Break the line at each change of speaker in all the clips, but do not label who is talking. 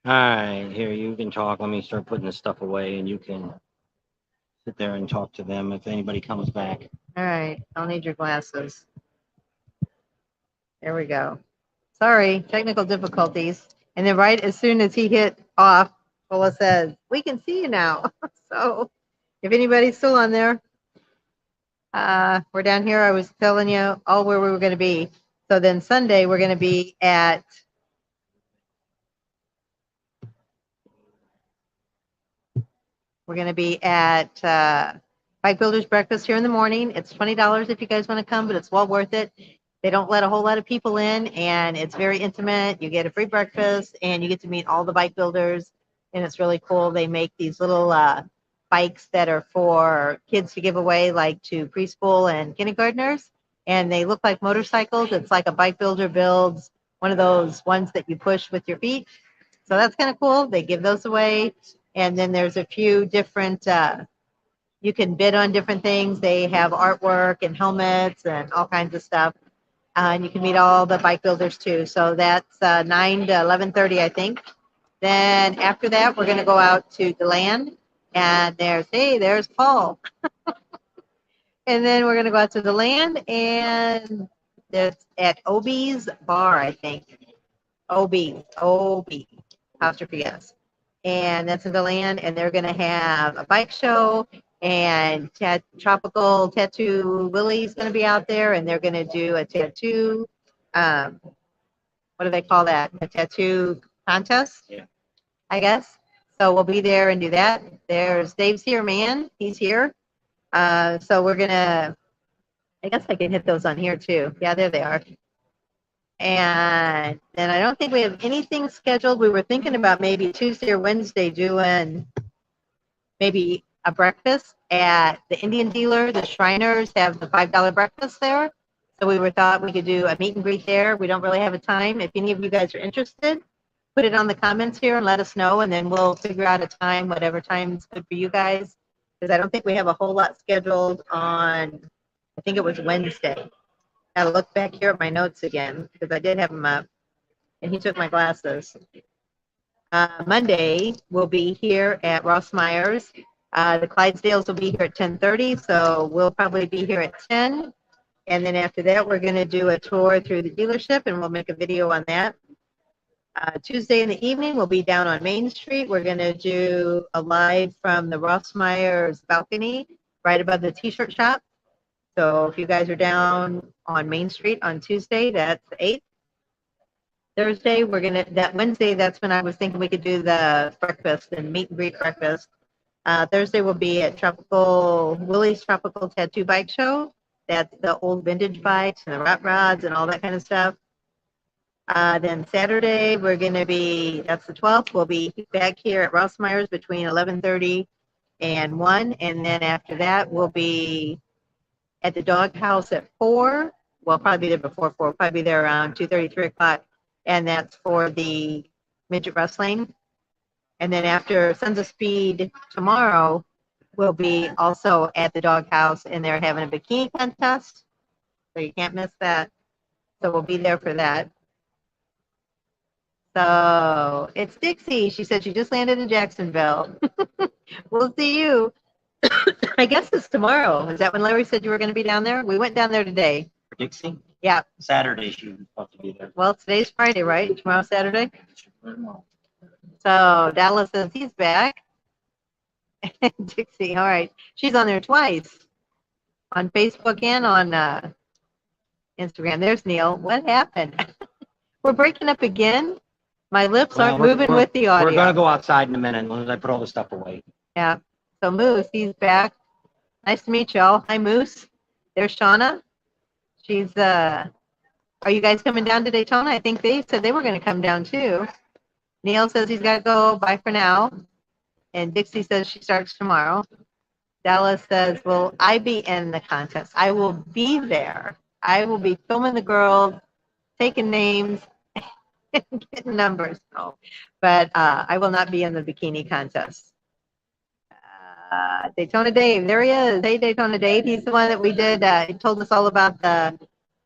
All right, here, you can talk. Let me start putting this stuff away, and you can sit there and talk to them if anybody comes back.
All right, I'll need your glasses. There we go. Sorry, technical difficulties. And then right as soon as he hit off, Paula says, "We can see you now." So if anybody's still on there, we're down here. I was telling you all where we were going to be. So then Sunday we're going to be at Bike Builders Breakfast here in the morning. It's $20 if you guys want to come, but it's well worth it. They don't let a whole lot of people in, and it's very intimate. You get a free breakfast, and you get to meet all the bike builders, and it's really cool. They make these little bikes that are for kids to give away, like to preschool and kindergartners, and they look like motorcycles. It's like a bike builder builds one of those ones that you push with your feet. So that's kind of cool. They give those away. And then there's a few different, you can bid on different things. They have artwork and helmets and all kinds of stuff. And you can meet all the bike builders too. So that's 9 to 11:30, I think. Then after that, we're going to go out to DeLand. And there's Paul. And then we're going to go out to DeLand. And it's at Obie's Bar, I think. Obie, apostrophe S. And that's in DeLand. And they're going to have a bike show. And Tropical Tattoo Willie's going to be out there, and they're going to do a tattoo. What do they call that? A tattoo contest,
Yeah.
I guess. So we'll be there and do that. There's Dave's here, man. He's here. So we're gonna. I guess I can hit those on here too. Yeah, there they are. And then I don't think we have anything scheduled. We were thinking about maybe Tuesday or Wednesday doing maybe a breakfast at the Indian dealer. The Shriners have the $5 breakfast there. So we thought we could do a meet and greet there. We don't really have a time. If any of you guys are interested, put it on the comments here and let us know, and then we'll figure out a time, whatever time is good for you guys. Because I don't think we have a whole lot scheduled on, I think it was Wednesday. Gotta look back here at my notes again, because I did have them up, and he took my glasses. Monday, we'll be here at Ross Myers. The Clydesdales will be here at 10:30, so we'll probably be here at 10. And then after that, we're going to do a tour through the dealership, and we'll make a video on that. Tuesday in the evening, we'll be down on Main Street. We're going to do a live from the Ross Myers balcony right above the T-shirt shop. So if you guys are down on Main Street on Tuesday, that's the 8th. Thursday, Wednesday, that's when I was thinking we could do the breakfast and meet and greet breakfast. Thursday will be at Willie's Tropical Tattoo Bike Show. That's the old vintage bikes and the rot rods and all that kind of stuff. Then Saturday, that's the 12th, we'll be back here at Ross Myers between 11:30 and 1. And then after that, we'll be at the Doghouse at 4. We'll probably be there before 4. We'll probably be there around 2:30, 3 o'clock. And that's for the midget wrestling. And then after Sons of Speed tomorrow, we'll be also at the Doghouse, and they're having a bikini contest. So you can't miss that. So we'll be there for that. So it's Dixie. She said she just landed in Jacksonville. We'll see you. I guess it's tomorrow. Is that when Larry said you were going to be down there? We went down there today.
For Dixie?
Yeah.
Saturday, she was supposed to be there.
Well, today's Friday, right? Tomorrow's Saturday? So Dallas says he's back. Dixie, all right. She's on there twice. On Facebook and on Instagram. There's Neil. What happened? We're breaking up again. My lips aren't moving with the audio.
We're going to go outside in a minute as I put all the stuff away.
Yeah. So Moose, he's back. Nice to meet y'all. Hi, Moose. There's Shauna. She's, are you guys coming down to Daytona? I think they said they were going to come down too. Neil says he's got to go. Bye for now. And Dixie says she starts tomorrow. Dallas says, will I be in the contest? I will be there. I will be filming the girls, taking names, and getting numbers. No. But I will not be in the bikini contest. Daytona Dave, there he is. Hey, Daytona Dave. He's the one that we did. He told us all about the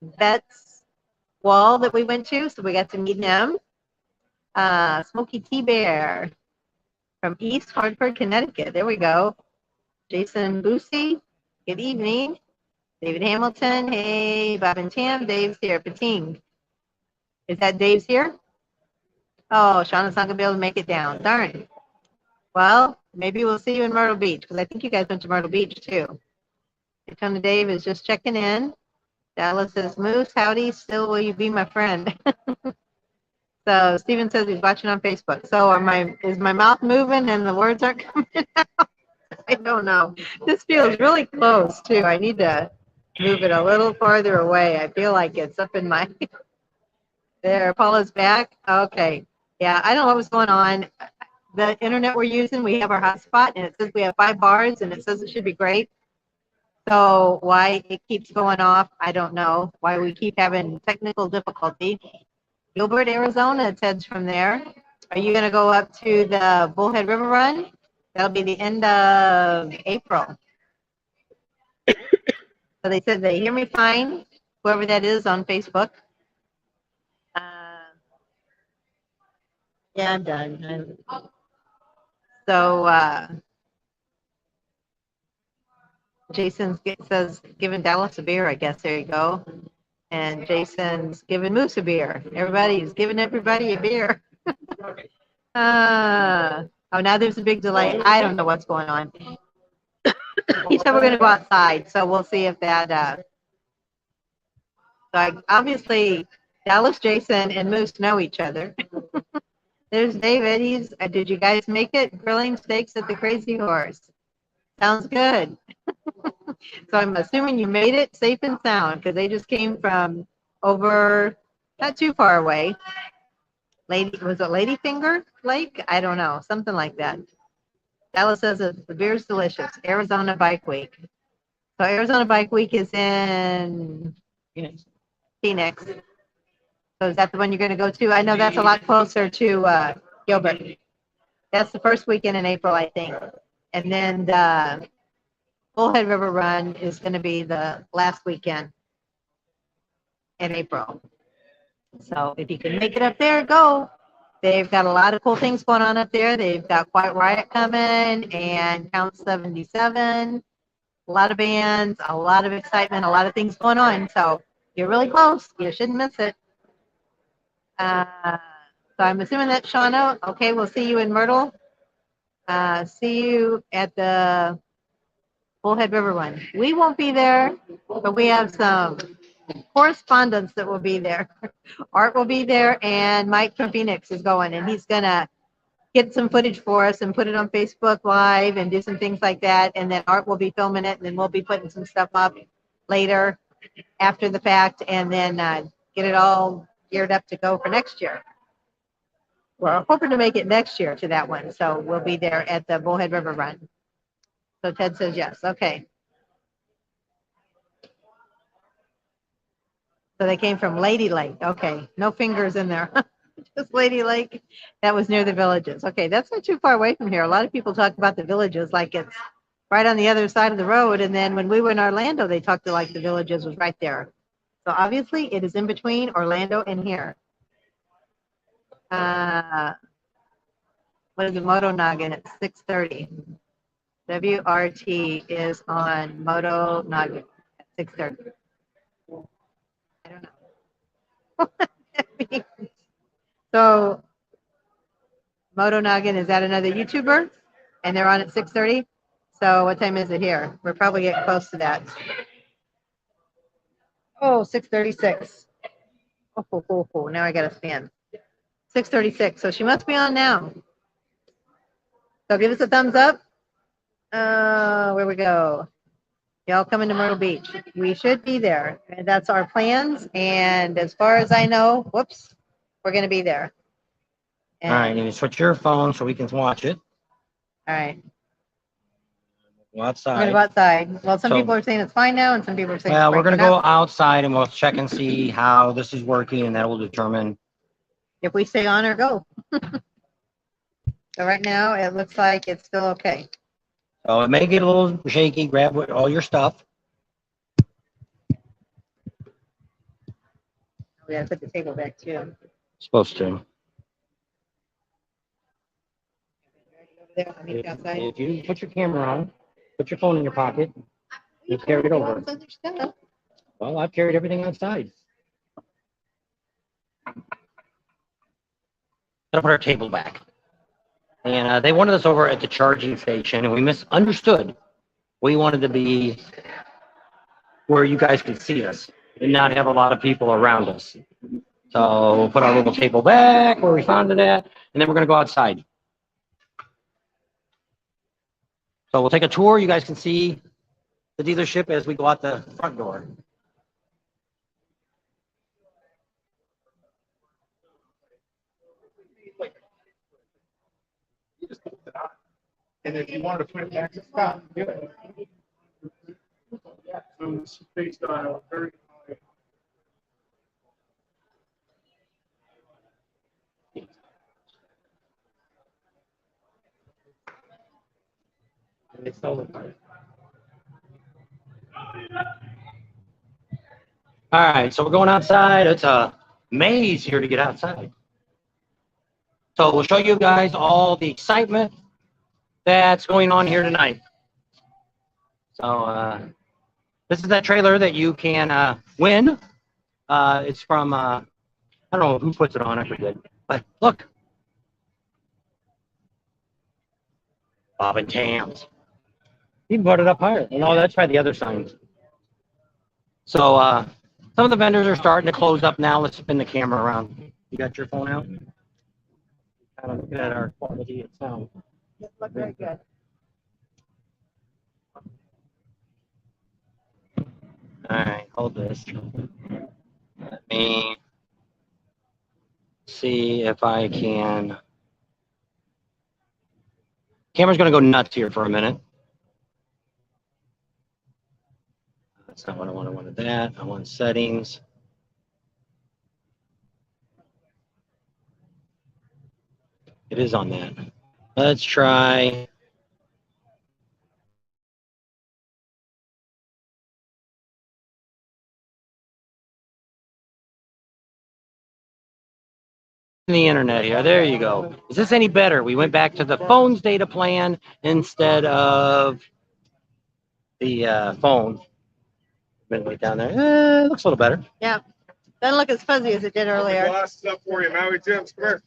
vets wall that we went to, so we got to meet him. Smoky Tea Bear from East Hartford, Connecticut. There we go. Jason Boosie, good evening. David Hamilton, hey, Bob and Tam, Dave's here. Pating. Is that Dave's here? Oh, Shauna's not going to be able to make it down. Darn. Well, maybe we'll see you in Myrtle Beach, because I think you guys went to Myrtle Beach, too. Daytona Dave is just checking in. Dallas says, Moose, howdy, still will you be my friend? So Steven says he's watching on Facebook. So is my mouth moving and the words aren't coming out? I don't know. This feels really close, too. I need to move it a little farther away. I feel like it's up in my... There, Paula's back. Okay. Yeah, I don't know what was going on. The internet we're using, we have our hotspot, and it says we have 5 bars, and it says it should be great. So why it keeps going off, I don't know. Why we keep having technical difficulty. Gilbert, Arizona, Ted's from there. Are you going to go up to the Bullhead River Run? That'll be the end of April. So they said they hear me fine, whoever that is on Facebook. Yeah, I'm done. So Jason says, giving Dallas a beer, I guess. There you go. And Jason's giving Moose a beer. Everybody's giving everybody a beer. Oh, now there's a big delay. I don't know what's going on. He said we're going to go outside, so we'll see if that. So obviously, Dallas, Jason, and Moose know each other. There's David. Did you guys make it? Grilling steaks at the Crazy Horse. Sounds good. So I'm assuming you made it safe and sound, because they just came from over, not too far away. Was it Ladyfinger Lake? I don't know. Something like that. Dallas says that the beer's delicious. Arizona Bike Week. So Arizona Bike Week is in Phoenix. So is that the one you're going to go to? I know that's a lot closer to Gilbert. That's the first weekend in April, I think. And then the Bullhead River Run is going to be the last weekend in April. So if you can make it up there, go. They've got a lot of cool things going on up there. They've got Quiet Riot coming and Count 77. A lot of bands, a lot of excitement, a lot of things going on. So you're really close. You shouldn't miss it. So I'm assuming that's Shauna. Okay, we'll see you in Myrtle. See you at the Bullhead River Run. We won't be there, but we have some correspondents that will be there. Art will be there, and Mike from Phoenix is going, and he's going to get some footage for us and put it on Facebook Live and do some things like that. And then Art will be filming it, and then we'll be putting some stuff up later after the fact, and then get it all geared up to go for next year. We're hoping to make it next year to that one, so we'll be there at the Bullhead River Run. So Ted says yes. Okay. So they came from Lady Lake. Okay. No fingers in there. Just Lady Lake. That was near the Villages. Okay. That's not too far away from here. A lot of people talk about the Villages like it's right on the other side of the road. And then when we were in Orlando, they talked to like the Villages was right there. So obviously it is in between Orlando and here. What is the Moto Noggin at 6:30? WRT is on Moto Noggin at 6:30. I don't know what that means. So Moto Noggin, is that another YouTuber? And they're on at 6:30? So what time is it here? We're probably getting close to that. Oh, 6:36. Oh, now I got to scan. 6:36. So she must be on now. So give us a thumbs up. Where we go. Y'all coming to Myrtle Beach. We should be there. And that's our plans. And as far as I know, whoops, we're going to be there.
And, all right, you switch your phone so we can watch it.
All right.
Go outside.
We're going to go outside. Well, some people are saying it's fine now, and some people are saying
well, we're going to go outside, and we'll check and see how this is working, and that will determine
if we stay on or go. So right now, it looks like it's still okay.
So it may get a little shaky. Grab all your stuff.
We got to put the table back, too.
Supposed to.
there. I'll meet you outside.
If you put your camera on, put your phone in your pocket, you carry it over. Well, I've carried everything outside. Gotta put our table back. And they wanted us over at the charging station, and we misunderstood. We wanted to be where you guys could see us and not have a lot of people around us. So we'll put our little table back where we found it at, and then we're going to go outside. So we'll take a tour. You guys can see the dealership as we go out the front door.
And if you wanted to put it back to stop, do it. So it's based on a very high.
All right, so we're going outside. It's a maze here to get outside. So we'll show you guys all the excitement that's going on here tonight. So this is that trailer that you can win. It's from, I don't know who puts it on, I forget. But look. Bob and Tams. You can put it up higher. No, that's probably the other signs. So some of the vendors are starting to close up now. Let's spin the camera around. You got your phone out? Kind of looking at our quality of sound.
It looked very good.
All right, hold this. Let me see if I can. Camera's going to go nuts here for a minute. That's not what I want. I wanted that. I want settings. It is on that. Let's try. The internet here. There you go. Is this any better? We went back to the phone's data plan instead of the phone. Midway down there. It looks a little better.
Yeah. Doesn't look as fuzzy as it did earlier.
Glasses up for you, Maui Jim's. Come here.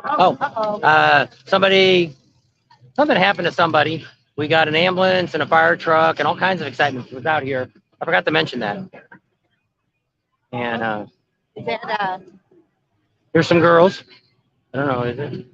Oh, something happened to somebody. We got an ambulance and a fire truck and all kinds of excitement was out here. I forgot to mention that. And
Is that,
here's some girls. I don't know, is it?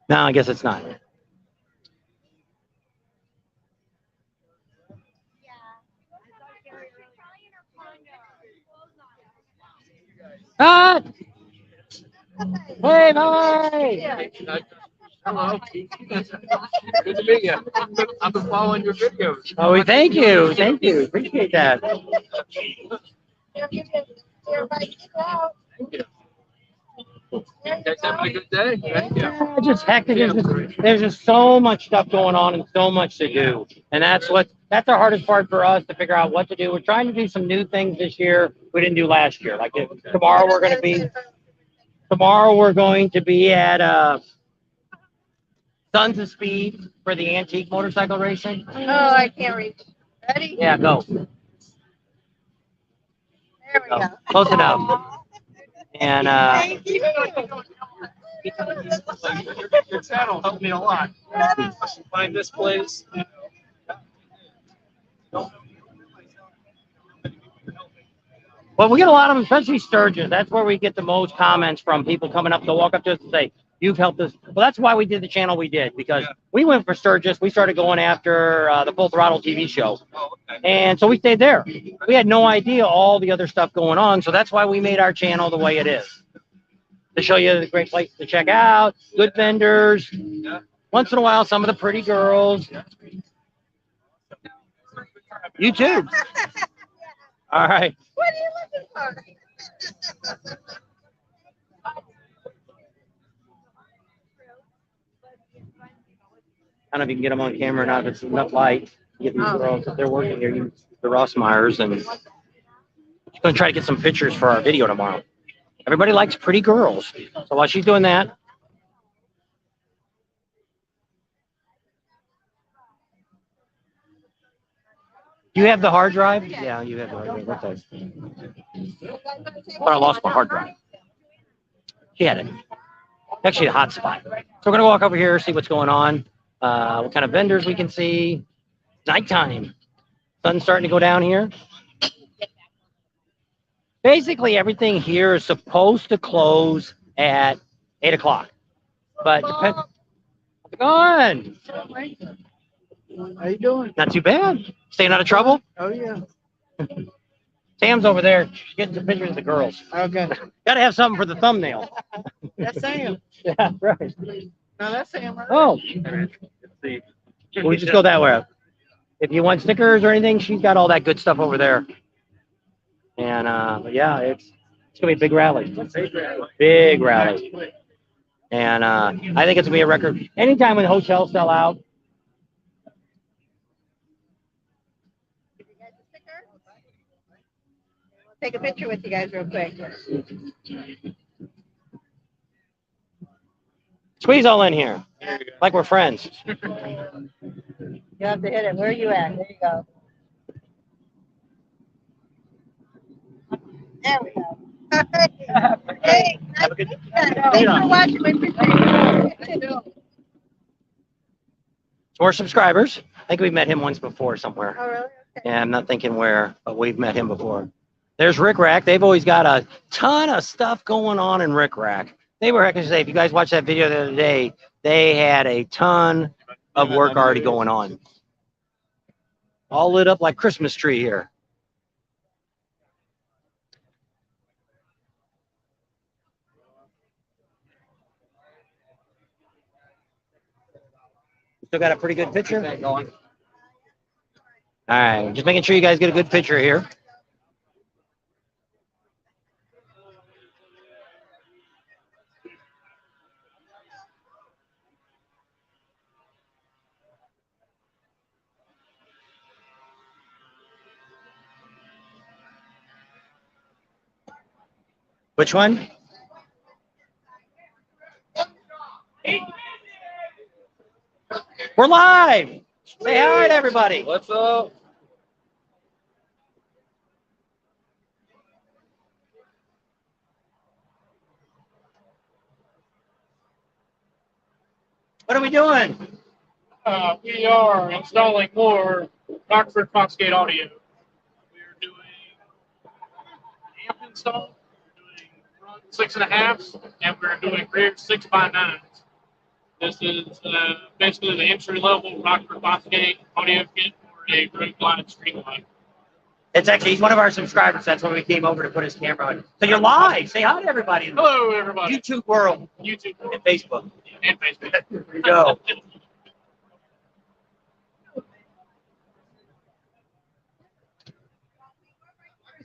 No, I guess it's not. Ah! Hey, bye!
Hello. Good to meet you. I've been following your videos.
Oh, thank you. Thank you. Appreciate that.
Thank you. You guys having a good day? Thank you.
Just hectic. There's just so much stuff going on and so much to do. And that's the hardest part for us to figure out what to do. We're trying to do some new things this year we didn't do last year. Like tomorrow we're going to be at Sons of Speed for the antique motorcycle racing.
oh, I can't reach. Ready?
Yeah, go.
There we go.
Close enough. And
Thank you.
Your channel helped me a lot. Find this place.
well, we get a lot of them, especially Sturgis. That's where we get the most comments from people coming up to walk up to us and say, you've helped us. Well, that's why we did the channel we did, because we went for Sturgis. We started going after the Full Throttle TV show. And so we stayed there. We had no idea all the other stuff going on. So that's why we made our channel the way it is. To show you the great places to check out, good vendors. Once in a while, some of the pretty girls. YouTube. All right.
What are you looking for?
I don't know if you can get them on camera or not. If it's enough light. Get these girls, if they're working here, the Rossmeyers, and she's going to try to get some pictures for our video tomorrow. Everybody likes pretty girls. So while she's doing that, you have the hard drive? Yeah, you have the hard drive. Okay. But I lost my hard drive. She had it. Actually, a hot spot. So we're going to walk over here, see what's going on, what kind of vendors we can see. Nighttime. Sun's starting to go down here. Basically, everything here is supposed to close at 8 o'clock. But depends. How's it going?
How you doing?
Not too bad. Staying out of trouble?
Oh yeah.
Sam's over there. She's getting some pictures of the girls.
Okay.
Got to have something for the thumbnail.
That's Sam.
Yeah, right.
No, that's Sam. Right?
Oh. We'll just go that way. If you want stickers or anything, she's got all that good stuff over there. And but yeah, it's gonna be a big rally. Big rally. And I think it's gonna be a record. Anytime when hotels sell out.
Take a picture with you guys real quick.
Squeeze all in here. Like we're friends.
You have to hit it. Where are you at? There you go. There we go. Hey,
Have a good
thanks for watching. We appreciate it.
More subscribers. I think we met him once before somewhere.
Oh, really? Okay.
Yeah, I'm not thinking where, but we've met him before. There's Rick Rack. They've always got a ton of stuff going on in Rick Rack. They were, I can say, if you guys watched that video the other day, they had a ton of work already going on. All lit up like Christmas tree here. Still got a pretty good picture? All right, just making sure you guys get a good picture here. Which one? We're live. Say hi to everybody.
What's up?
What are we doing?
We are installing more Rockford Foxgate audio. We're doing amp install, we're doing front 6.5s, and we're doing rear 6x9s. This is basically the entry level Rockford Foxgate audio kit for a road glide streamline.
It's actually, he's one of our subscribers. That's when we came over to put his camera on. So you're live. Say hi to everybody.
Hello, everybody.
YouTube world
YouTube
and Facebook.
and Facebook.
There you go.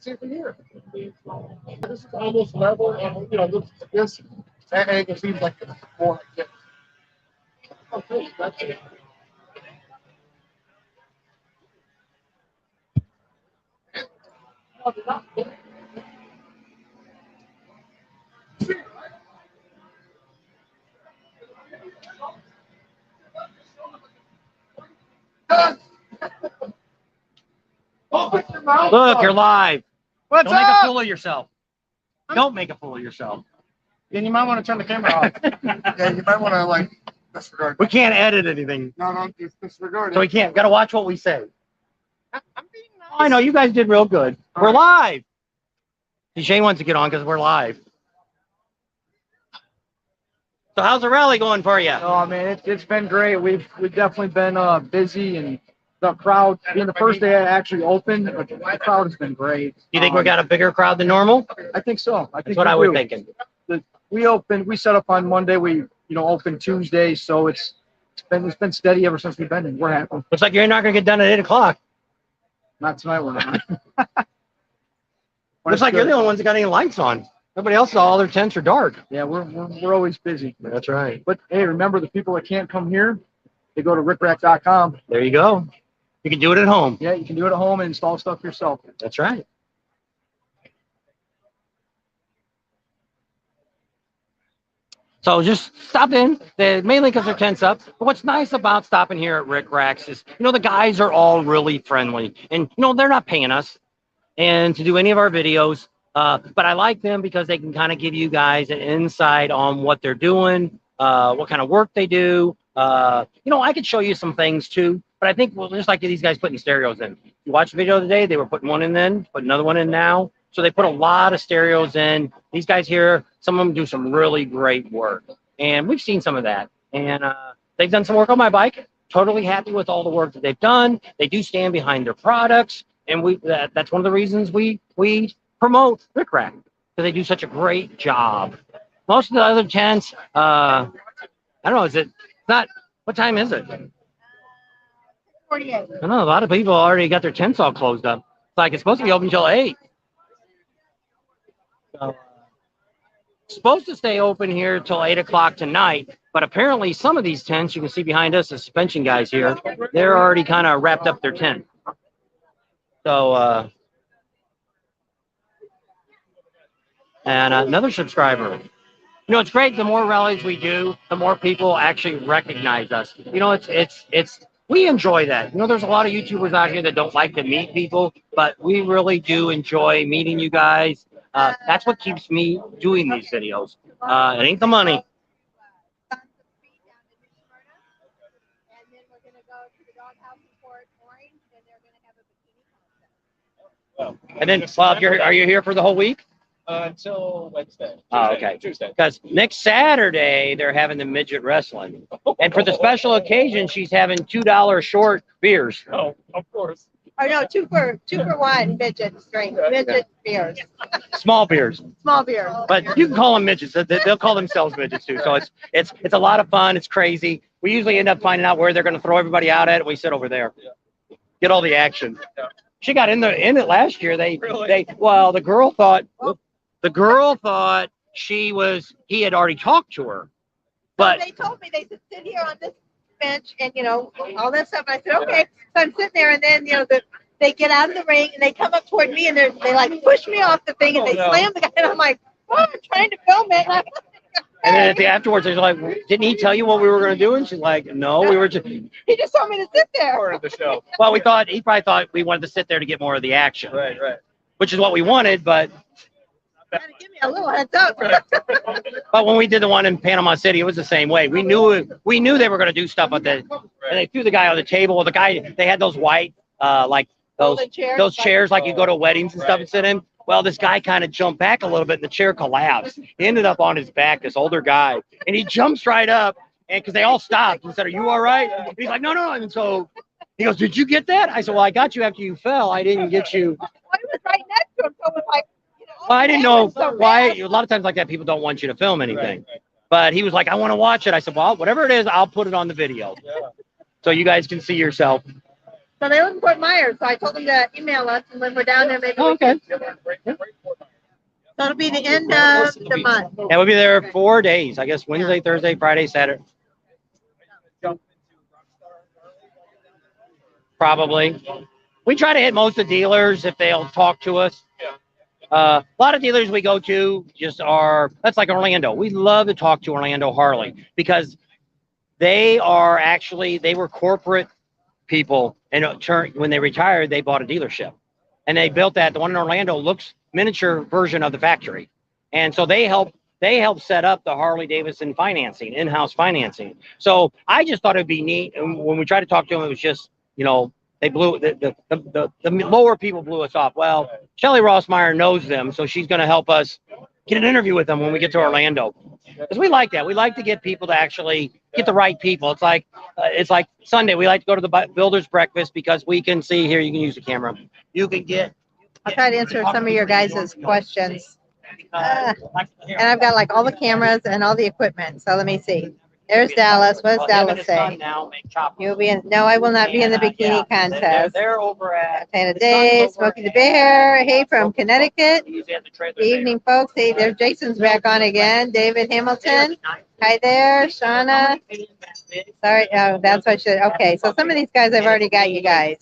Over here. This is almost level, and you know this that angle seems like it's more like this. Okay, that's it.
Look, you're live.
What's
Don't make a
up?
fool of yourself. Don't make a fool of yourself.
And you might want to turn the camera off. Yeah, you might want to like disregard.
We can't edit anything.
No, just disregard
So
it.
we can't. Got to watch what we say.
I'm being nice.
I know you guys did real good. We're live. Shane wants to get on because we're live. So how's the rally going for you?
Oh man, it's been great. We've definitely been busy, and the crowd being the first day I actually opened, the crowd has been great.
You think we got a bigger crowd than normal?
I think so. I
That's
think
what
we
I was
do.
thinking.
We set up on Monday. We opened Tuesday, so it's been steady ever since we've been in. We're happy.
Looks like you're not going to get done at 8 o'clock.
Not tonight, we're not.
Looks like you're the only ones that got any lights on. Everybody else, all their tents are dark.
Yeah, we're always busy.
That's right.
But hey, remember the people that can't come here, they go to rickrack.com.
There you go. You can do it at home.
Yeah, you can do it at home and install stuff yourself.
That's right. So just stop in, mainly because their tent's up. But what's nice about stopping here at Rick Racks is, the guys are all really friendly. And, they're not paying us and to do any of our videos. But I like them because they can kind of give you guys an insight on what they're doing, what kind of work they do. I could show you some things too, but I think just like these guys putting stereos in. You watch the video today, they were putting one in then, put another one in now. So they put a lot of stereos in. These guys here, some of them do some really great work. And we've seen some of that. And they've done some work on my bike. Totally happy with all the work that they've done. They do stand behind their products. And that's one of the reasons we promote Rick Rack, because they do such a great job. Most of the other tents, I don't know, what time is it?
48.
I don't know, a lot of people already got their tents all closed up. It's like it's supposed to be open until 8. So, supposed to stay open here till 8 o'clock tonight, but apparently some of these tents, you can see behind us, the suspension guys here, they're already kind of wrapped up their tent. So, and another subscriber. It's great. The more rallies we do, the more people actually recognize us. We enjoy that. There's a lot of YouTubers out here that don't like to meet people, but we really do enjoy meeting you guys. That's what keeps me doing these videos. It ain't the money. And then, Bob, are you here for the whole week?
Until Wednesday.
Oh, okay.
Tuesday.
Because next Saturday they're having the midget wrestling, and for the special occasion, she's having $2 short beers.
Oh, of course.
Oh no, two for one midget drink, midget beers,
Small beers,
small beers.
but you can call them midgets. They'll call themselves midgets too. So it's a lot of fun. It's crazy. We usually end up finding out where they're going to throw everybody out at, and we sit over there, get all the action.
Yeah.
She got in it last year. The girl thought he had already talked to her, but
They told me, they said, sit here on this bench and, all that stuff. And I said, okay. So I'm sitting there and then, they get out of the ring and they come up toward me and they like push me off the thing and they slam the guy. And I'm like, oh, I'm trying to film it.
And then afterwards, they're like, didn't he tell you what we were going to do? And she's like, no, we were just.
He just told me to sit there.
Part of the show.
Well, he probably thought we wanted to sit there to get more of the action.
Right.
Which is what we wanted, but.
Gotta give me a little heads up.
But when we did the one in Panama City, it was the same way. We knew they were going to do stuff with it. And they threw the guy on the table. They had those white, like those chairs like you go to weddings and stuff and sit in. Well, this guy kind of jumped back a little bit and the chair collapsed. He ended up on his back, this older guy, and he jumps right up. And because they all stopped and said, "Are you all right?" And he's like, "No." And so he goes, "Did you get that?" I said, "Well, I got you after you fell. I didn't get you."
I was right next to him, so it was like,
Well, I didn't know why. A lot of times like that, people don't want you to film anything.
Right.
But he was like, "I want to watch it." I said, "Well, whatever it is, I'll put it on the video, so you guys can see yourself."
So they live in Fort Myers, so I told them to email us, and when we're down there, maybe
Okay.
so it'll be the end of the month.
And we'll be there 4 days. I guess Wednesday, Thursday, Friday, Saturday. Probably. We try to hit most of the dealers if they'll talk to us. A lot of dealers we go to that's like Orlando. We love to talk to Orlando Harley because they were corporate people, and when they retired, they bought a dealership, and they built that. The one in Orlando looks miniature version of the factory, and so they help set up the Harley Davidson financing, in-house financing. So I just thought it'd be neat, and when we tried to talk to them, it was just they blew the lower people blew us off. Well, Shelly Rossmeyer knows them, so she's going to help us get an interview with them when we get to Orlando. Because we like that. We like to get people to actually get the right people. It's like Sunday. We like to go to the builder's breakfast because we can see here. You can use the camera. You can get.
I'll try to answer some of your guys' questions. And I've got like all the cameras and all the equipment. So let me see. There's Dallas. What does
Well, him and
Dallas
his son
say?
now make chop.
You'll be in. No, I will not be in the
And,
bikini
yeah,
contest.
They're over at
Santa
his son's
Day,
over
Smokey the
at,
Bear. Hey, from
Smokey the
Connecticut.
He's at the trailer
Good evening, folks. Hey, there's Jason's back on again. David Hamilton. Hi there, Shauna. Sorry, oh, that's what I should. Okay, so some of these guys I've already got you guys.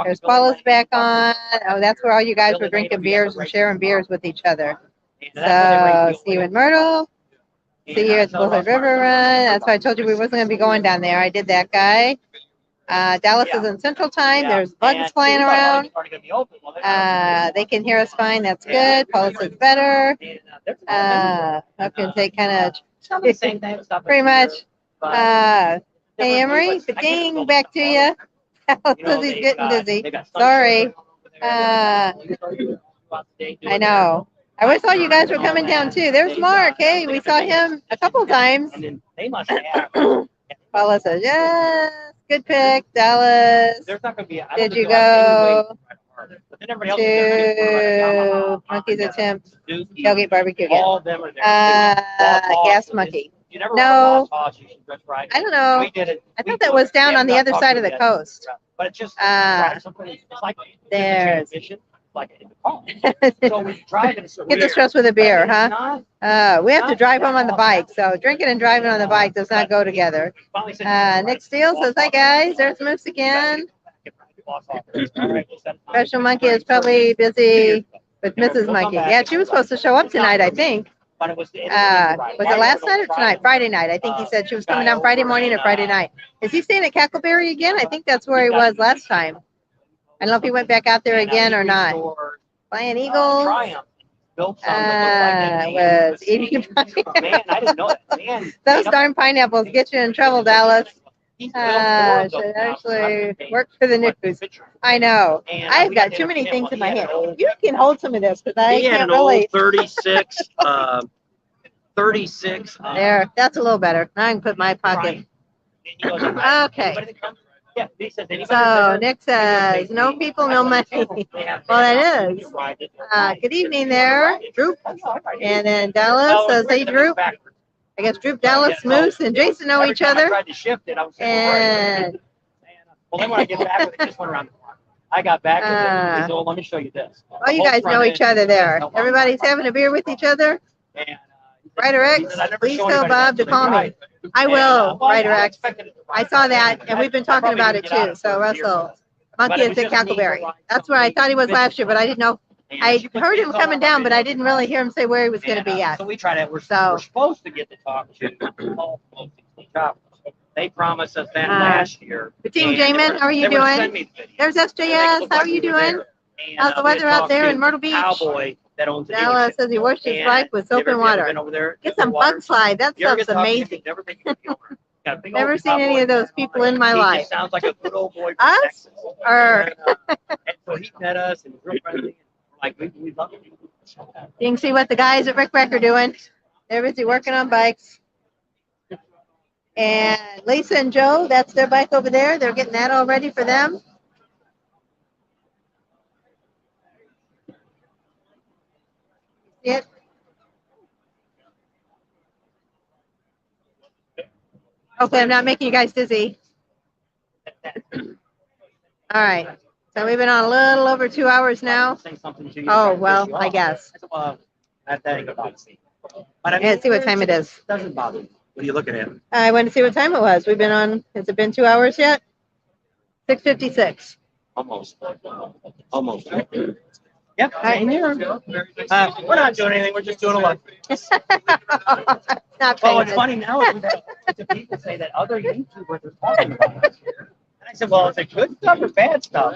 There's Paula's back on. Oh, that's where all you guys were drinking beers and sharing beers with each other. So, Stephen Myrtle. See you at the Bullhead River Run. That's why I told you we wasn't going to be going down there. I did that guy. Dallas is in Central Time. There's bugs flying around. They can hear us fine. That's good. Paula says better. Okay, they kind of pretty much. Hey, Emery, ding, back to you. Dallas says he's getting busy. Sorry. I know. I wish all you guys were coming down too. There's Mark. Hey, we saw him a couple times. Paula says, yes, good pick, Dallas. Did you go to Monkey's Attempt Tailgate Barbecue again?
All of them are there.
Gas Monkey. No, I don't know. I thought that was down on the other side of the coast.
But it's just it's like
There's.
like so when you drive in
Get the stress with a beer, huh? We have to drive home on the bike, so drinking and driving on the bike does not go together. Nick Steele says, hi guys, there's Moose again. Special Monkey is probably busy with Mrs. Monkey. Yeah, she was supposed to show up tonight, I think. Was it last night or tonight? Friday night. I think he said she was coming down Friday morning or Friday night. Is he staying at Cackleberry again? I think that's where he was last time. I don't know if he went back out there again or not. Flying Eagles. Was eating
Man, I didn't know that. Man,
those darn pineapples get you in trouble, Dallas. Should actually work for the news. I know. I've got too many things in my hand. You can hold some of this because I
he had
can't
an
really.
old 36, 36.
There, that's a little better. Now I can put my pocket. Okay. So Nick says, no people, no money. Well, that is. Good evening there, Droop. And then Dallas says, hey, Droop. I guess Droop, Dallas, Moose, and Jason know each other. And
well, then when I get back, it just went around the corner. I got back and said, well, let me show you this.
Well, you guys know each other there. Everybody's having a beer with each other. Ryder X, please tell Bob to call me. I will, Ryder X. I saw that, and we've been talking about it too. So Russell, Monkey is at Cackleberry. That's where I thought he was last year, but I didn't know. I heard him coming down, but I didn't really hear him say where he was going to be at.
So we tried it. We're supposed to get to talk to all shoppers. They promised us that last year.
Team Jamin, how are you doing? There's SJS. How are you doing? How's the weather out there in Myrtle Beach?
Cowboy that owns the
Dallas says he washed his bike with soap and water. Get some bug slide. That stuff's amazing. Never seen any of those people in my life.
He just sounds like a good old boy.
Us? Or
and so he met us and was real friendly. Like we love him.
You can see what the guys at Rick Wreck are doing. They're busy working on bikes. And Lisa and Joe, that's their bike over there. They're getting that all ready for them. See it? Hopefully I'm not making you guys dizzy. All right. So we've been on a little over 2 hours now. Oh, well, I guess. Yeah, see what time it is.
Doesn't bother me. What are you looking at?
I wanted to see what time it was. We've been on, has it been 2 hours yet? 6:56.
Almost. Yep. We're not doing anything. We're just doing a lot. Well, what's funny now is that people say that other YouTubers are talking about us. And I said, well, is it good stuff or bad stuff?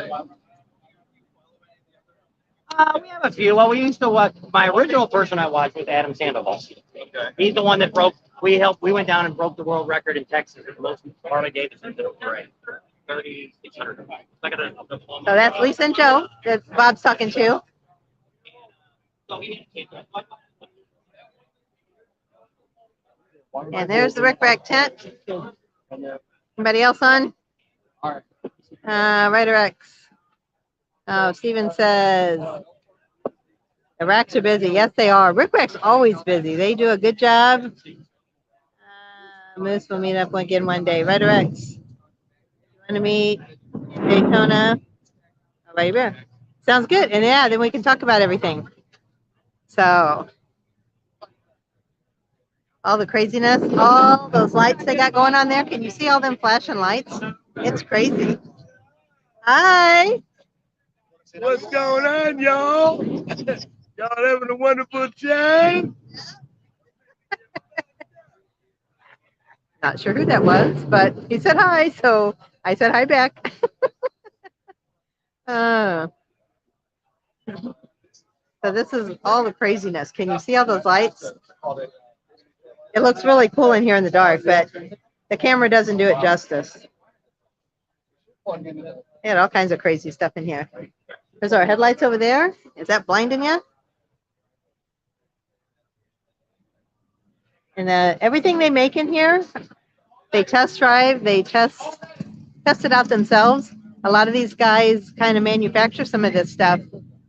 We have a few. Well, we used to watch. My original person I watched was Adam Sandoval. He's the one that broke. We went down and broke the world record in Texas. The most Harley Davidson did over 3,600.
So that's Lisa and Joe that Bob's talking to. And there's the Rick Rack tent. Anybody else on? Ryder X. Oh, Steven says the racks are busy. Yes, they are. Rick Rack's always busy. They do a good job. Moose will meet up again one day. Redirects. You want to meet in Daytona? Right here. Sounds good. And yeah, then we can talk about everything. So, all the craziness, all those lights they got going on there. Can you see all them flashing lights? It's crazy. Hi.
What's going on, y'all? Y'all having a wonderful time?
Not sure who that was, but he said hi, so I said hi back. So this is all the craziness. Can you see all those lights? It looks really cool in here in the dark, but the camera doesn't do it justice. They had all kinds of crazy stuff in here. There's our headlights over there. Is that blinding you? And everything they make in here, they test drive, they test it out themselves. A lot of these guys kind of manufacture some of this stuff.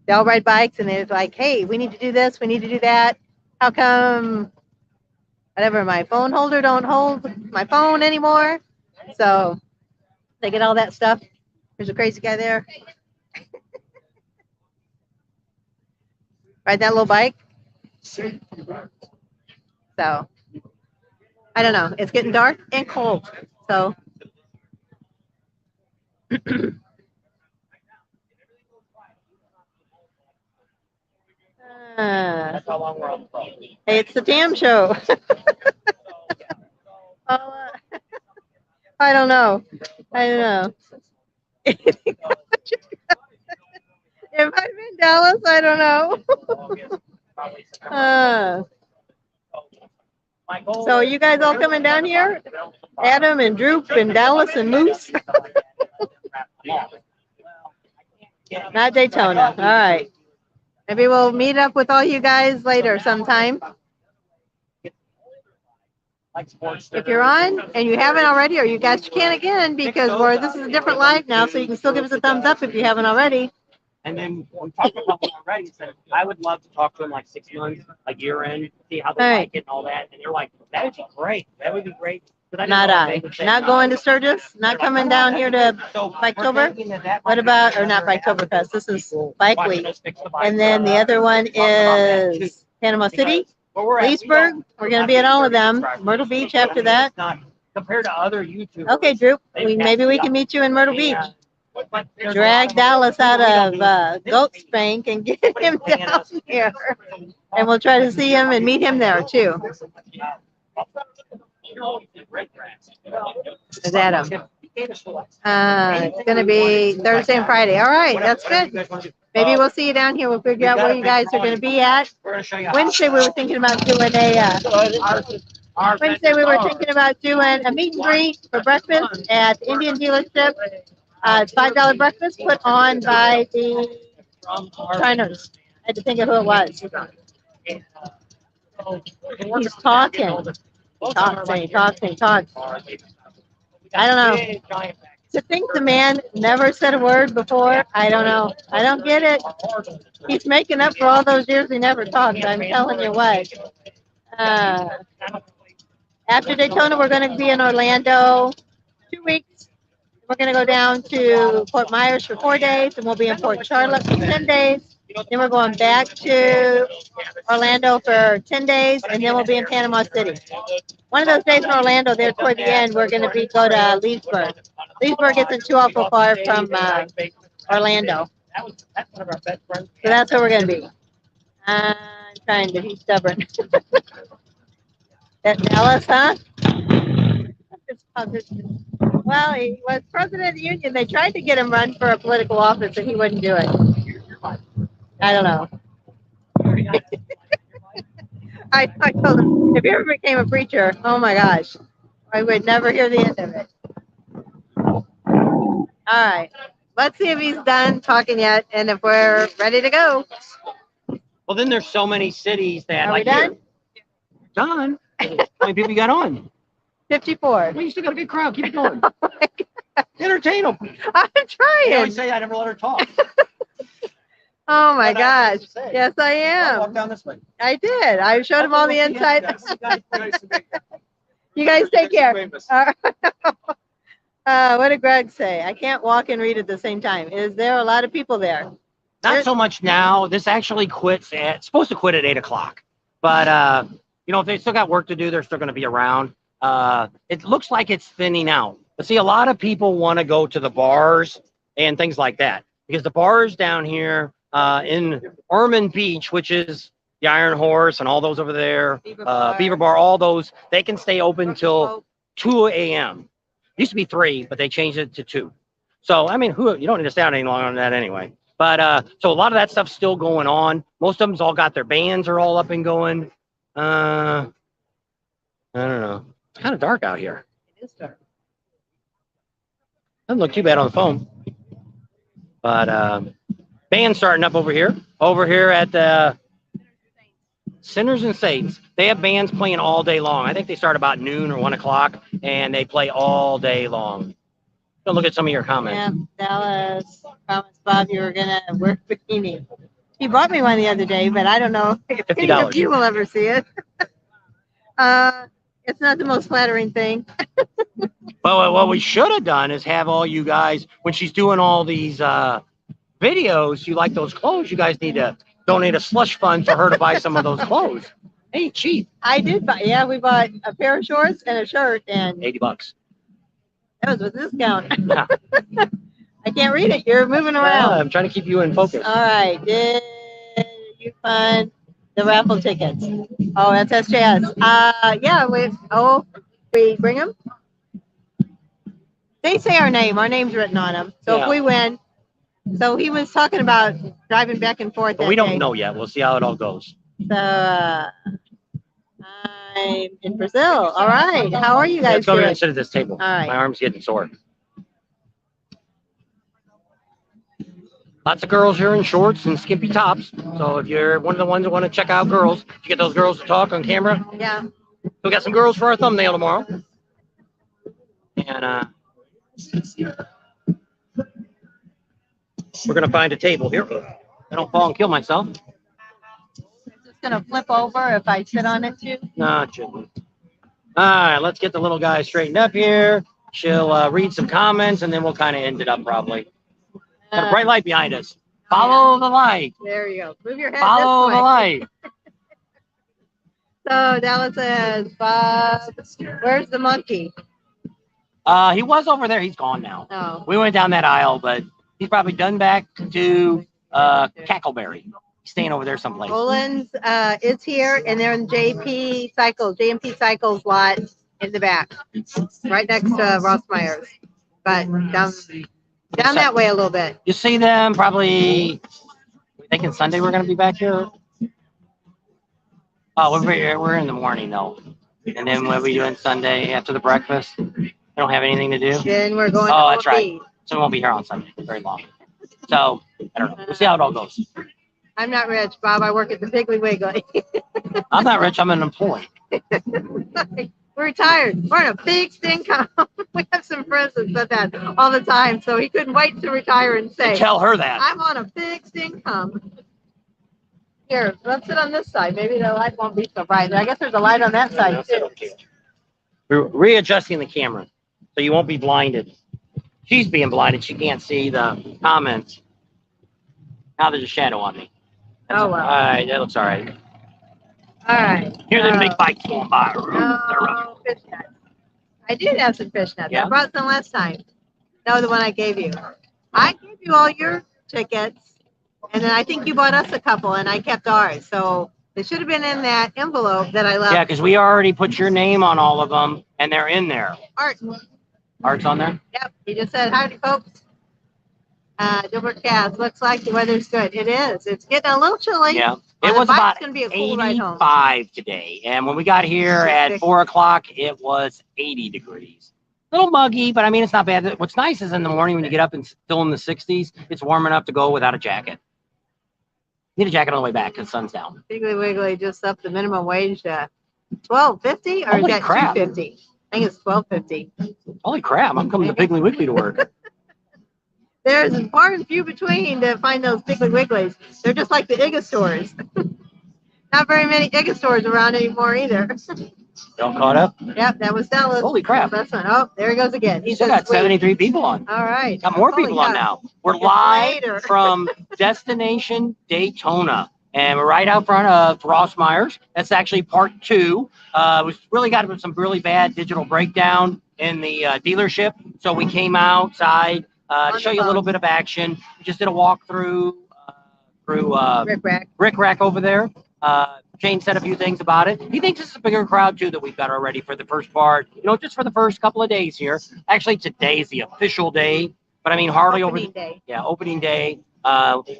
They all ride bikes and they're like, hey, we need to do this, we need to do that. How come whatever, my phone holder don't hold my phone anymore? So they get all that stuff. There's a crazy guy there. Ride that little bike. So I don't know. It's getting dark and cold. So
That's how long we're on the phone.
hey, it's the damn show. I don't know. If I'm in Dallas, I don't know. So you guys all coming down here? Adam and Droop and Dallas and Moose? Not Daytona. All right. Maybe we'll meet up with all you guys later sometime. If you're on and you haven't already, or you guys can again, because this is a different live now, so you can still give us a thumbs up if you haven't already.
And then we talked about it already. Said I would love to talk to them like 6 months, a year in, see how they like it and all that. And they're like, that would be great. That would be great.
Not going to Sturgis. Not coming down here to Biketober. What about, or not Biketoberfest? This is Bike Week. And then the other one is Panama City, Leesburg. We're going to be at all of them. Myrtle Beach after that.
Compared to other YouTubers.
Okay, Drew. Maybe we can meet you in Myrtle Beach. Drag Dallas out of Goat Spank and get him down here. And we'll try to see him and meet him there too. Is Adam? It's going to be Thursday and Friday. All right, that's good. Maybe we'll see you down here. We'll figure out where you guys are going to be at. Wednesday, we were thinking about doing a meet and greet for breakfast at the Indian dealership. It's $5 breakfast put on by the Shriners. I had to think of who it was. He's talking. He talks. I don't know. To think the man never said a word before, I don't know. I don't get it. He's making up for all those years he never talked. I'm telling you what. After Daytona, we're going to be in Orlando 2 weeks. We're going to go down to Fort Myers for 4 days, and we'll be in Port Charlotte for 10 days. Then we're going back to Orlando for 10 days, and then we'll be in Panama City. One of those days in Orlando, there toward the end, we're going to go to Leesburg. Leesburg isn't too awful far from Orlando. So that's where we're going to be. I'm trying to be stubborn. That Dallas, huh? Well, he was president of the union. They tried to get him run for a political office, and he wouldn't do it. I don't know. I told him, if you ever became a preacher, oh my gosh, I would never hear the end of it. All right. Let's see if he's done talking yet, and if we're ready to go.
Well, then there's so many cities that
Are we done?
Done. How many people you got on?
54.
Well, you still got a good crowd. Keep it going. Entertain them.
I'm trying.
I always say I never let her talk.
Oh my gosh. Yes, I
Walk
am.
down this way.
I did. I showed him all the inside. You guys take care. What did Greg say? I can't walk and read at the same time. Is there a lot of people there?
Not so much now. This actually quits at, it's supposed to quit at 8 o'clock. But, you know, if they still got work to do, they're still going to be around. It looks like it's thinning out. But see, a lot of people want to go to the bars and things like that. Because the bars down here in Ormond Beach, which is the Iron Horse and all those over there, Beaver Bar, all those, they can stay open till 2 a.m. Used to be 3, but they changed it to 2. So, I mean, you don't need to stay out any longer on that anyway. But so a lot of that stuff's still going on. Most of them's all got their bands are all up and going. I don't know. It's kind of dark out here.
It is dark.
Doesn't look too bad on the phone. But band's starting up over here. Over here at the Sinners and Saints. They have bands playing all day long. I think they start about noon or 1 o'clock, and they play all day long. Go look at some of your comments.
Yeah, Dallas promised Bob you were gonna wear a bikini. He bought me one the other day, but I don't know if any of you will ever see it. It's not the most flattering thing.
Well, what we should have done is have all you guys, when she's doing all these videos, you like those clothes, you guys need to donate a slush fund for her to buy some of those clothes. Hey, cheap.
I did buy, yeah, we bought a pair of shorts and a shirt, and
$80.
that was with discount. I can't read it. You're moving around.
I'm trying to keep you in focus.
All right. Did you find the raffle tickets? Oh, that's SJS. Yeah. We bring them. They say our name. Our name's written on them. So if we win, so he was talking about driving back and forth.
But we don't know yet. We'll see how it all goes.
So I'm in Brazil. All right. How are you guys
Let's go
doing?
here and sit at this table.
All right.
My arm's getting sore. Lots of girls here in shorts and skimpy tops. So if you're one of the ones that want to check out girls, you get those girls to talk on camera.
Yeah.
We got some girls for our thumbnail tomorrow. And we're going to find a table here. I don't fall and kill myself.
It's just going to flip over if I sit on it too.
No, it shouldn't. All right, let's get the little guy straightened up here. She'll read some comments, and then we'll kind of end it up probably. Got a bright light behind us. Follow the light.
There you go. Move your head
Follow
this
the
way.
light.
So Dallas says, Bob, where's the monkey?
He was over there. He's gone now.
Oh.
We went down that aisle, but he's probably done back to Cackleberry. He's staying over there someplace.
Roland's is here, and they're in JMP Cycles lot in the back, right next to Ross Myers. But down that way a little bit.
You see them probably, we're thinking Sunday we're going to be back here. Oh, we're in the morning though. And then what are we doing Sunday after the breakfast? We don't have anything to do.
Then we're going
Oh,
to
that's right. So we won't be here on Sunday very long. So, I don't know. We'll see how it all goes.
I'm not rich, Bob. I work at the Piggly Wiggly.
I'm not rich. I'm an employee.
We're retired. We're on a fixed income. We have some friends that said that all the time, so he couldn't wait to retire and say,
Tell her that.
I'm on a fixed income. Here, let's sit on this side. Maybe the light won't be so bright. I guess there's a light on that side, too.
We're readjusting the camera so you won't be blinded. She's being blinded. She can't see the comments. Now there's a shadow on me.
Oh, well.
All right, that looks all right.
All right.
Here, the big bikes going by.
No, fish nuts. I did have some fish nuts.
Yeah?
I brought some last time. No, the one I gave you. I gave you all your tickets, and then I think you bought us a couple, and I kept ours. So they should have been in that envelope that I left.
Yeah, because we already put your name on all of them, and they're in there.
Art.
Art's on there?
Yep. He just said, howdy, folks. Gilbert Cass, looks like the weather's good. It is. It's getting a little chilly.
Yeah.
On
It
the
was
bike,
about
it's gonna be a cool ride home.
85 today. And when we got here at 4 o'clock, it was 80 degrees. A little muggy, but I mean, it's not bad. What's nice is in the morning when you get up and still in the 60s, it's warm enough to go without a jacket. Need a jacket on the way back because the sun's down.
Piggly Wiggly just upped the minimum wage to $12.50 or
Holy
is that
crap.
$2.50? I think it's $12.50.
Holy crap, I'm coming to Piggly Wiggly to work.
There's far and few between to find those Piggly Wigglies. They're just like the Igga stores. Not very many Igga stores around anymore either.
Y'all caught up?
Yep, that was Dallas.
Holy crap.
That's one. Oh, there he goes again.
We
He
still
says,
got 73 people on.
All right.
Got more
Holy
people on
cow.
now. We're
It's
live
later.
from Destination Daytona. And we're right out front of Ross Myers. That's actually part 2. We've really got some really bad digital breakdown in the dealership. So we came outside to show you a little bit of action. We just did a walkthrough through Rick Rack over there. Shane said a few things about it. He thinks it's a bigger crowd too that we've got already for the first part. You know, just for the first couple of days here. Actually, today's the official day, but I mean hardly
Opening day.
Yeah, opening day.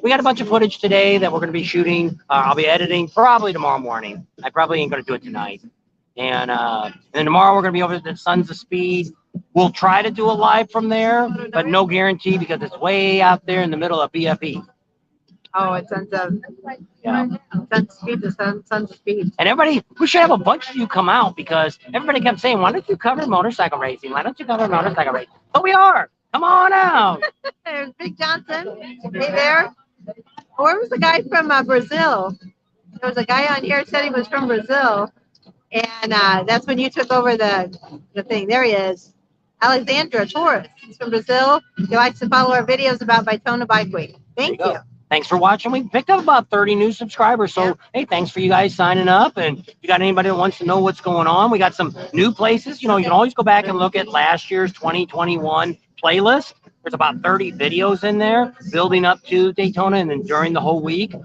We got a bunch of footage today that we're going to be shooting. I'll be editing probably tomorrow morning. I probably ain't going to do it tonight. And then tomorrow we're going to be over at the Sons of Speed. We'll try to do a live from there, but no guarantee because it's way out there in the middle of BFE.
Oh, it's Sons of Speed, the Sons of Speed.
And everybody, we should have a bunch of you come out because everybody kept saying, why don't you cover motorcycle racing? Why don't you cover motorcycle racing? But we are. Come on out.
There's Big Johnson. Hey there. Where was the guy from Brazil? There was a guy on here said he was from Brazil. And that's when you took over the thing. There he is. Alexandra Torres. He's from Brazil. He likes to follow our videos about Daytona Bike Week. Thank you.
Thanks for watching. We picked up about 30 new subscribers. So, hey, thanks for you guys signing up. And if you got anybody that wants to know what's going on, we got some new places. You know, you can always go back and look at last year's 2021 playlist. There's about 30 videos in there building up to Daytona and then during the whole week.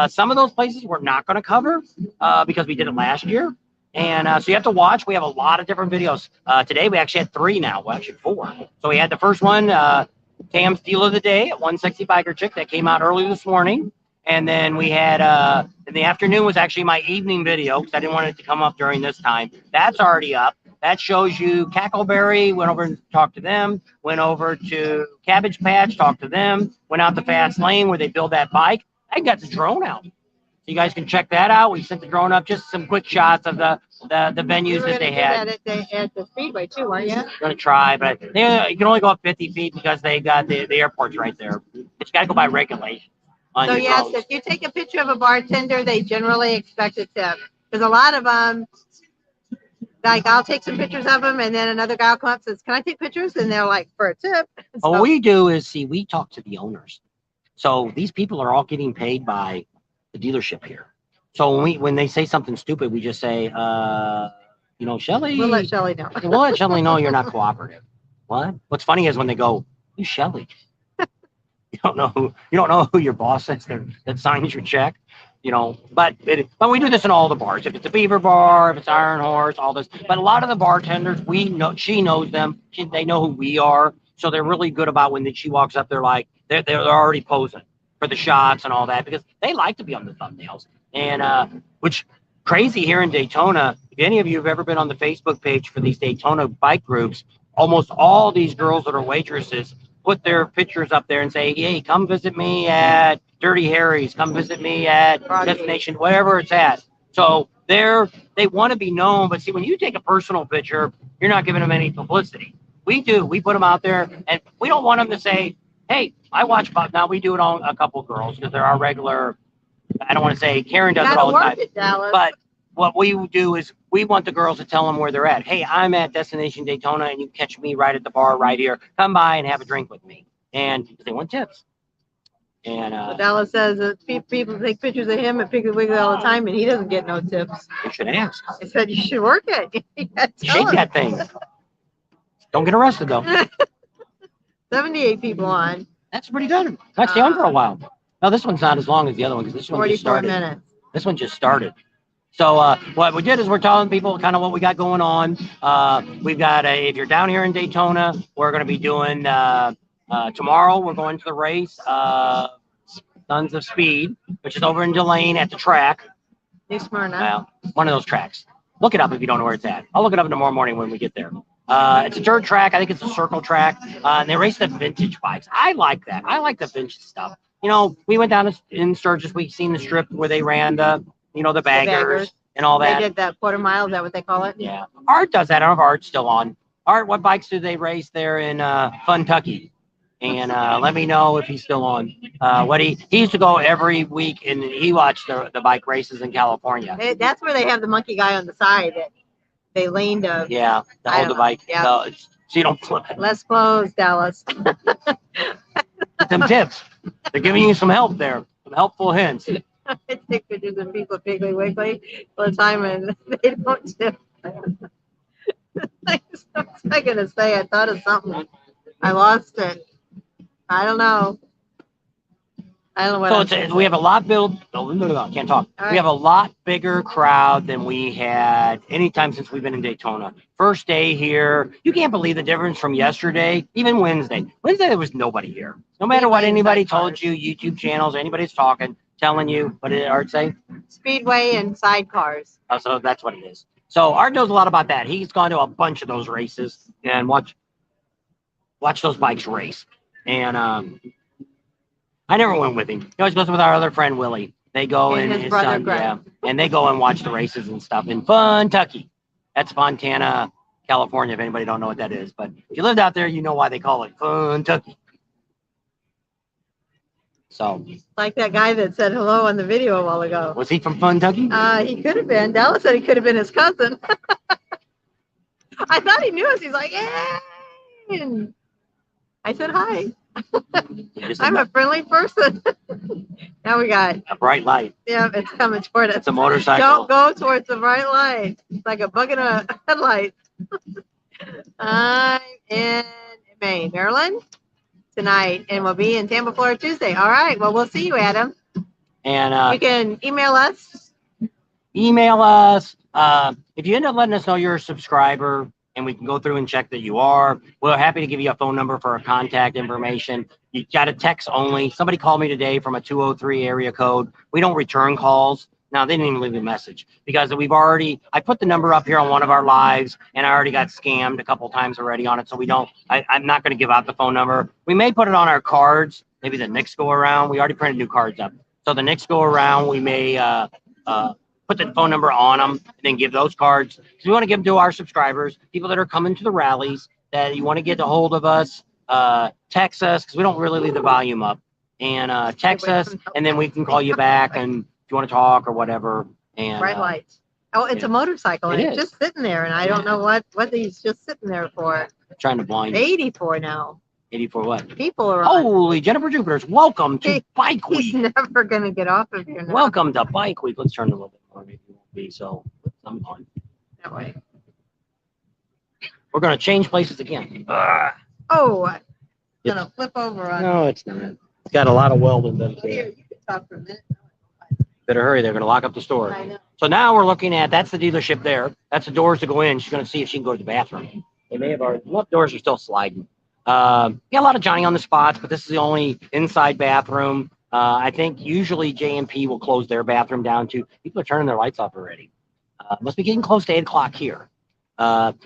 Some of those places we're not going to cover because we did it last year. And so you have to watch. We have a lot of different videos. Today we actually had 3 now. Well, actually 4. So we had the first one, Tam's Deal of the Day at 160 Biker Chick that came out early this morning. And then we had, in the afternoon was actually my evening video because I didn't want it to come up during this time. That's already up. That shows you Cackleberry, went over and talked to them, went over to Cabbage Patch, talked to them, went out to Fast Lane where they build that bike. I got the drone out. So you guys can check that out. We sent the drone up, just some quick shots of the venues that they had.
At the Speedway too, weren't you?
Going to try, but you can only go up 50 feet because they got the airport's right there. But you got to go by regulation.
So yes, if you take a picture of a bartender, they generally expect a tip. Because a lot of them, like I'll take some pictures of them, and then another guy will come up and says, "Can I take pictures?" And they're like, "For a tip." So,
what we do is we talk to the owners. So these people are all getting paid by the dealership here. So when they say something stupid, we just say, Shelly.
We'll let Shelly know.
We'll let Shelly know you're not cooperative. What? What's funny is when they go, "Who's Shelly?" You don't know who your boss is that signs your check. But we do this in all the bars. If it's a Beaver Bar, if it's Iron Horse, all this. But a lot of the bartenders, she knows them. They know who we are. So they're really good about when she walks up, they're like, they're already posing for the shots and all that because they like to be on the thumbnails. And which crazy here in Daytona, if any of you have ever been on the Facebook page for these Daytona bike groups, almost all these girls that are waitresses put their pictures up there and say, "Hey, come visit me at Dirty Harry's, come visit me at Destination," wherever it's at. So they want to be known, but see, when you take a personal picture, you're not giving them any publicity. We do. We put them out there, and we don't want them to say, "Hey, I watch Bob." Now we do it on a couple girls because they're our regular. I don't want to say Karen does it all the time, but what we do is we want the girls to tell them where they're at. "Hey, I'm at Destination Daytona, and you catch me right at the bar right here. Come by and have a drink with me." And they want tips. And
Dallas says that people take pictures of him at Piggly Wiggly all the time, and he doesn't get no tips.
you should ask.
I said you should work it.
Shake that thing. Don't get arrested though.
78 people on.
That's pretty good. Might stay on for a while. No, this one's not as long as the other one because this one just
44
started.
minutes.
This one just started. So what we did is we're telling people kind of what we got going on. We've got if you're down here in Daytona, we're going to be doing tomorrow. We're going to the race, Sons of Speed, which is over in Delane at the track.
New Smyrna.
Well, one of those tracks. Look it up if you don't know where it's at. I'll look it up tomorrow morning when we get there. It's a dirt track. I think it's a circle track. And they race the vintage bikes. I like that. I like the vintage stuff. We went down in Sturgis. We've seen the strip where they ran the baggers and all that.
They did that quarter mile. Is that what they call it?
Yeah. Art does that. I don't know if Art's still on. Art, what bikes do they race there in Funtucky? And let me know if he's still on. He used to go every week, and he watched the bike races in California.
That's where they have the monkey guy on the side they lean to
Yeah, to
I
hold the
don't know.
bike.
Yeah.
So you don't flip it.
less clothes, Dallas.
Get them tips. They're giving you some help there, some helpful hints.
I take pictures of people at Piggly Wiggly all the time and they don't tip. What was I gonna say? I thought of something. I lost it. I don't know. I don't know what
So
I'm saying.
we have a lot build. No, can't talk.
All
We have
right.
a lot bigger crowd than we had anytime since we've been in Daytona. First day here, you can't believe the difference from yesterday, even Wednesday. Wednesday there was nobody here. No matter what
Speedway and
anybody
sidecars.
told you, YouTube channels, anybody's talking, telling you. What did Art say?
Speedway and sidecars.
Oh, so that's what it is. So Art knows a lot about that. He's gone to a bunch of those races and watch those bikes race. And I never went with him. He always goes with our other friend Willie. They go
And
and
his
his
brother,
son,
Greg.
yeah, and they go and watch the races and stuff in Kentucky. That's Fontana, California. If anybody don't know what that is, but if you lived out there, you know why they call it Kentucky. So,
Like that guy that said hello on the video a while ago.
was he from Kentucky?
He could have been. Dallas said he could have been his cousin. I thought he knew us. He's like, yeah. And I said hi.
Just
I'm a friendly person. Now we got,
a bright light.
yeah, it's coming toward us.
It's a motorcycle.
Don't go towards the bright light. It's like a bug in a headlight. I'm in Maryland tonight, and we'll be in Tampa, Florida Tuesday. All right. Well, we'll see you, Adam.
And
You can email us.
email us. If you end up letting us know you're a subscriber and we can go through and check that you are, we're happy to give you a phone number for our contact information. You got a text only. Somebody called me today from a 203 area code. We don't return calls. No, they didn't even leave a message because I put the number up here on one of our lives and I already got scammed a couple times already on it. So I'm not going to give out the phone number. We may put it on our cards, maybe the next go around. We already printed new cards up. So the next go around, we may put the phone number on them and then give those cards. Because we want to give them to our subscribers, people that are coming to the rallies, that you want to get a hold of us, text us, because we don't really leave the volume up. And text us, and then we can call you back and if you want to talk or whatever. And
Bright lights. Oh, it's a motorcycle, and
It
it's
is.
just sitting there, and I don't know what he's just sitting there for.
trying to blind you.
84 now.
84 what?
People are on.
Holy Jennifer Jupiters, welcome to
He-
Bike
He's
Week.
never gonna get off of here now.
Welcome to Bike Week. Let's turn it a little bit more, maybe it won't be so. I'm on.
That way.
We're going to change places again. Ugh.
Oh, I'm gonna flip over on.
No, it's not. It's got a lot of welding done to
Here,
it.
you can talk for a minute.
Better hurry. They're going to lock up the store.
I know.
So now we're looking at, that's the dealership there. That's the doors to go in. She's going to see if she can go to the bathroom. They may have already, what doors are still sliding. Got a lot of Johnny on the spots, but this is the only inside bathroom. I think usually J&P will close their bathroom down too. People are turning their lights off already. Must be getting close to 8 o'clock here.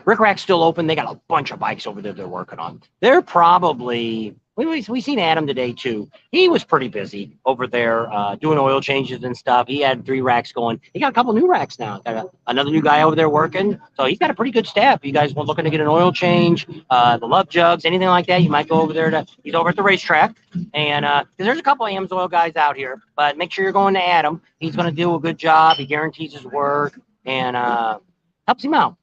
Rick Rack's still open. They got a bunch of bikes over there they're working on. They're probably, we seen Adam today too. He was pretty busy over there doing oil changes and stuff. He had 3 racks going. He got a couple new racks now. Got another new guy over there working. So he's got a pretty good staff. You guys were looking to get an oil change, the love jugs, anything like that, you might go over there he's over at the racetrack. And 'cause there's a couple of AMSOIL guys out here, but make sure you're going to Adam. He's going to do a good job. He guarantees his work and helps him out.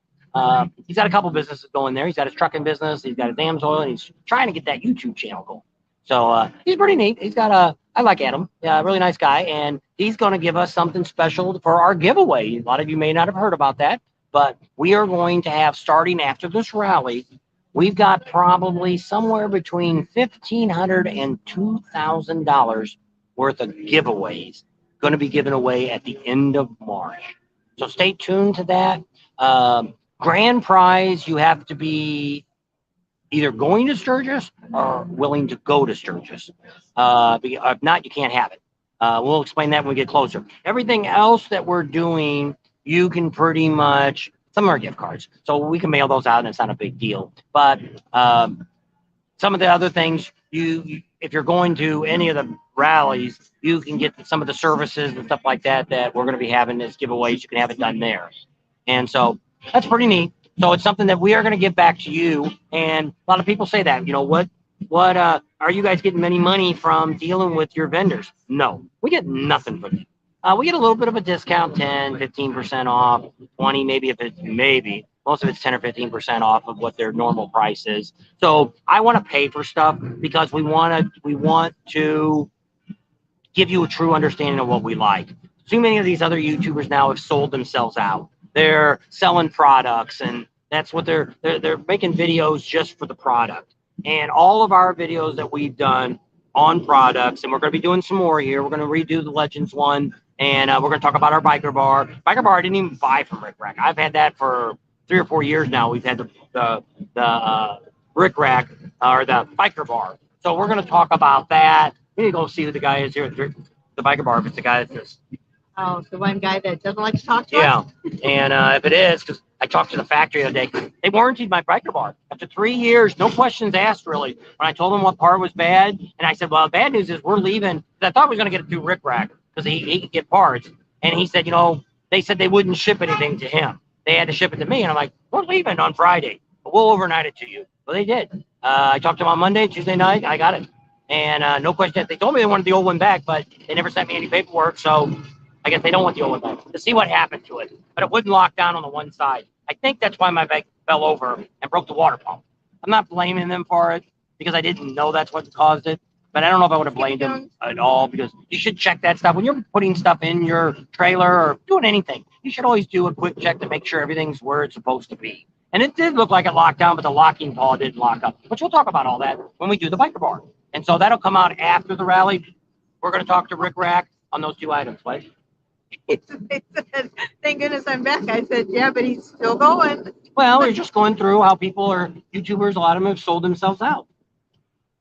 He's got a couple businesses going there. He's got his trucking business. He's got his AMSOIL, and he's trying to get that YouTube channel going. So he's pretty neat. He's got I like Adam. Yeah, really nice guy. And he's going to give us something special for our giveaway. A lot of you may not have heard about that, but we are going to have, starting after this rally, we've got probably somewhere between $1,500 and $2,000 worth of giveaways going to be given away at the end of March. So stay tuned to that. Grand prize, you have to be either going to Sturgis or willing to go to Sturgis. If not, you can't have it. We'll explain that when we get closer. Everything else that we're doing, you can pretty much, some are gift cards, so we can mail those out and it's not a big deal. But some of the other things, if you're going to any of the rallies, you can get some of the services and stuff like that we're going to be having as giveaways. You can have it done there. And so that's pretty neat. So it's something that we are going to give back to you. And a lot of people say that, what are you guys getting any money from dealing with your vendors? No, we get nothing from them. We get a little bit of a discount, 10, 15% off, 20, maybe Most of it's 10 or 15% off of what their normal price is. So I want to pay for stuff because we want to give you a true understanding of what we like. Too many of these other YouTubers now have sold themselves out. They're selling products, and that's what they're making videos just for the product. And all of our videos that we've done on products, and we're going to be doing some more here. We're going to redo the Legends one, and we're going to talk about our biker bar. Biker bar I didn't even buy from Rick Rack. I've had that for 3 or 4 years now. We've had the Rick Rack or the biker bar. So we're going to talk about that. We need to go see who the guy is here at the biker bar. If it's the guy that's just,
Oh, the one guy that doesn't like to talk to
yeah.
us?
And if it is, because I talked to the factory the other day, they warranted my biker bar. After 3 years, no questions asked, really. When I told them what part was bad, and I said, well, the bad news is we're leaving. I thought we were going to get it through Rick Rack because he could get parts. And he said, they said they wouldn't ship anything to him. They had to ship it to me. And I'm like, we're leaving on Friday, but we'll overnight it to you. Well, they did. I talked to them on Monday, Tuesday night. I got it. And no question. They told me they wanted the old one back, but they never sent me any paperwork. So I guess they don't want the old one back to see what happened to it. But it wouldn't lock down on the one side. I think that's why my bike fell over and broke the water pump. I'm not blaming them for it because I didn't know that's what caused it. But I don't know if I would have blamed them at all, because you should check that stuff. When you're putting stuff in your trailer or doing anything, you should always do a quick check to make sure everything's where it's supposed to be. And it did look like it locked down, but the locking paw didn't lock up. But we'll talk about all that when we do the biker bar. And so that'll come out after the rally. We're going to talk to Rick Rack on those 2 items, right?
They said, thank goodness I'm back. I said, yeah, but he's still going.
Well, we're just going through how people are, YouTubers, a lot of them have sold themselves out.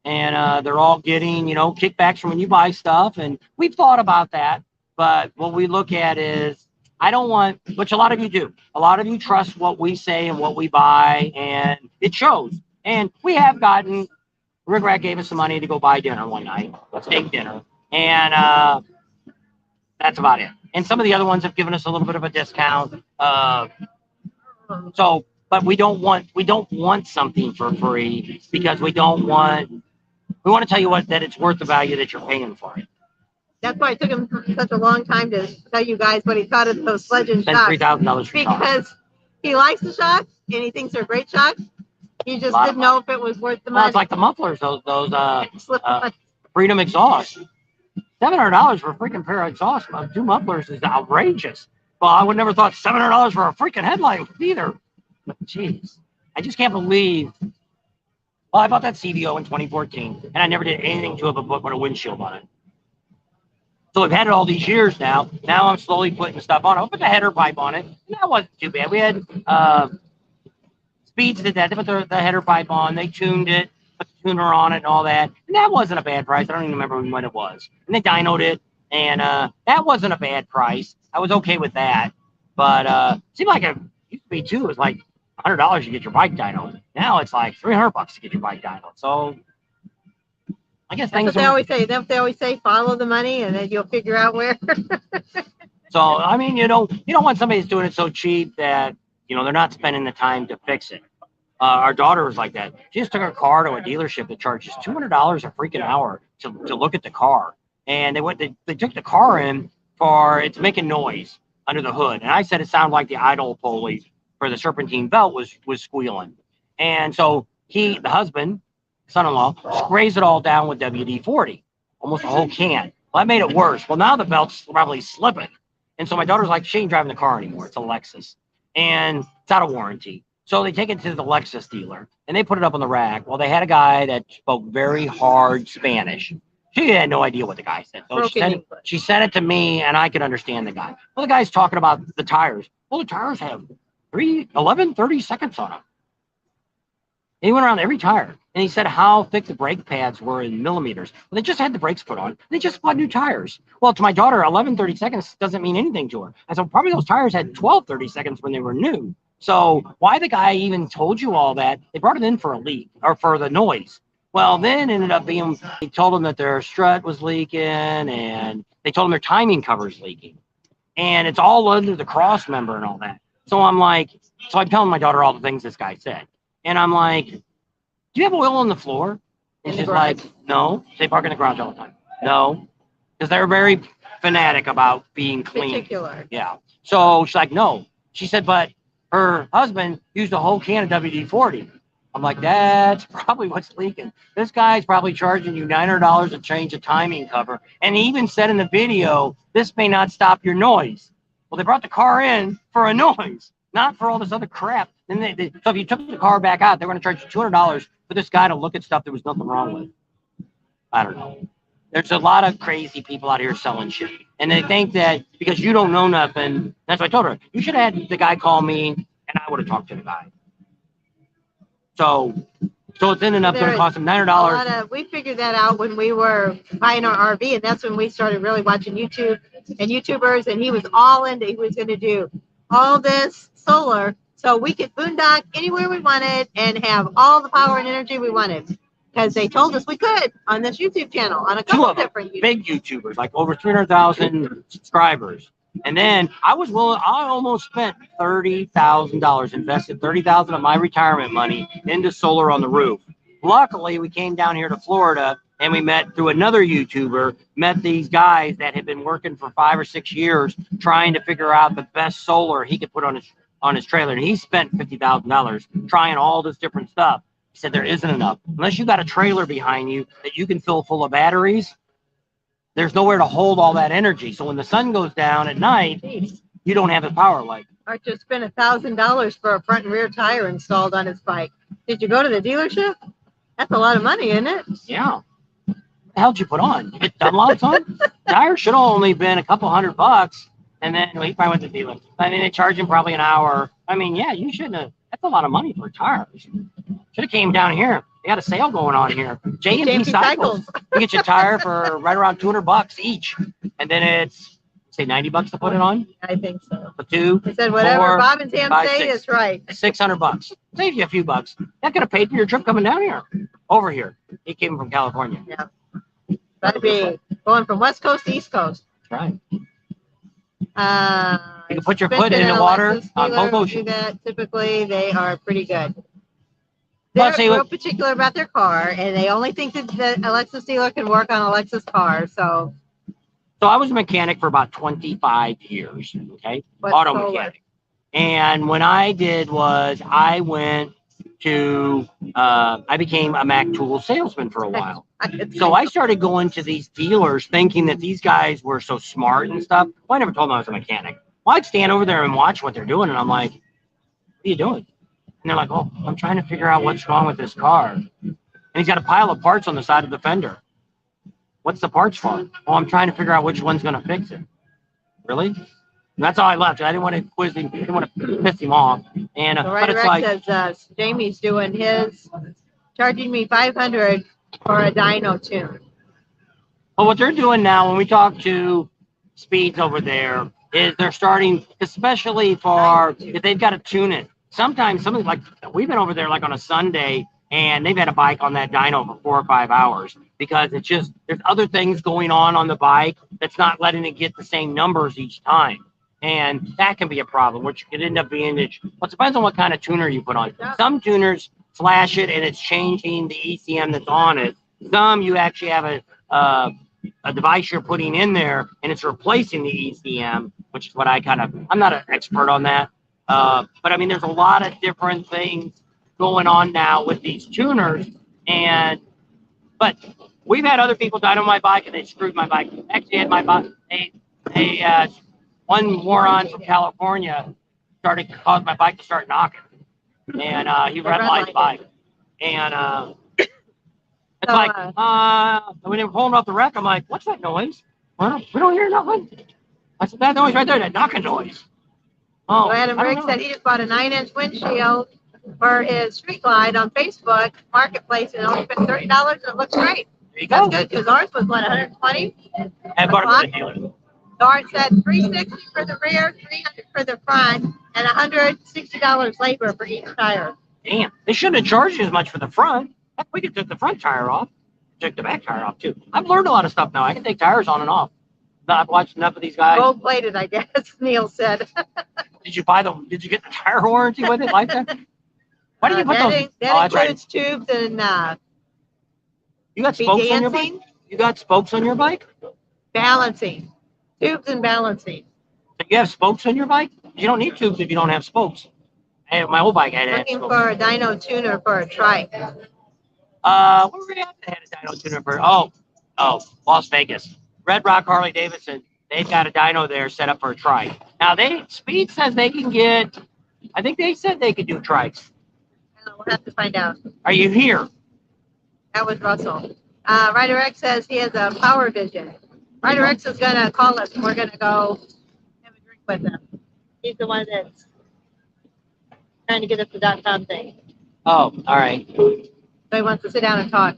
And they're all getting, kickbacks from when you buy stuff. And we've thought about that. But what we look at is, I don't want, which a lot of you do. A lot of you trust what we say and what we buy, and it shows. And we have gotten, Rick Rack gave us some money to go buy dinner one night, steak dinner. And that's about it. And some of the other ones have given us a little bit of a discount. But we don't want something for free because we want to tell you that it's worth the value that you're paying for it.
That's why it took him such a long time to tell you guys what he thought of those Legend
Spent
shocks.
$3,000 for shocks.
Because he likes the shocks and he thinks they're great shocks. He just didn't know if it was worth the money.
Well, it's like the mufflers, those Freedom exhaust. $700 for a freaking pair of exhaust, 2 mufflers is outrageous. Well, I would never thought $700 for a freaking headlight either. But jeez, I just can't believe. Well, I bought that CVO in 2014, and I never did anything to it but put a windshield on it. So we've had it all these years now. Now I'm slowly putting stuff on it. I put the header pipe on it, and that wasn't too bad. We had Speeds did that. They put the header pipe on. They tuned it, put the tuner on it and all that. And that wasn't a bad price. I don't even remember when it was. And they dynoed it, and that wasn't a bad price. I was okay with that. But it seemed like it used to be, too. It was like $100 to get your bike dynoed. Now it's like $300 to get your bike dynoed. So I guess things
they always say. They always say follow the money, and then you'll figure out where.
So I mean, you don't want somebody who's doing it so cheap that they're not spending the time to fix it. Our daughter was like that. She just took her car to a dealership that charges $200 a freaking hour to look at the car, and they took the car in for it's making noise under the hood, and I said it sounded like the idle pulley for the serpentine belt was squealing, and so the husband, son-in-law, sprays it all down with WD-40, almost a whole can. Well, that made it worse. Well, now the belt's probably slipping, and so my daughter's like, she ain't driving the car anymore. It's a Lexus, and it's out of warranty. So they take it to the Lexus dealer, and they put it up on the rack. Well, they had a guy that spoke very hard Spanish. She had no idea what the guy said. So she sent it to me, and I could understand the guy. Well, the guy's talking about the tires. Well, the tires have 30 seconds on them. He went around every tire, and he said how thick the brake pads were in millimeters. Well, they just had the brakes put on. They just bought new tires. Well, to my daughter, 30 seconds doesn't mean anything to her. I said, probably those tires had 30 seconds when they were new. So why the guy even told you all that? They brought it in for a leak or for the noise. Well, then ended up being, he told them that their strut was leaking, and they told them their timing cover's leaking. And it's all under the cross member and all that. So I'm telling my daughter all the things this guy said. And I'm like, do you have oil on the floor? And she's like, no. They park in the garage all the time. No. Because they're very fanatic about being clean.
Particular.
Yeah. So she's like, no. She said, but her husband used a whole can of WD-40. I'm like, that's probably what's leaking. This guy's probably charging you $900 to change a timing cover. And he even said in the video, this may not stop your noise. Well, they brought the car in for a noise, not for all this other crap. And so if you took the car back out, they were going to charge you $200 for this guy to look at stuff there was nothing wrong with. I don't know. There's a lot of crazy people out here selling shit. And they think that because you don't know nothing, that's what I told her. You should have had the guy call me, and I would have talked to the guy. So it's ended up going to cost him $900.
We figured that out when we were buying our RV, and that's when we started really watching YouTube and YouTubers, and he was going to do all this solar so we could boondock anywhere we wanted and have all the power and energy we wanted. Because they told us we could on this YouTube channel, on a couple of different
big YouTubers, like over 300,000 subscribers. And then I almost spent $30,000, invested $30,000 of my retirement money into solar on the roof. Luckily, we came down here to Florida and we met through another YouTuber, met these guys that had been working for 5 or 6 years trying to figure out the best solar he could put on his trailer. And he spent $50,000 trying all this different stuff. He said there isn't enough. Unless you got a trailer behind you that you can fill full of batteries, there's nowhere to hold all that energy. So when the sun goes down at night, you don't have the power light.
Archer spent $1,000 for a front and rear tire installed on his bike. Did you go to the dealership? That's a lot of money, isn't it?
Yeah. What the hell did you put on? You get Dunlops on? Tires should have only been a couple $100. And then he probably went to the dealer. I mean, they charge him probably an hour. I mean, yeah, you shouldn't have. That's a lot of money for tires. Should have came down here. They got a sale going on here. J&P Cycles. You get your tire for right around $200 each, and then it's say $90 to put it on.
I think so.
For 2.
He said whatever
4,
Bob and Sam
5,
say
6.
is right.
$600. Save you a few bucks. That could have paid for your trip coming down here. Over here. He came from California.
Yeah. That'd be going from West Coast to East Coast.
That's right. You can put your foot in the water on both oceans.
That. Typically, they are pretty good.
Well,
They're real particular about their car, and they only think that the Alexis dealer can work on Alexis car. So
I was a mechanic for about 25 years, okay? Auto mechanic. And when I did was I went to, I became a Mac tool salesman for a while. So I started going to these dealers thinking that these guys were so smart and stuff. Well, I never told them I was a mechanic. Well, I'd stand over there and watch what they're doing, and I'm like, what are you doing? And they're like, oh, I'm trying to figure out what's wrong with this car. And he's got a pile of parts on the side of the fender. What's the parts for? Oh, I'm trying to figure out which one's going to fix it. Really? And that's how I left. I didn't want to quiz him. I didn't want to piss him off. And but it's like,
says Jamie's doing his, charging me $500 for a dyno tune.
Well, what they're doing now, when we talk to Speeds over there, is they're starting, especially for if they've got to tune it. Sometimes something like we've been over there like on a Sunday, and they've had a bike on that dyno for 4 or 5 hours because it's just there's other things going on the bike that's not letting it get the same numbers each time. And that can be a problem, which could end up being it. Well, it depends on what kind of tuner you put on. Some tuners flash it and it's changing the ECM that's on it. Some you actually have a device you're putting in there and it's replacing the ECM, which is what I'm not an expert on that. But I mean, there's a lot of different things going on now with these tuners. But we've had other people die on my bike and they screwed my bike. Actually, had my bike. One moron from California caused my bike to start knocking, and he redlined the bike, and it's when they were pulling off the wreck, I'm like, "What's that noise? We don't hear nothing." I said, "That noise right there, that knocking noise." Oh,
Adam Riggs said he just bought a 9-inch windshield for his Street Glide on Facebook Marketplace and only spent $30, and it looks great.
There you go.
That's good because ours was what, 120.
I bought it from the dealer.
Dart said $360 for the rear, $300 for the front, and $160 labor for each tire.
Damn, they shouldn't have charged you as much for the front. We could take the front tire off, took the back tire off too. I've learned a lot of stuff now. I can take tires on and off. I've watched enough of these guys.
Gold plated, I guess. Neil said.
Did you get the tire warranty with it like that? Why do you put those?
That includes tubes and
you got spokes on your bike? You got spokes on your bike?
Balancing. Tubes and balancing.
So you have spokes on your bike? You don't need tubes if you don't have spokes. And my old bike I had
Looking for a dyno tuner for a trike.
where were we at? They had a dyno tuner for Las Vegas. Red Rock Harley Davidson. They've got a dyno there set up for a trike. Now Speed says they can get. I think they said they could do trikes.
We'll have to find out.
Are you here?
That was Russell. Ryder X says he has a Power Vision. Ryder X is gonna call us and we're gonna go have a drink with him. He's the one that's trying to get us the .com thing.
Oh, all right.
So he wants to sit down and talk.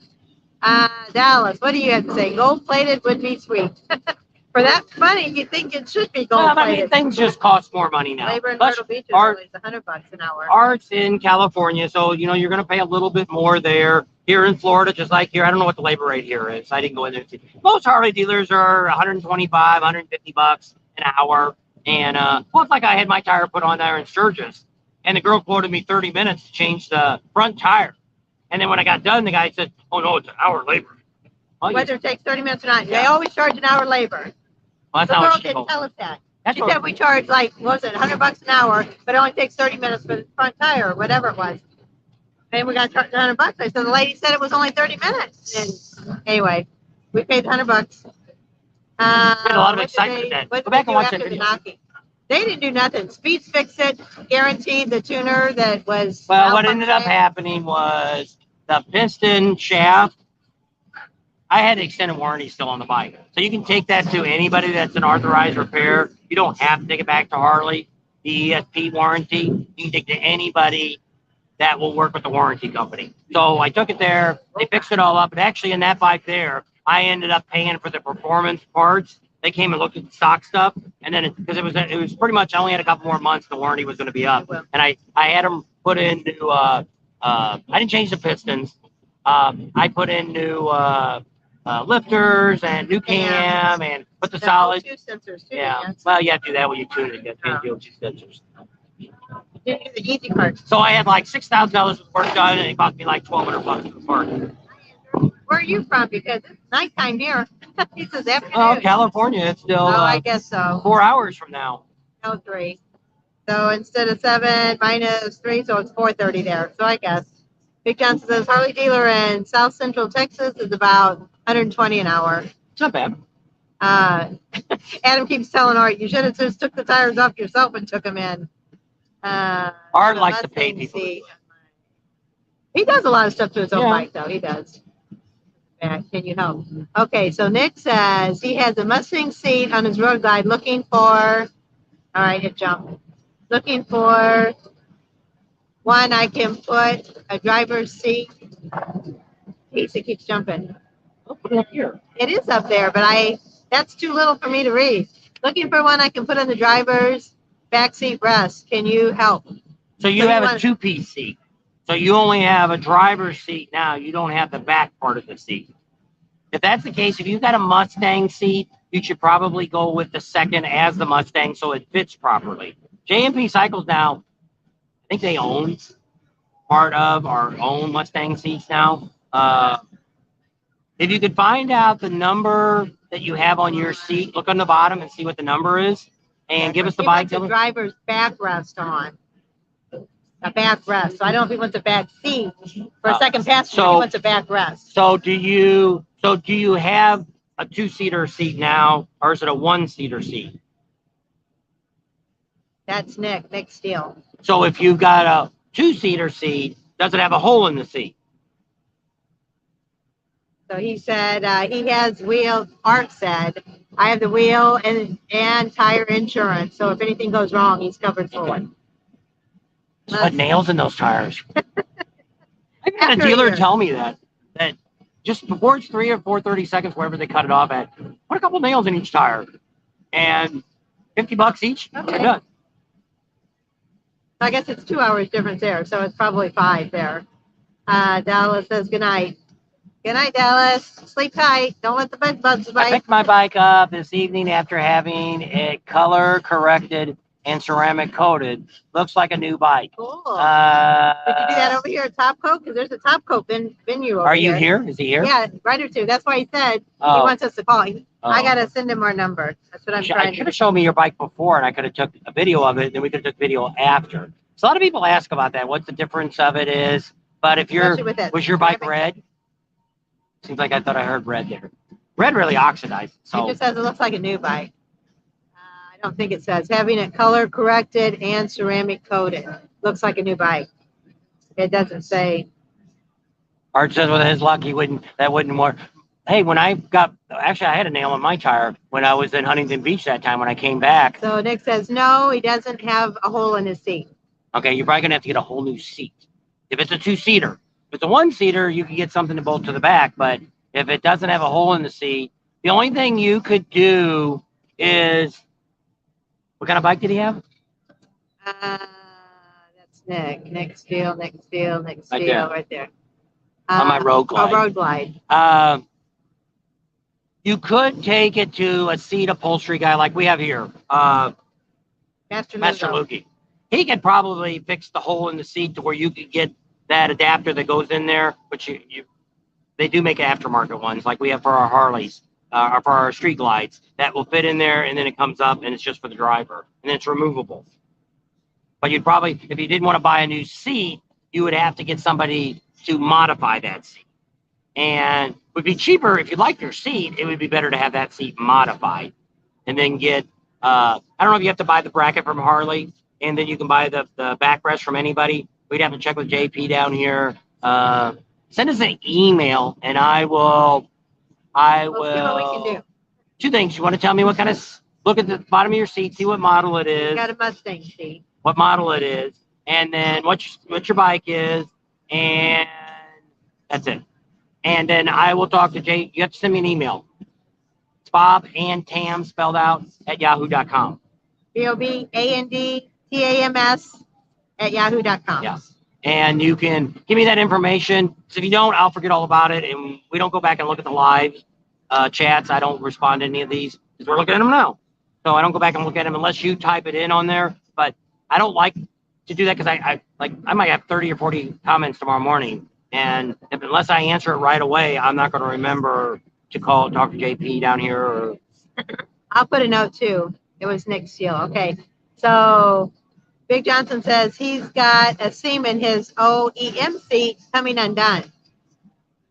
Dallas, what do you have to say? Gold plated would be sweet. For that money, you think it should be gold
Well, I
plated.
mean, things just cost more money now.
Labor in
Plus,
Myrtle Beach is
art-
always $100 an hour.
Art's in California, so you're going to pay a little bit more there. Here in Florida, just like here, I don't know what the labor rate here is. I didn't go in there. Most Harley dealers are 125, 150 bucks an hour. And well, it's like I had my tire put on there in Sturgis, and the girl quoted me 30 minutes to change the front tire. And then when I got done, the guy said, "Oh no, it's an hour labor." Well,
Whether it takes 30 minutes or not, they always charge an hour labor.
well, that's
The
not
girl
what she
didn't
told me.
tell us that.
That's
She
what-
said we charge like, what was it, $100 an hour, but it only takes 30 minutes for the front tire or whatever it was. And we got charged $100. I said the lady said it was only 30 minutes. And anyway, we paid $100.
had a lot of
what did
excitement
they-
then.
what
Go
did they
back and
do
watch
after
that
the
video.
knocking? They didn't do nothing. Speeds fixed it, guaranteed the tuner that was.
Well, what
malfunctioning.
ended up happening was the piston shaft. I had extended warranty still on the bike. So you can take that to anybody that's an authorized repair. You don't have to take it back to Harley. The ESP warranty, you can take to anybody that will work with the warranty company. So I took it there. They fixed it all up. And actually in that bike there, I ended up paying for the performance parts. They came and looked at the stock stuff. And then because it was pretty much, I only had a couple more months. The warranty was going to be up. And I had them put in new, I didn't change the pistons. I put in new, lifters and new cam and put the solid.
Two sensors too.
Yeah.
Yes.
Well, you have to do that when you tune it. You have to do two sensors.
You do the easy part.
So I had like $6,000 of work done, and it cost me like $1,200 for the part.
Where are you from? Because it's nighttime here. He says afternoon.
Oh, California, it's still
I guess so.
4 hours from now.
No, 3. So instead of 7 minus 3, so it's 4:30 there. So I guess. Big Johnson says Harley dealer in South Central Texas is about 120 an hour.
It's not bad.
Adam keeps telling Art, you should have just took the tires off yourself and took them in.
Art likes to pay people.
He does a lot of stuff to his own
Yeah.
bike, though. He does. Yeah, can you help? Okay, so Nick says he has a Mustang seat on his road glide looking for, all right, it jumped. Looking for one I can put a driver's seat. It keeps jumping.
I'll put it up here.
It is up there, but that's too little for me to read. Looking for one I can put on the driver's backseat rest. Can you help?
So you
So you
have a
want-
2-piece seat. So you only have a driver's seat now. You don't have the back part of the seat. If that's the case, if you've got a Mustang seat, you should probably go with the second as the Mustang so it fits properly. J&P Cycles now, I think they own part of our own Mustang seats now. If you could find out the number that you have on your seat, look on the bottom and see what the number is, and give us the
He
bike
wants a
number.
driver's backrest on. A backrest. So I don't know if he wants a back seat for a second passenger.
so-
He wants a backrest.
So do you have a 2-seater seat now, or is it a 1-seater seat?
That's Nick Steele.
So if you've got a 2-seater seat, does it have a hole in the seat?
So he said he has wheel. Art said I have the wheel and tire insurance. So if anything goes wrong, he's covered for it.
Put nails in those tires. I had a
After a
dealer
year.
tell me that just before it's 3 or 4:30 seconds, wherever they cut it off at, put a couple nails in each tire, and $50 each.
Okay.
They're done.
I guess it's 2 hours difference there, so it's probably 5 there. Dallas says good night. Good night, Dallas. Sleep tight. Don't let the bed bugs
I
bite.
picked my bike up this evening after having it color corrected and ceramic coated. Looks like a new bike.
Cool. Did you do that over here at Top Coat? Because there's a Top Coat venue over
Are you here? Is he here?
Yeah, right or two. That's why he said he
Oh.
wants us to call. I
Oh.
gotta send him our number. That's what I'm
I
trying
should
to.
have shown me your bike before, and I could have took a video of it. Then we could have took video after. So a lot of people ask about that, what the difference of it is. But if you're,
Especially with that
was your bike
ceramic.
red? Seems like I thought I heard red there. Red really oxidized.
It
So
just says it looks like a new bike. I don't think it says having it color corrected and ceramic coated. Looks like a new bike. It doesn't say.
Art says with his luck, that wouldn't work. Hey, when I had a nail in my tire when I was in Huntington Beach that time when I came back.
So Nick says no, he doesn't have a hole in his seat.
Okay, you're probably gonna have to get a whole new seat. If it's a 2-seater, if it's a 1-seater, you can get something to bolt to the back. But if it doesn't have a hole in the seat, the only thing you could do is, what kind of bike did he have?
That's Nick. Nick Steele
Right there.
right there.
On my Road Glide.
Oh, Road Glide.
You could take it to a seat upholstery guy like we have here,
Master
Lugo. He could probably fix the hole in the seat to where you could get that adapter that goes in there, which they do make aftermarket ones like we have for our Harleys, or for our street glides, that will fit in there, and then it comes up and it's just for the driver, and it's removable. But you'd probably, if you didn't want to buy a new seat, you would have to get somebody to modify that seat. And it would be cheaper if you like your seat, it would be better to have that seat modified and then get, I don't know if you have to buy the bracket from Harley and then you can buy the backrest from anybody. We'd have to check with JP down here. Send us an email and I will.
We'll see what we can do.
2 things. You want to tell me what kind of, look at the bottom of your seat, see what model it is.
Got a Mustang seat.
What model it is, and then what your bike is, and that's it. And then I will talk to Jay. You have to send me an email. It's Bob and Tam spelled out at yahoo.com.
BOBANDTAMS at yahoo.com.
Yeah. And you can give me that information. So if you don't, I'll forget all about it. And we don't go back and look at the live chats. I don't respond to any of these because we're looking at them now. So I don't go back and look at them unless you type it in on there. But I don't like to do that because I might have 30 or 40 comments tomorrow morning. And unless I answer it right away, I'm not going to remember to talk to JP down here. Or
I'll put a note too. It was Nick Steele. Okay. So Big Johnson says he's got a seam in his OEM seat coming undone.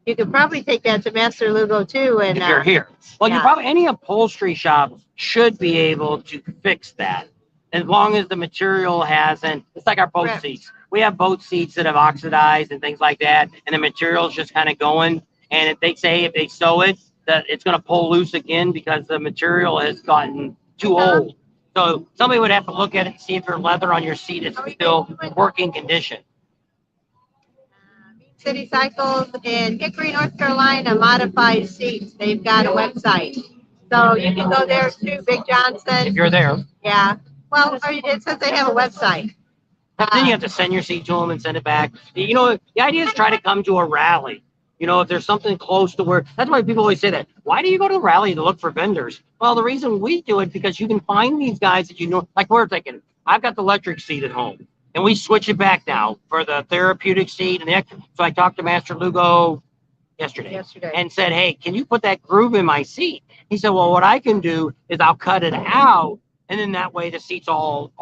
You could probably take that to Master Lugo too. And
if you're here. Well,
yeah.
You probably, any upholstery shop should be able to fix that. As long as the material hasn't, it's like our boat seats. We have boat seats that have oxidized and things like that, and the material's just kind of going. And if they sew it, that it's going to pull loose again because the material has gotten too old. So somebody would have to look at it and see if your leather on your seat is still working condition.
City Cycles in Hickory, North Carolina, modified seats. They've got a website. So you can go there too, Big Johnson.
If you're there.
Yeah. Well, it says they have a website.
Then you have to send your seat to them and send it back. You know, the idea is try to come to a rally. You know, if there's something close to where, that's why people always say that. Why do you go to a rally to look for vendors? Well, the reason we do it because you can find these guys that you know, like we're thinking, I've got the electric seat at home and we switch it back now for the therapeutic seat. And so I talked to Master Lugo yesterday and said, hey, can you put that groove in my seat? He said, well, what I can do is I'll cut it out. And then that way the seat's all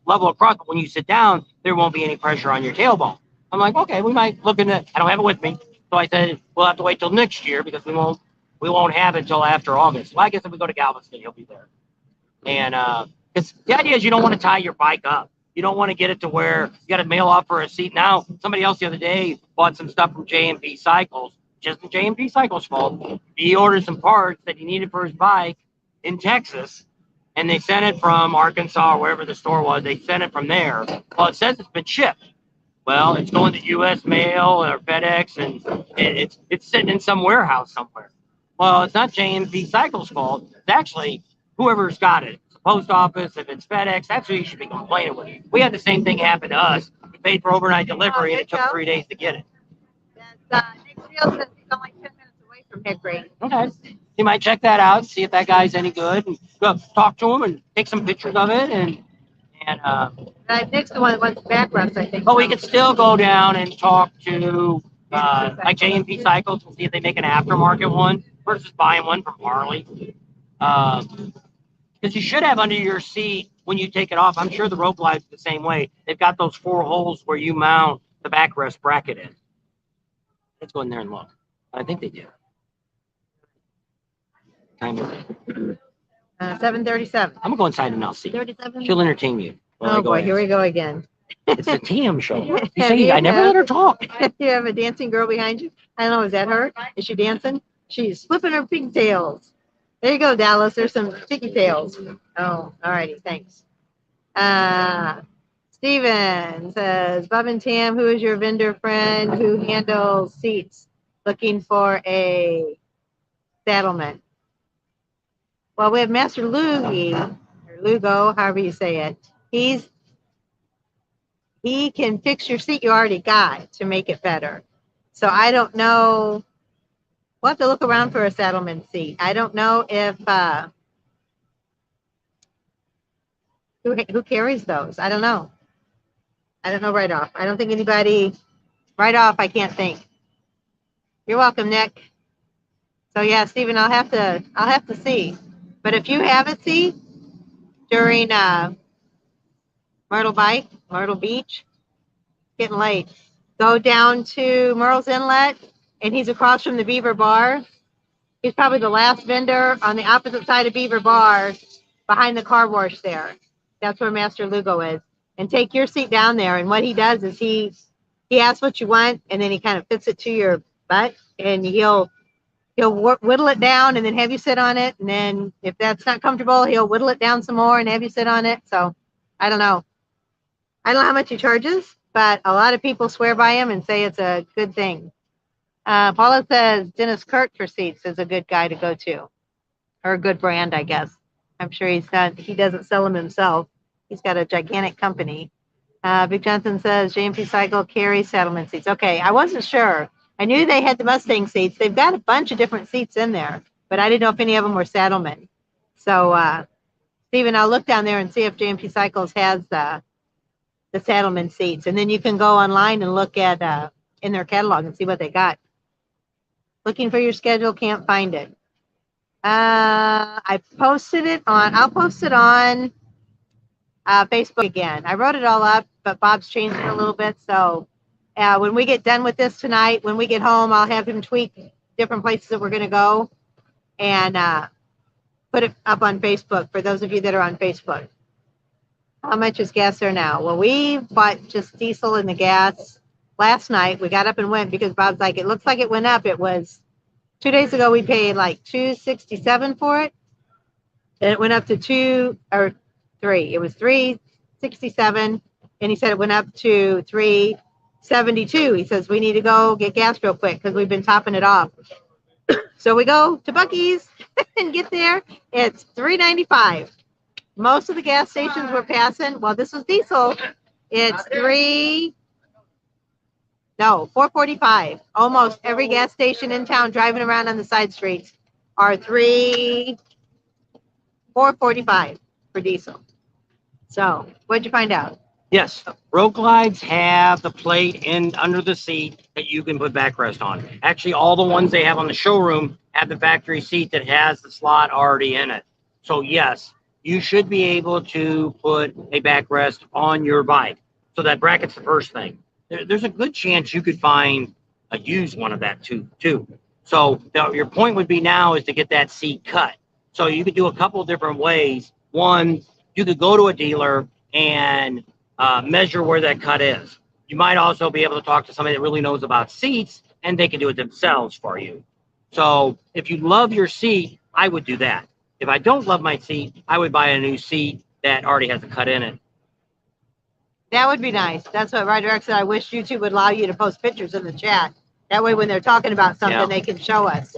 level across. But when you sit down, there won't be any pressure on your tailbone. I'm like, okay, we might look into it. I don't have it with me. So I said, we'll have to wait till next year because we won't have it until after August. Well, I guess if we go to Galveston, you'll be there. And because the idea is you don't want to tie your bike up. You don't want to get it to where you got to mail off for a seat. Now, somebody else the other day bought some stuff from J&P Cycles. Just the J&P Cycles fault. He ordered some parts that he needed for his bike in Texas. And they sent it from Arkansas or wherever the store was. They sent it from there. Well, it says it's been shipped. Well, it's going to U.S. Mail or FedEx, and it's sitting in some warehouse somewhere. Well, it's not J&P Cycles' fault. It's actually whoever's got it. It's the post office. If it's FedEx, that's who you should be complaining with. We had the same thing happen to us. We paid for overnight delivery, and it took 3 days to get it.
Nick Steele says he's only 10 minutes away from Hickory.
Okay. You might check that out, see if that guy's any good, and go talk to him and take some pictures of it. And
Nick's the one that wants backrest, I think.
But we could still go down and talk to like J&P Cycles and see if they make an aftermarket one versus buying one from Harley. Because you should have under your seat when you take it off, I'm sure the rope glide's the same way. They've got those 4 holes where you mount the backrest bracket in. Let's go in there and look. I think they do. Time is it?
7:37.
I'm gonna go inside and I'll see.
37.
She'll entertain you. while I
Oh
go
boy,
ask.
here we go again.
It's a TM show. You
Have
say
you
I never
have-
let her talk.
You have a dancing girl behind you. I don't know. Is that her? Is she dancing? She's flipping her pigtails. There you go, Dallas. There's some sticky tails. Oh, all righty. Thanks. Steven says, Bob and Tam, who is your vendor friend who handles seats looking for a settlement? Well, we have Master Lugie, or Lugo, however you say it. He can fix your seat you already got to make it better. So I don't know. We'll have to look around for a settlement seat. I don't know if who carries those. I don't know. I don't know right off. I don't think anybody right off. I can't think. You're welcome, Nick. So yeah, Stephen, I'll have to see. But if you have a seat during Myrtle Beach, getting late. Go down to Myrtle's Inlet, and he's across from the Beaver Bar. He's probably the last vendor on the opposite side of Beaver Bar, behind the car wash there. That's where Master Lugo is. And take your seat down there. And what he does is he asks what you want, and then he kind of fits it to your butt, and he'll whittle it down, and then have you sit on it. And then if that's not comfortable, he'll whittle it down some more and have you sit on it. So I don't know. I don't know how much he charges, but a lot of people swear by him and say it's a good thing. Paula says Dennis Kurt for seats is a good guy to go to, or a good brand, I guess. I'm sure he doesn't sell them himself. He's got a gigantic company. Big Johnson says JMP Cycle carries settlement seats. Okay, I wasn't sure. I knew they had the Mustang seats. They've got a bunch of different seats in there, but I didn't know if any of them were Saddlemen. So, Stephen, I'll look down there and see if JMP Cycles has the Saddlemen seats, and then you can go online and look at in their catalog and see what they got. Looking for your schedule, can't find it. I'll post it on Facebook again. I wrote it all up, but Bob's changed it a little bit. So when we get done with this tonight, when we get home, I'll have him tweak different places that we're going to go and put it up on Facebook for those of you that are on Facebook. How much is gas there now? Well, we bought just diesel and the gas last night. We got up and went because Bob's like, it looks like it went up. It was 2 days ago. We paid like $2.67 for it. And it went up to $3. It was $3.67. And he said it went up to $3.72. He says, we need to go get gas real quick because we've been topping it off. So we go to Buc-ee's and get there. It's $3.95. Most of the gas stations we're passing, well, this was diesel. It's $4.45. Almost every gas station in town driving around on the side streets are $4.45 for diesel. So what'd you find out?
Yes, road glides have the plate in under the seat that you can put backrest on. Actually, all the ones they have on the showroom have the factory seat that has the slot already in it. So yes, you should be able to put a backrest on your bike. So that bracket's the first thing. There's a good chance you could find a used one of that too. So your point would be now is to get that seat cut. So you could do a couple of different ways. One, you could go to a dealer and measure where that cut is. You might also be able to talk to somebody that really knows about seats, and they can do it themselves for you. So if you love your seat, I would do that. If I don't love my seat, I would buy a new seat that already has a cut in it.
That would be nice. That's what Ryder X said. I wish YouTube would allow you to post pictures in the chat. That way, when they're talking about something, they can show us.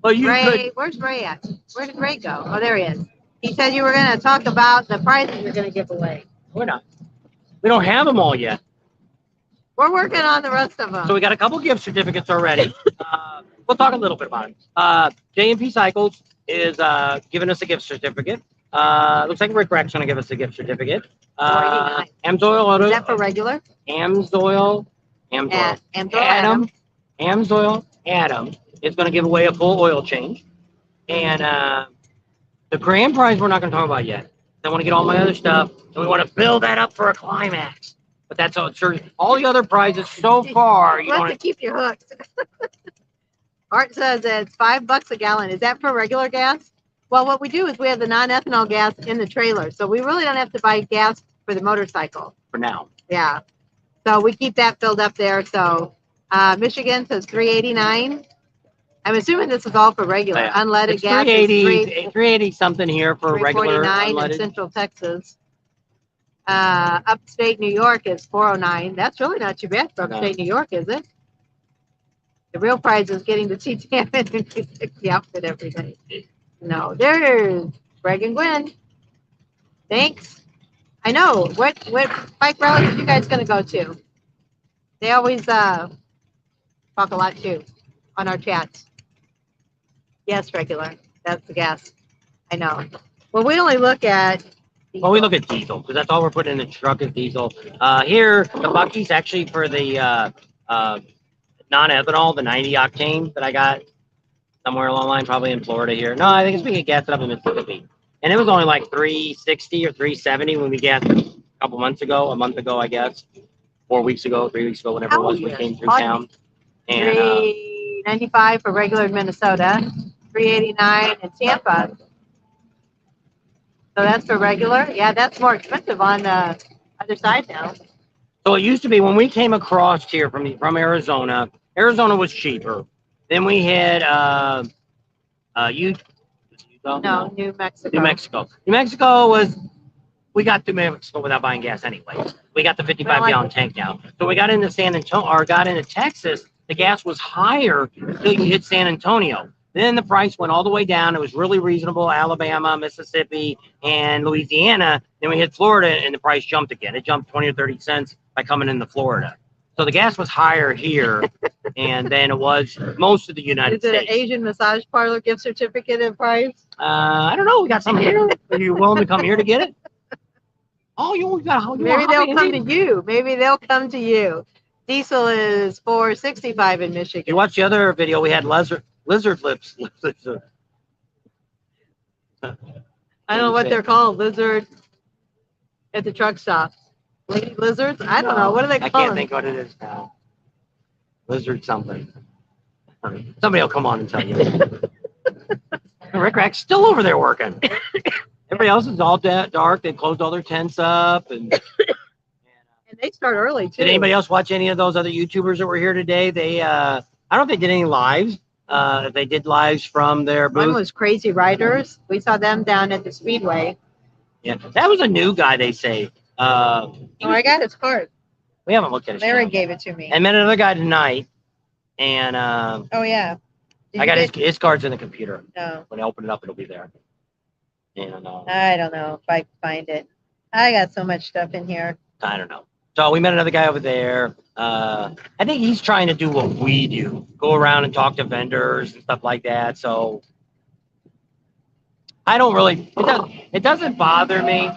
Well, you
Ray, where's Ray at? Where did Ray go? Oh, there he is. He said you were going to talk about the prizes you're going to give away.
We're not. We don't have them all yet.
We're working on the rest of them.
So we got a couple gift certificates already. We'll talk a little bit about it. JMP Cycles is giving us a gift certificate. Looks like Rick Rack's going to give us a gift certificate. Amsoil Auto.
Is that for regular?
Amsoil Adam is going to give away a full oil change. And The grand prize we're not going to talk about yet. I want to get all my other stuff, and we want to build that up for a climax. But that's all the other prizes so far. You
You have
want
to keep you hooked. Art says that it's $5 a gallon. Is that for regular gas? Well, what we do is we have the non-ethanol gas in the trailer, so we really don't have to buy gas for the motorcycle.
for now.
Yeah. So we keep that filled up there. So Michigan says $3.89. I'm assuming this is all for regular.
Yeah.
Unleaded
It's
gas is
380 something here for regular
$3.49 in
unleaded.
Central Texas. Upstate New York is $4.09. That's really not too bad for upstate New York, is it? The real prize is getting to see Tammin and the outfit every day. No, there's Greg and Gwen. Thanks. I know. What bike rally are you guys gonna go to? They always talk a lot too on our chats. Yes, regular. That's the gas. I know. Well, we only look at.
Well, we look at diesel because that's all we're putting in the truck is diesel. Here, the Bucky's actually for the non-ethanol, the 90 octane that I got somewhere along the line, probably in Florida here. No, I think it's being gassed up in Mississippi. And it was only like 360 or 370 when we gassed a month ago, I guess. 4 weeks ago, 3 weeks ago, whenever it was, we came through town. And
$3.95 for regular in Minnesota, $3.89 in Tampa. So that's for regular. Yeah, that's more expensive on the other side now.
so it used to be when we came across here from Arizona. Arizona was cheaper. Then we had
No, New Mexico.
New Mexico. New Mexico was, we got through Mexico without buying gas anyway. We got the 55-gallon tank now. So we got into San Antonio, or got into Texas, the gas was higher until you hit San Antonio. Then the price went all the way down. It was really reasonable. Alabama, Mississippi, and Louisiana. Then we hit Florida, and the price jumped again. It jumped 20 or 30 cents by coming into Florida. So the gas was higher here, and then it was most of the United
Is it
States.
an Asian massage parlor gift certificate in price?
I don't know. We got some here. Are you willing to come here to get it? Oh, you got.
Maybe they'll come to you. Maybe they'll come to you. Diesel is $4.65 in Michigan.
You watch the other video. We had lizard lips.
I don't know what they're called. Lizard at the truck stop. Lady lizards? I don't know. What are they
I
called?
can't think what it is now. Lizard something. Somebody will come on and tell you. Rick Rack's still over there working. Everybody else is all dark. They closed all their tents up. And
they start early too.
did anybody else watch any of those other YouTubers that were here today? They, I don't know if they did any lives. They did lives from their booth.
One was Crazy Riders. We saw them down at the Speedway.
Yeah, that was a new guy. They say.
I got his card.
We haven't looked at his.
Larry
channel.
gave it to me.
I met another guy tonight, and
Oh yeah.
I got his cards in the computer.
No.
When I open it up, it'll be there. And
I don't know if I can find it. I got so much stuff in here.
I don't know. So we met another guy over there. I think he's trying to do what we do, go around and talk to vendors and stuff like that. So I don't really. It doesn't bother me.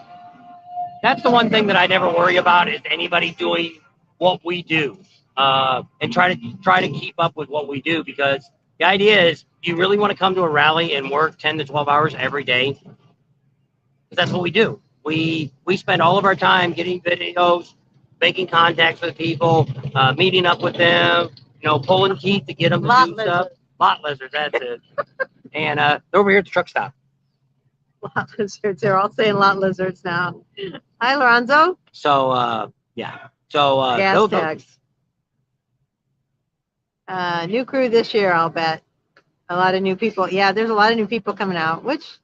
That's the one thing that I never worry about is anybody doing what we do, and try to keep up with what we do, because the idea is, you really want to come to a rally and work 10 to 12 hours every day? Because that's what we do. We spend all of our time getting videos, making contacts with people, meeting up with them, pulling teeth to get them to do stuff. Lot lizards, that's it. And they're over here at the truck stop.
Lot lizards. They're all saying lot lizards now. Hi, Lorenzo.
So, yeah. So,
Gas tax. New crew this year, I'll bet. A lot of new people. Yeah, there's a lot of new people coming out, which,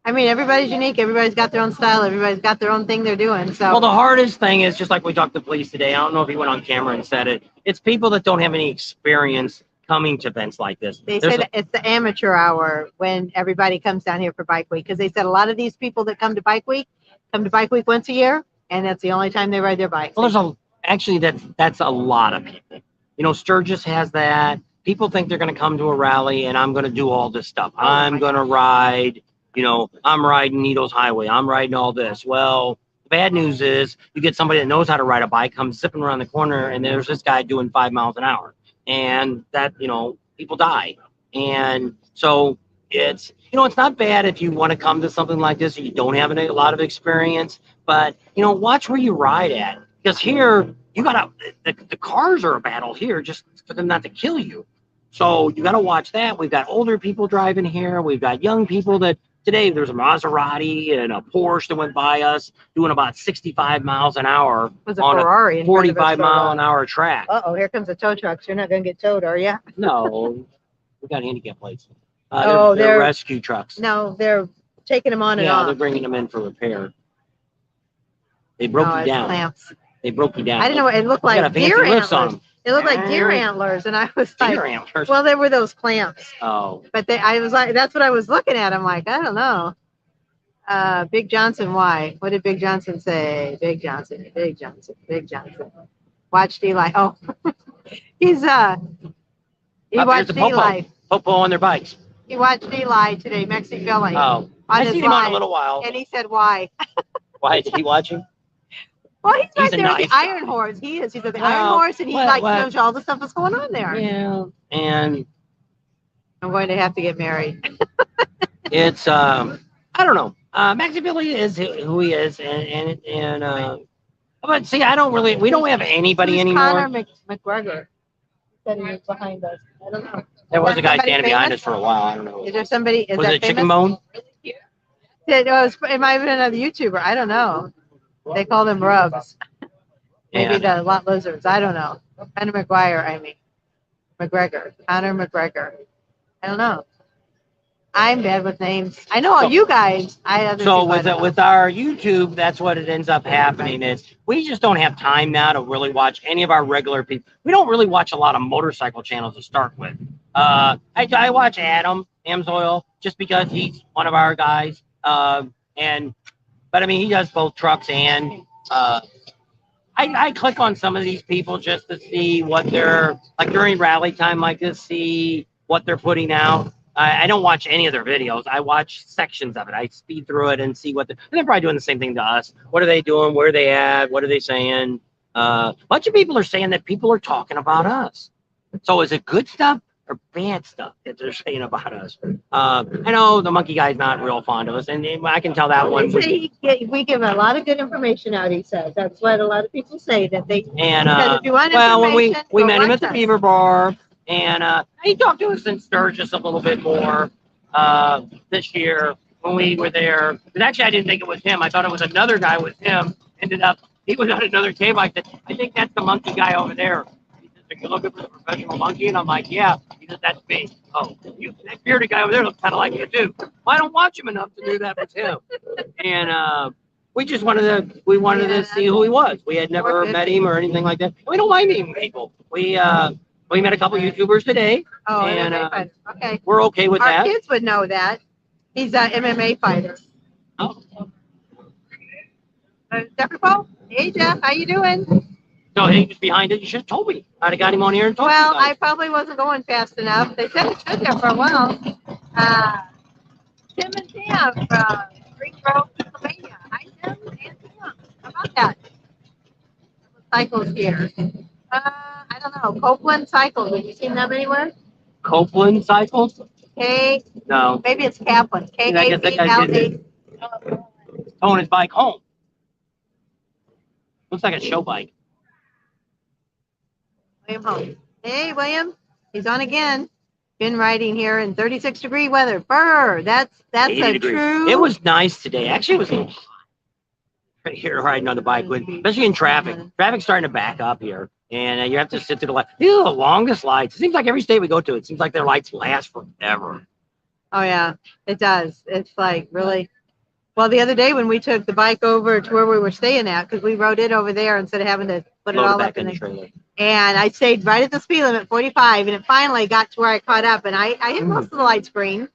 I mean, everybody's unique. Everybody's got their own style. Everybody's got their own thing they're doing. So.
Well, the hardest thing is, just like we talked to police today, I don't know if he went on camera and said it, it's people that don't have any experience coming to events like this.
They said it's the amateur hour when everybody comes down here for Bike Week, because they said a lot of these people that come to Bike Week once a year, and that's the only time they ride their bikes.
Well, that's a lot of people. Sturgis has that. People think they're going to come to a rally and I'm going to do all this stuff. I'm going to ride, I'm riding Needles Highway. I'm riding all this. Well, the bad news is you get somebody that knows how to ride a bike, comes zipping around the corner, and there's this guy doing 5 miles an hour. And that, people die. And so it's, you know, it's not bad if you want to come to something like this and you don't have a lot of experience, but, you know, watch where you ride at. Because here, you got to, the cars are a battle here just for them not to kill you. So you got to watch that. We've got older people driving here. We've got young people that, today there's a Maserati and a Porsche that went by us doing about 65 miles an hour
Was a
on
Ferrari
a 45-mile-an-hour track.
Uh-oh, here comes the tow trucks. You're not going to get towed, are you?
No, we got handicap plates.
Oh,
They're
they're-
rescue trucks.
No, they're taking them on and
Yeah,
off.
they're bringing them in for repair. They broke
Oh,
you
it's
down.
clamps.
They broke you down.
I didn't know. It looked
They got
like
a fancy
deer
lifts on
antlers.
them.
It looked like deer antlers, and I was like,
Deer antlers.
well, they were those clamps.
Oh,
But I was like, that's what I was looking at. I'm like, I don't know. Big Johnson, why? What did Big Johnson say? Big Johnson, Big Johnson, Big Johnson. Watched Eli. Oh, he's he
up here's
watched
the
Eli.
Popo on their bikes.
He watched Eli today, Mexican Billy,
Oh,
on
I
his
seen him on a
live,
little while.
and he said, why?
Why is he watching?
Well, he's right
He's a
there with
nice
the
guy.
Iron Horse. He is. He's at the
Well,
Iron Horse, and he
what-
like
what-
knows all the stuff that's going on there.
Yeah, and
I'm going to have to get married.
it's I don't know. Maxi Billy is who he is, but see, we don't have anybody
Who's
anymore.
Conor McGregor said he was behind us. I don't know.
There was a guy
Somebody
standing behind
famous?
us for a while. I don't know.
Is there somebody? Is
Was
that
it Chicken
famous?
Bone?
It might have been another YouTuber. I don't know. They call them rubs. Maybe
Yeah.
the lot lizards. I don't know. Conor McGregor. Conor McGregor. I don't know. I'm bad with names. I know all you guys.
So with our YouTube, that's what it ends up happening is we just don't have time now to really watch any of our regular people. We don't really watch a lot of motorcycle channels to start with. I watch Adam Amsoil just because he's one of our guys. But I mean, he does both trucks and I click on some of these people just to see what they're like during rally time like this, see what they're putting out. I don't watch any of their videos. I watch sections of it. I speed through it and see what they're probably doing the same thing to us. What are they doing? Where are they at? What are they saying? A bunch of people are saying that people are talking about us. So is it good stuff or bad stuff that they're saying about us? I know the monkey guy's not real fond of us, and I can tell that one.
We give a lot of good information out. He says that's what a lot of people say that they.
And
because if you want
well, when we
information,
met him
watch
at the
us.
Beaver Bar, and he talked to us in Sturgis a little bit more this year when we were there. But actually, I didn't think it was him. I thought it was another guy with him. Ended up, he was on another table. I said, I think that's the monkey guy over there. He says, are you looking for the professional monkey? And I'm like, yeah. He said, that's me. Oh, that bearded guy over there looks kind of like you too. Well, I don't watch him enough to do that with him. And we just wanted to see who he was. We had never met him or anything like that. We don't mind meeting people. We met a couple YouTubers today.
Oh,
and
MMA fighter. Okay.
we're okay with
Our
that.
kids would know that. He's an MMA fighter.
Oh.
Jeffrey Paul? Hey, Jeff. How you doing?
So he was behind it. You should have told me. I'd have got him on here and told
Well,
you guys.
I probably wasn't going fast enough. They said it stood there for a while. Tim and Sam from Greensboro, Pennsylvania. Hi, Tim and Sam. How about that? Cycles here. I don't know. Copeland Cycles. Have you seen them anywhere?
Copeland Cycles?
No. Maybe it's Kaplan.
I guess that guy did
Kaplan.
towing his bike home. Looks like a show bike.
William Holmes. Hey, William. He's on again. Been riding here in 36-degree weather. Brr. That's
80
a
degrees.
true.
It was nice today. Actually, it was a little hot right here riding on the bike, especially in traffic. Traffic's starting to back up here, and you have to sit through the light. These are the longest lights. It seems like every state we go to, it seems like their lights last forever.
Oh yeah, it does. It's like really. Well, the other day when we took the bike over to where we were staying at, because we rode it over there instead of having to put it
Load it
all
back
up in
in the
the.
trailer.
And I stayed right at the speed limit, 45, and it finally got to where I caught up, and I hit most of the lights green,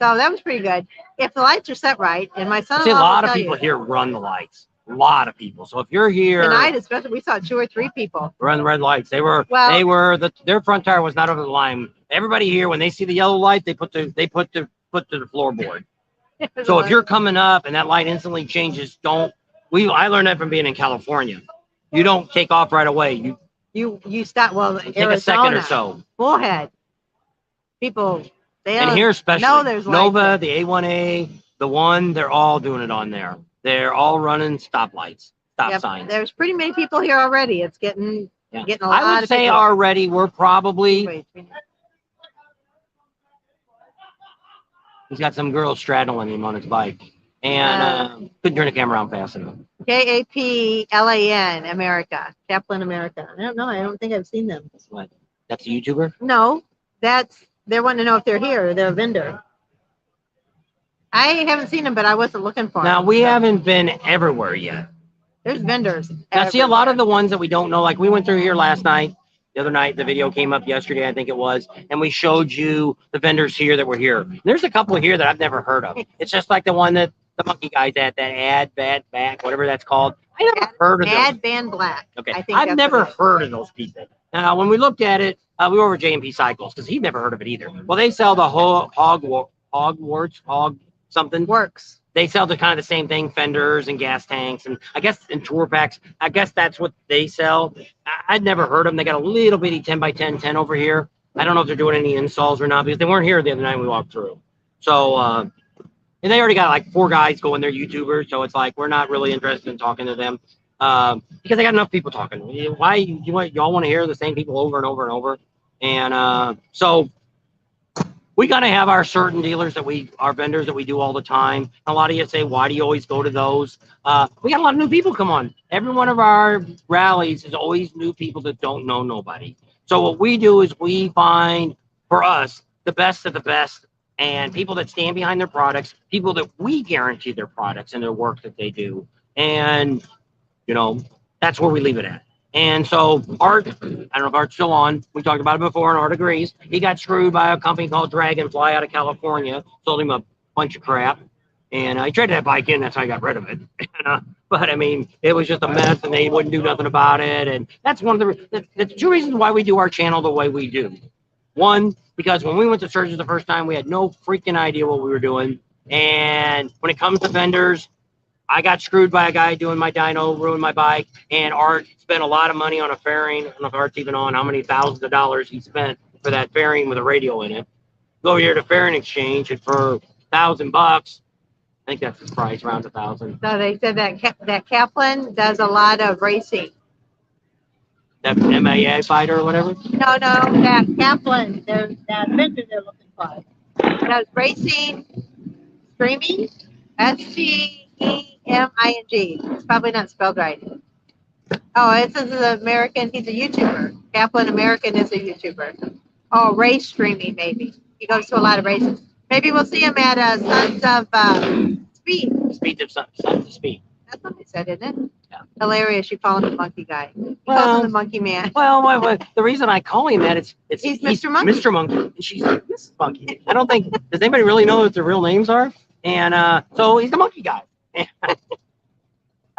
so that was pretty good. If the lights are set right, and my son.
See, a lot of people here run the lights. A lot of people. So if you're here
tonight, especially, we saw 2 or 3 people.
run the red lights. Their front tire was not over the line. Everybody here, when they see the yellow light, they put the foot to the floorboard. So if you're coming up and that light instantly changes, I learned that from being in California. You don't take off right away. You
you stop. Well,
take a second or so.
Bullhead. People They
And
don't
here especially,
know there's lights
Nova,
there.
the A1A, the one, they're all doing it on there. They're all running stoplights, stop
Yep,
signs.
there's pretty many people here already. It's getting
Yeah.
a lot
I would
of
say
people.
already we're probably,
Wait,
he's got some girl straddling him on his bike. And couldn't turn the camera on fast enough.
KAPLAN America, Kaplan America. I don't know. I don't think I've seen them.
What? That's a YouTuber?
No, they're wanting to know if they're here. They're a vendor. I haven't seen them, but I wasn't looking for them.
Now, we haven't been everywhere yet.
There's vendors.
Now, see, a lot of the ones that we don't know, like we went through here last night, the other night, the video came up yesterday, I think it was, and we showed you the vendors here that were here. There's a couple here that I've never heard of. It's just like the one that the monkey guy's at, that ad, bad, back, whatever that's called. I never heard of those.
Ad Band Black.
Okay,
I think
I've
that's
never
what it is.
heard of those people. Now, when we looked at it, we were over J&P Cycles because he'd never heard of it either. Well, they sell the hog something.
Works.
They sell the kind of the same thing, fenders and gas tanks, and I guess in tour packs. I guess that's what they sell. I'd never heard of them. They got a little bitty 10x10 tent over here. I don't know if they're doing any installs or not because they weren't here the other night we walked through. So, and they already got like 4 guys going. They're YouTubers, so it's like we're not really interested in talking to them because they got enough people talking. Why y'all want to hear the same people over and over and over? And so we got to have our certain dealers our vendors that we do all the time. A lot of you say, why do you always go to those? We got a lot of new people come on. Every one of our rallies is always new people that don't know nobody. So what we do is we find, for us, the best of the best and people that stand behind their products, people that we guarantee their products and their work that they do. And, you know, that's where we leave it at. And so Art, I don't know if Art's still on. We talked about it before, and Art agrees. He got screwed by a company called Dragonfly out of California. Sold him a bunch of crap. And I traded that bike in. That's how I got rid of it. But, I mean, it was just a mess, and they wouldn't do nothing about it. And that's one of the 2 reasons why we do our channel the way we do. One, because when we went to Surgeons the first time, we had no freaking idea what we were doing. And when it comes to vendors, I got screwed by a guy doing my dyno, ruined my bike, and Art spent a lot of money on a fairing. I don't know if Art's even on how many thousands of dollars he spent for that fairing with a radio in it. Go here to Fairing Exchange, and for $1,000, I think that's the price, around 1,000.
So they said that Kaplan does a lot of racing.
That MAA fighter or whatever.
No, that Kaplan, that vendor they're looking for. Does racing, streaming, STEMING. It's probably not spelled right. Oh, it says American. He's a YouTuber. Kaplan American is a YouTuber. Oh, race streaming maybe. He goes to a lot of races. Maybe we'll see him at Sons of Speed.
Sons of Speed.
That's what they said, isn't it?
Yeah.
Hilarious. You call him the monkey guy. You
Well,
call him the monkey man.
Well, the reason I call him that he's
Mr. Monkey.
Mr. Monkey, and she's Mrs. Monkey. I don't think does anybody really know what their real names are? And so he's the monkey guy.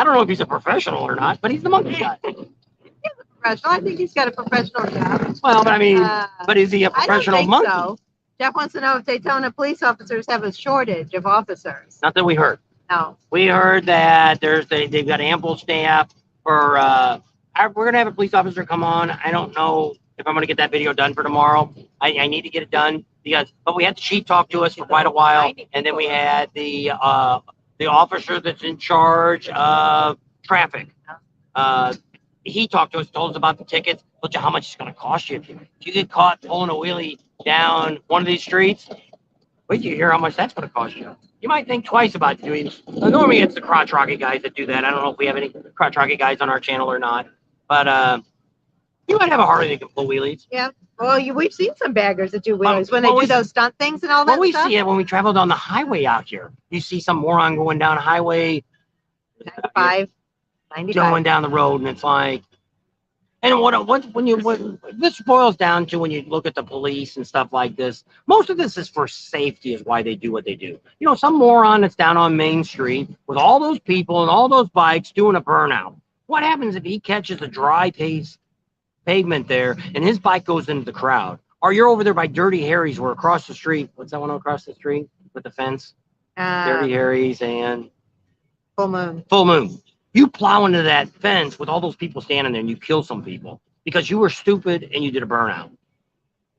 I don't know if he's a professional or not, but he's the monkey guy.
Professional. I think he's got a professional job.
Well, but I mean, but is he a
I don't
professional
think
monkey?
so. Jeff wants to know if Daytona police officers have a shortage of officers.
Not that we heard.
No.
We heard that they've got ample staff for. We're gonna have a police officer come on. I don't know if I'm gonna get that video done for tomorrow. I need to get it done but we had the chief talk to us for quite a while, and then we had the officer that's in charge of traffic. He talked to us, told us about the tickets, told you how much it's going to cost you. If you get caught pulling a wheelie down one of these streets, wait till you hear how much that's going to cost you. You might think twice about doing it. Normally it's the crotch rocket guys that do that. I don't know if we have any crotch rocket guys on our channel or not, but you might have a Harley that can pull wheelies.
Yeah. Well, we've seen some baggers that do wheelies when they do those stunt things and all that
Well, we
stuff.
see it when we travel down the highway out here. You see some moron going down highway
95.
going down the road, and it's like, and what this boils down to when you look at the police and stuff like this, most of this is for safety is why they do what they do. You know, some moron that's down on Main Street with all those people and all those bikes doing a burnout. What happens if he catches a dry pavement there and his bike goes into the crowd? Or you're over there by Dirty Harry's, or across the street. What's that one across the street with the fence? Dirty Harry's and
Full Moon.
Full Moon. You plow into that fence with all those people standing there and you kill some people because you were stupid and you did a burnout.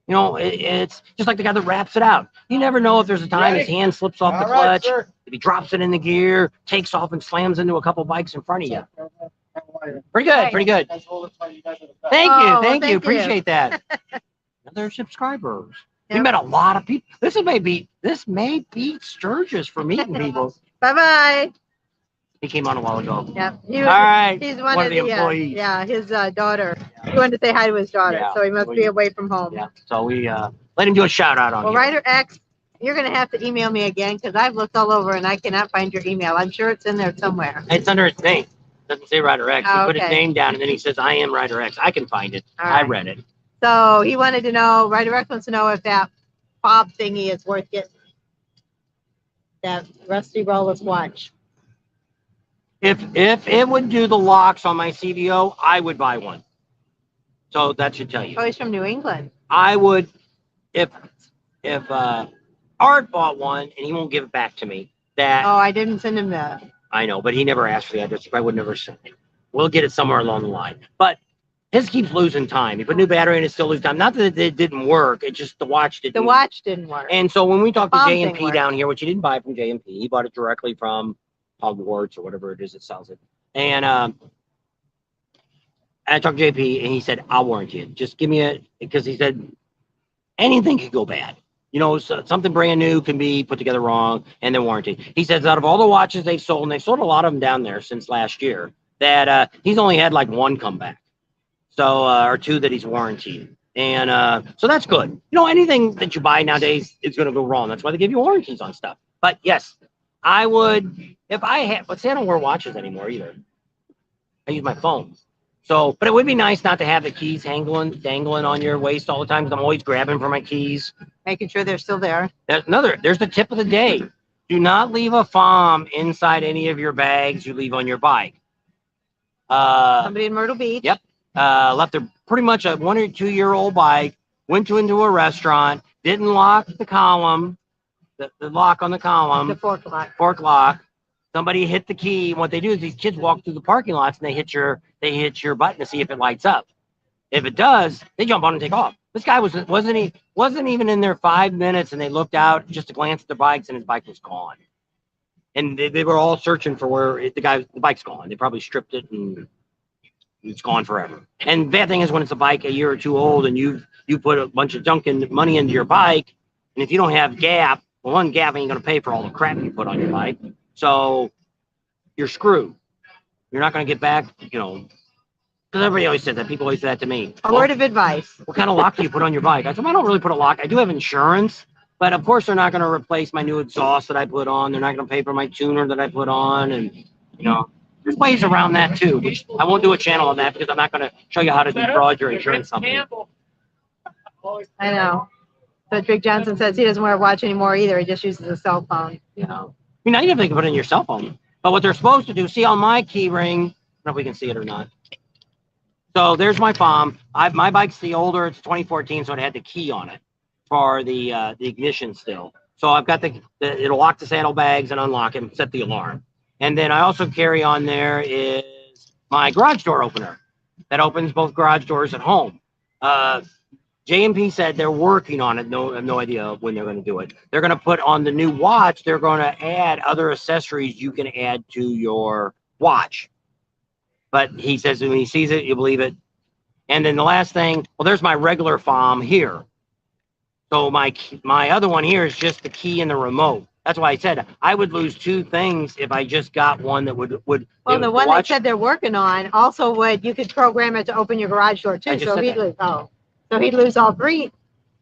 You know, it's just like the guy that wraps it out. You never know if there's a time his hand slips off the clutch, if he drops it in the gear, takes off and slams into a couple bikes in front of you. Pretty good, pretty good. Thank you, thank you, appreciate that. Another subscribers. We met a lot of people. This may beat Sturgis for meeting people.
Bye-bye.
He came on a while ago.
Yeah.
All right.
He's
one of the employees.
Yeah, his daughter. He wanted to say hi to his daughter, so he must be away from home.
Yeah. So we let him do a shout out on
Well,
you.
Ryder X, you're going to have to email me again because I've looked all over and I cannot find your email. I'm sure it's in there somewhere.
It's under his name. Doesn't say Ryder X. He put his
Okay.
name down and then he says, I am Ryder X. I can find it.
All
I
right.
read it.
So he wanted to know, Ryder X wants to know if that fob thingy is worth getting. That rusty rollless watch.
If it would do the locks on my CVO, I would buy one. So that should tell you.
Oh, he's from New England.
I would, if Art bought one and he won't give it back to me. That
Oh, I didn't send him the.
I know, but he never asked for the address. I would never send it. We'll get it somewhere along the line. But his keeps losing time. He put a new battery in, it still loses time. Not that it didn't work. It just the watch didn't.
The watch didn't work.
And so when we talked to
Bomb
J&P
thing worked.
down here, which he didn't buy from J&P, he bought it directly from Hogwarts or whatever it is that sells it. And I talked to JP and he said, I'll warranty it. Just give me it, because he said anything could go bad. You know, so something brand new can be put together wrong and then warranty. He says out of all the watches they've sold, and they've sold a lot of them down there since last year, that he's only had like one come back. So, or two that he's warranted. And so that's good. You know, anything that you buy nowadays is going to go wrong. That's why they give you warranties on stuff. But yes, I would, if I had, but see, I don't wear watches anymore either. I use my phone. So, but it would be nice not to have the keys dangling on your waist all the time, because I'm always grabbing for my keys.
Making sure they're still there.
There's the tip of the day. Do not leave a foam inside any of your bags you leave on your bike.
Somebody in Myrtle Beach.
Yep. Left a pretty much a 1 or 2 year old bike, went into a restaurant, didn't lock the column, the lock on the column.
The fork lock.
Fork lock. Somebody hit the key. What they do is these kids walk through the parking lots and they hit your button to see if it lights up. If it does, they jump on and take off. This guy wasn't even in there 5 minutes, and they looked out just to glance at the bikes, and his bike was gone. And they were all searching for where the bike's gone. They probably stripped it and it's gone forever. And bad thing is when it's a bike a year or two old and you put a bunch of junk and money into your bike, and if you don't have gap, well, one gap ain't gonna pay for all the crap you put on your bike. So you're screwed. You're not gonna get back, you know, because everybody always said that. People always say that to me.
A word of advice.
What kind of lock do you put on your bike? I said, well, I don't really put a lock. I do have insurance, but of course they're not going to replace my new exhaust that I put on. They're not going to pay for my tuner that I put on. And, you know, there's ways around that too, which I won't do a channel on that because I'm not going to show you how to defraud your insurance company.
I know. But Drake Johnson says he doesn't wear a watch anymore either. He just uses a cell phone.
You know, I mean, now you have to put it in your cell phone. But what they're supposed to do, see on my key ring, I don't know if we can see it or not. So there's my FOM. My bike's the older, it's 2014, so it had the key on it for the ignition still. So I've got it'll lock the saddlebags and unlock it and set the alarm. And then I also carry on there is my garage door opener that opens both garage doors at home. J&P said they're working on it. I have no idea when they're going to do it. They're going to put on the new watch, they're going to add other accessories you can add to your watch. But he says when he sees it, you believe it. And then the last thing, well, there's my regular FOM here. So my other one here is just the key and the remote. That's why I said I would lose two things if I just got one that would.
Well, the one they said they're working on also you could program it to open your garage door too. So he'd lose all three.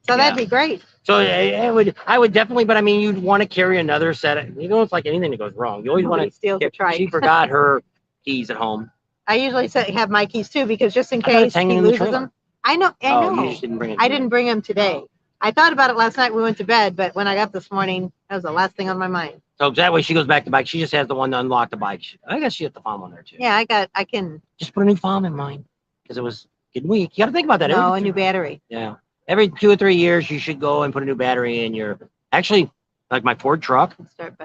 So that'd be great.
So I would definitely, but I mean, you'd want to carry another set. You know, it's like anything that goes wrong. You always want to
steal the trike.
She forgot her keys at home.
I usually have my keys too, because just in case he loses them. I know.
You just didn't bring it.
I didn't bring them today. I thought about it last night. We went to bed, but when I got up this morning, that was the last thing on my mind.
So that way she goes back to bike. She just has the one to unlock the bike. I guess she has the FOM on there too.
Yeah, I can.
Just put a new FOM in mine because it was getting weak. You got to think about that.
No, a new battery.
Yeah. Every 2 or 3 years, you should go and put a new battery in your. Actually, like my Ford truck,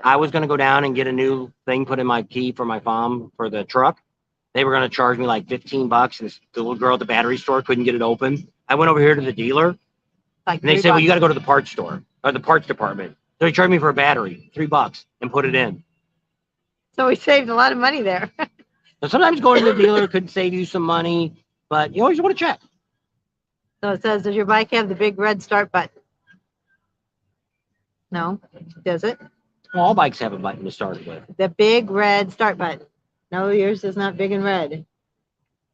I was going to go down and get a new thing put in my key for my FOM for the truck. They were going to charge me like $15, and the little girl at the battery store couldn't get it open. I went over here to the dealer,
Like
And they
$3.
say, well, you got to go to the parts store or the parts department. So they charge me for a battery, $3, and put it in.
So we saved a lot of money there.
So sometimes going to the dealer could save you some money, but you always want to check.
So it says, does your bike have the big red start button? No, does it?
Well, all bikes have a button to start it with.
The big red start button. No, yours is not big and red.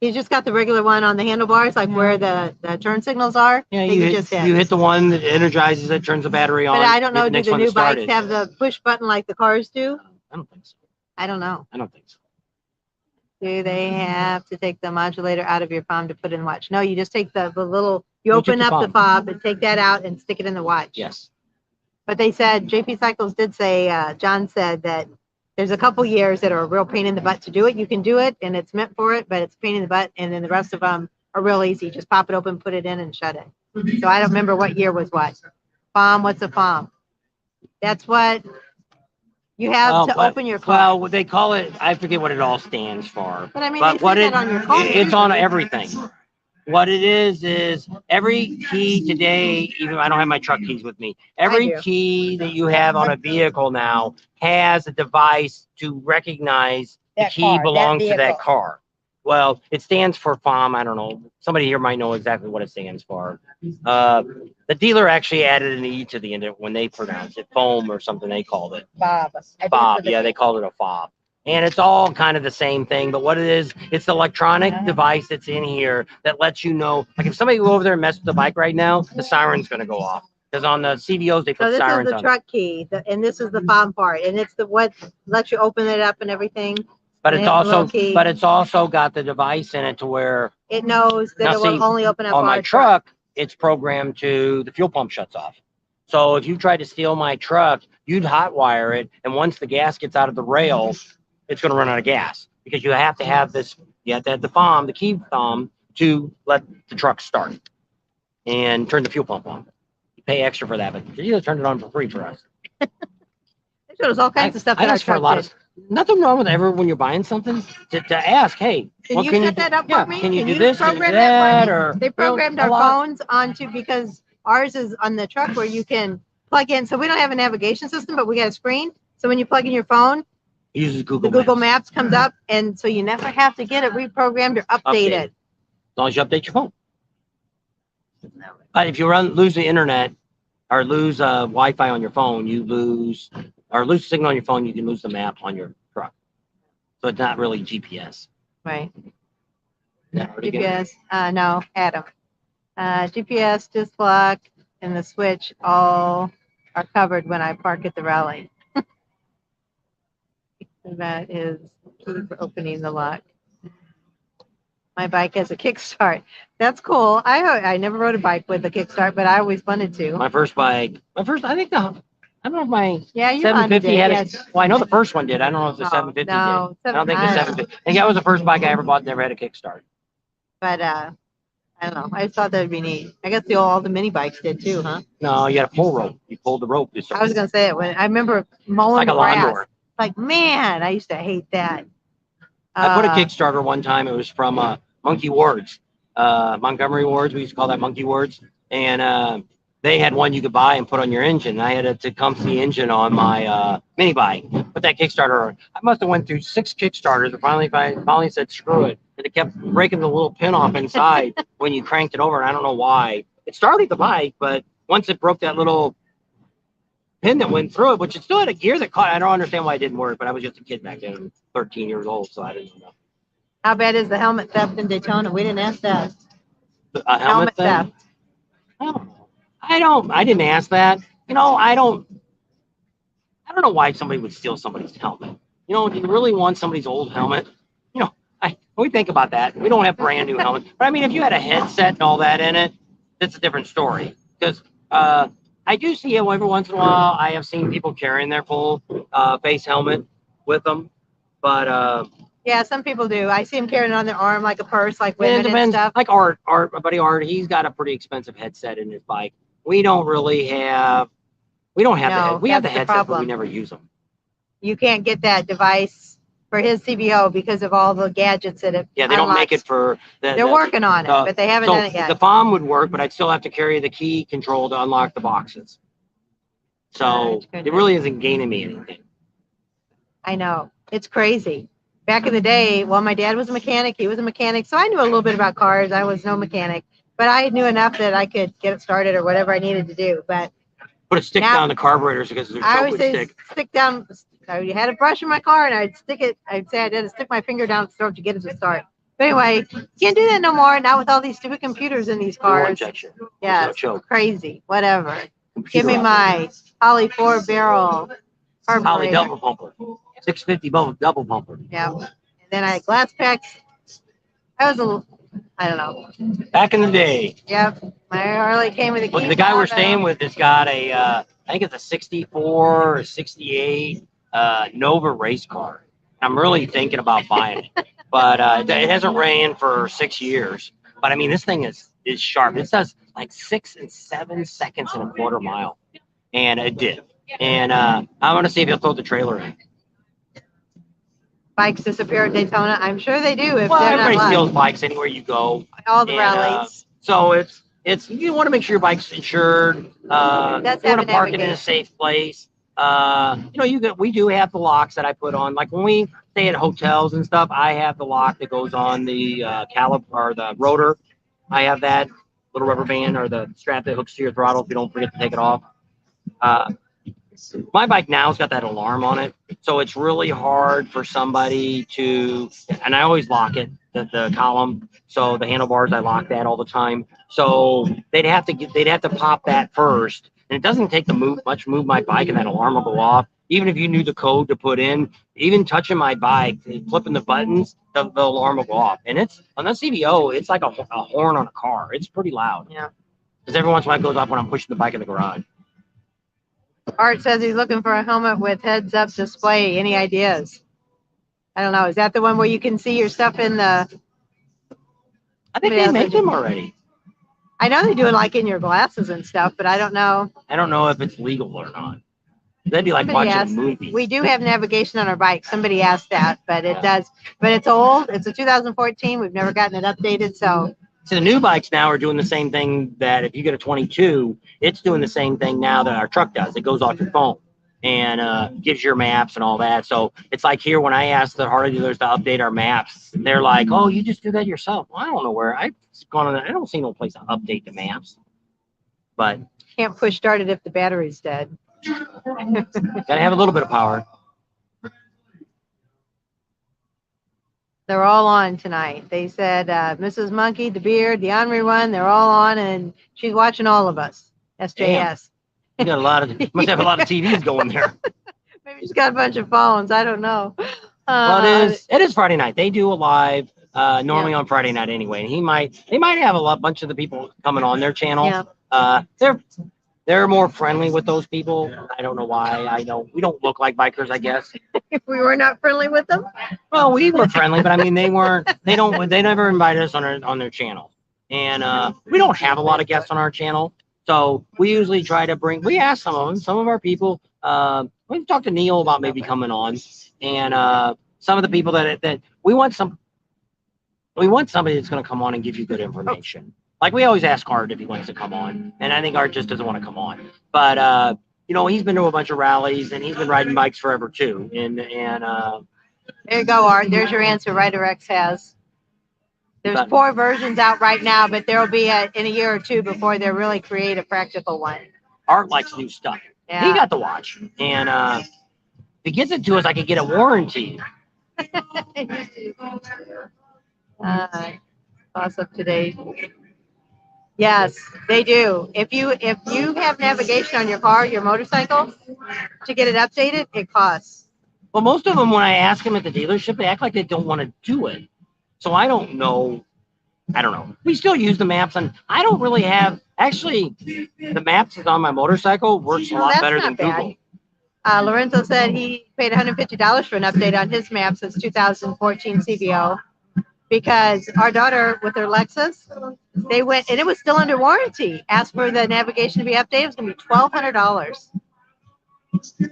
He's just got the regular one on the handlebars, like where the turn signals are.
Yeah,
that
you hit,
just hit.
you hit the one that energizes it, turns the battery on.
But I don't know,
hit
do
next
the
one to
new
start
bikes
it.
have the push button like the cars do?
I don't think so.
I don't know.
I don't think so.
Do they have to take the modulator out of your fob to put in the watch? No, you just take the little, you
You take
open
the
up the
fob.
fob and take that out and stick it in the watch.
Yes.
But they said, JP Cycles did say, John said that there's a couple years that are a real pain in the butt to do it. You can do it and it's meant for it, but it's a pain in the butt. And then the rest of them are real easy. Just pop it open, put it in and shut it. So I don't remember what year was what. FOM, what's a FOM? That's what you have to open your car.
Well, they call it, I forget what it all stands for.
But I mean,
But
they
what
say
it,
that on your phone.
it's on everything. What it is every key today, even I don't have my truck keys with me, every
do.
key that you have on a vehicle now has a device to recognize the
That
key
car, that
belongs to that
vehicle.
car. Well, it stands for FOM. I don't know. Somebody here might know exactly what it stands for. The dealer actually added an E to the end of it when they pronounced it, foam or something they called it.
Bob.
Fob, yeah, they called it a fob. And it's all kind of the same thing, but what it is, it's the electronic device that's in here that lets you know, like if somebody go over there and mess with the bike right now, the siren's going to go off. Because on the CVOs, they
So
put
this is
sirens
the
on.
truck key, and this is the fob part, and it's the what lets you open it up and everything.
But
and
it's
it has a little
also,
key.
but it's also got the device in it to where
It knows that
Now
it will
see,
only open up
on my
our
truck, it's programmed to the fuel pump shuts off. So if you tried to steal my truck, you'd hotwire it, and once the gas gets out of the rail, it's going to run out of gas because you have to have this. You have to have the FOM, the key FOM, to let the truck start and turn the fuel pump on. You pay extra for that, but you just turned it on for free for us.
It shows all kinds of stuff
I
that our
ask for a
truck
lot
did.
of. Nothing wrong with ever when you're buying something to ask, hey,
Can
what
you
can
set
you do?
that up
Yeah,
for me?
can you do
you
this? Can you do
program
that?
for me?
Or
They programmed
a
our
lot.
phones onto, because ours is on the truck where you can plug in. So we don't have a navigation system, but we got a screen. So when you plug in your phone,
Uses
the
Google
Google
Maps.
Maps comes up, and so you never have to get it reprogrammed or updated.
As long as you update your phone. But if you lose the internet or lose Wi-Fi on your phone, you lose signal on your phone, you can lose the map on your truck. So it's not really GPS.
Right.
Yeah,
GPS, no, Adam. GPS, disc lock, and the switch all are covered when I park at the rally. That is key for opening the lock. My bike has a kickstart. That's cool. I never rode a bike with a kickstart, but I always wanted to.
My first bike, I don't know if my
Yeah, you
750 had
yes.
a, well, I know the first one did. I don't know if the
No,
750
no,
did. I don't think the 750. I think that was the first bike I ever bought that never had a kickstart.
But I don't know. I thought that would be neat. I guess all the mini bikes did too, huh?
No, you had a pull rope. You pulled the rope.
I was gonna say it when I remember mowing
like a
the grass.
lawnmower.
Like, man, I used to hate that.
I put a Kickstarter one time. It was from Monkey Wards, Montgomery Wards. We used to call that Monkey Wards. And they had one you could buy and put on your engine. I had a Tecumseh engine on my mini bike. Put that Kickstarter on. I must have went through 6 Kickstarters and finally said, screw it. And it kept breaking the little pin off inside when you cranked it over. And I don't know why. It started the bike, but once it broke that little pin that went through it, which it still had a gear that caught. I don't understand why it didn't work, but I was just a kid back then, 13 years old, so I didn't know.
How bad is the helmet theft in Daytona? We didn't ask that.
A helmet theft? I didn't ask that. You know, I don't know why somebody would steal somebody's helmet. You know, do you really want somebody's old helmet? You know, we think about that. We don't have brand new helmets. But I mean, if you had a headset and all that in it, that's a different story. Because I do see it every once in a while. I have seen people carrying their full face helmet with them. But
yeah, some people do. I see them carrying it on their arm like a purse, like women
it depends.
and stuff.
Like Art, my buddy Art, he's got a pretty expensive headset in his bike. We don't have
No,
we have the
that's the
headset, but we
problem.
never use them.
You can't get that device for his CBO because of all the gadgets that it
Yeah, they don't make it for
They're working on it, but they haven't done it
the
yet.
FOM would work, but I'd still have to carry the key control to unlock the boxes. So it really isn't gaining me anything.
I know. It's crazy. Back in the day, well, my dad was a mechanic. He was a mechanic. So I knew a little bit about cars. I was no mechanic, but I knew enough that I could get it started or whatever I needed to do. But
put a stick down the carburetors because there's
I
so
always
good
say
stick.
stick down. I had a brush in my car and I'd stick it. I'd say I did stick my finger down the stove to get it to start. But anyway, can't do that no more. Not with all these stupid computers in these
Fuel
cars.
injection.
Yeah,
No choke.
crazy. Whatever.
Computer
Give me my Holly 4-barrel
Holly
carburetor.
double pumper. 650 double pumper.
Yeah. And then I had glass packs. That was a little, I don't know.
Back in the day.
Yep. My Harley came with a
Look,
key
the guy we're
fob
staying with has got a, I think it's a 64 or 68 Nova race car. I'm really thinking about buying it, but it hasn't ran for 6 years. But I mean, this thing is sharp. It does like 6 and 7 seconds in a quarter mile, and it did. And I'm gonna see if he'll throw the trailer in.
Bikes disappear at Daytona. I'm sure they do if
Well,
they're not
everybody
live.
steals bikes anywhere you go.
All the
And,
rallies.
So it's you want to make sure your bike's insured.
That's
You want to park it in a
navigation.
safe place. We do have the locks that I put on. Like when we stay at hotels and stuff, I have the lock that goes on the caliper or the rotor. I have that little rubber band or the strap that hooks to your throttle if you don't forget to take it off. My bike now has got that alarm on it, so it's really hard for somebody to, and I always lock it, the column, so the handlebars, I lock that all the time. So they'd have to pop that first, and it doesn't take much to move my bike, and that alarm will go off. Even if you knew the code to put in, even touching my bike, flipping the buttons, the alarm will go off. And it's on the CVO, it's like a horn on a car. It's pretty loud.
Yeah.
Because every once in a while it goes off when I'm pushing the bike in the garage.
Art says he's looking for a helmet with heads-up display. Any ideas? I don't know. Is that the one where you can see your stuff in the?
I think they make them already.
I know they do it like in your glasses and stuff, but I don't know.
I don't know if it's legal or not. That'd be like
Somebody
watching
asked.
a movie.
We do have navigation on our bike. Somebody asked that, but it does. But it's old. It's a 2014. We've never gotten it updated, so.
So the new bikes now are doing the same thing that if you get a 22, it's doing the same thing now that our truck does. It goes off your phone and gives your maps and all that. So it's like here when I asked the Harley dealers to update our maps, they're like, "Oh, you just do that yourself." Well, I don't know where I've gone on. I don't see no place to update the maps. But
Can't push start it if the battery's dead.
gotta have a little bit of power.
They're all on tonight. They said Mrs. Monkey, the Beard, the Henri one, they're all on, and she's watching all of us. SJS.
You got a lot of must have a lot of TVs going there.
Maybe she's got a bunch of phones. I don't know.
Well, it is Friday night. They do a live normally on Friday night anyway. And they might have a bunch of the people coming on their channel.
Yeah.
They're more friendly with those people. I don't know why. We don't look like bikers, I guess.
If we were not friendly with them.
Well, we were friendly, but I mean, they never invited us on their channel. And we don't have a lot of guests on our channel. So we usually try to we ask some of our people, we've talked to Neil about maybe coming on, and some of the people that we want somebody that's going to come on and give you good information. Like we always ask Art if he wants to come on, and I think Art just doesn't want to come on. But he's been to a bunch of rallies and he's been riding bikes forever too. And
there you go, Art. There's your answer. Rider-X has. There's 4 versions out right now, but there will be in a year or 2 before they really create a practical one.
Art likes new stuff.
Yeah.
He got the watch, and if he gets it to us, I could get a warranty.
Toss up today. Yes, they do. If you have navigation on your car, your motorcycle, to get it updated, it costs.
Well, most of them, when I ask them at the dealership, they act like they don't want to do it. So I don't know. We still use the maps, and I don't really have. Actually, the maps is on my motorcycle works a lot better than Google.
Lorenzo said he paid $150 for an update on his maps since 2014 CVO. Because our daughter with her Lexus, they went, and it was still under warranty. Asked for the navigation to be updated. It was going to be $1,200. So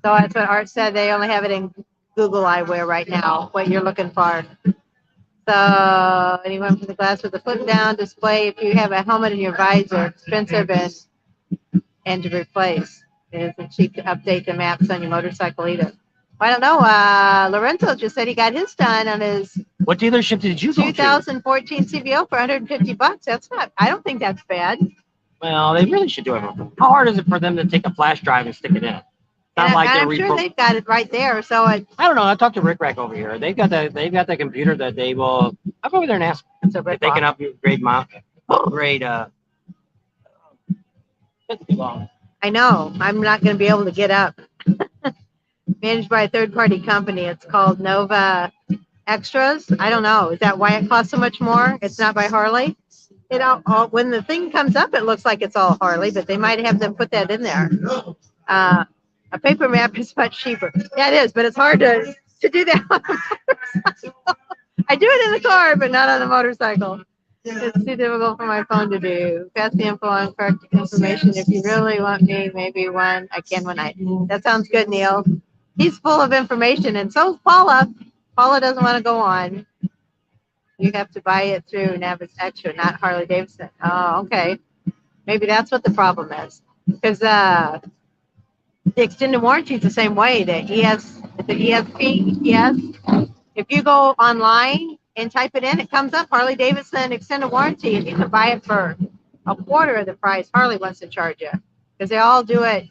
that's what Art said. They only have it in Google eyewear right now, what you're looking for. So anyone from the glass with the flip down display, if you have a helmet in your visor, expensive and to replace. It isn't cheap to update the maps on your motorcycle either. I don't know. Lorenzo just said he got his done on his
What dealership did you go to?
2014 CVO for $150. That's not, I don't think that's bad.
Well, they really should do it. How hard is it for them to take a flash drive and stick it in? Not
And
like
I'm sure they've got it right there. So
I don't know. I talked to Rick Rack over here. They've got the computer that they will. I'll go over there and ask
it's a
if they can upgrade That's too long.
I know. I'm not going to be able to get up. Managed by a third-party company. It's called Nova Extras. I don't know. Is that why it costs so much more? It's not by Harley. When the thing comes up, it looks like it's all Harley, but they might have them put that in there. A paper map is much cheaper. Yeah, it is, but it's hard to do that on a motorcycle. I do it in the car, but not on a motorcycle. It's too difficult for my phone to do. Pass the info on correct information. If you really want me, maybe one. I can when I. That sounds good, Neil. He's full of information, and so is Paula. Paula doesn't want to go on. You have to buy it through Navis Extra, not Harley Davidson. Oh, okay. Maybe that's what the problem is. Because the extended warranty is the same way. The ESP. If you go online and type it in, it comes up Harley Davidson extended warranty, and you can buy it for a quarter of the price Harley wants to charge you. Because they all do it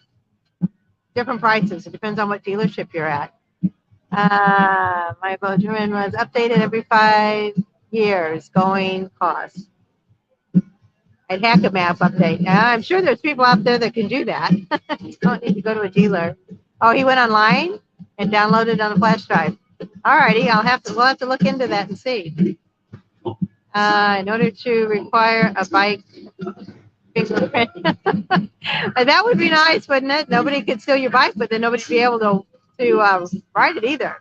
different prices. It depends on what dealership you're at. My Boatman was updated every 5 years, going cost. I'd hack a map update. I'm sure there's people out there that can do that. You don't need to go to a dealer. Oh, he went online and downloaded on a flash drive. All righty, we'll have to look into that and see. In order to require a bike fingerprint. That would be nice, wouldn't it? Nobody could steal your bike, but then nobody'd be able to ride it either.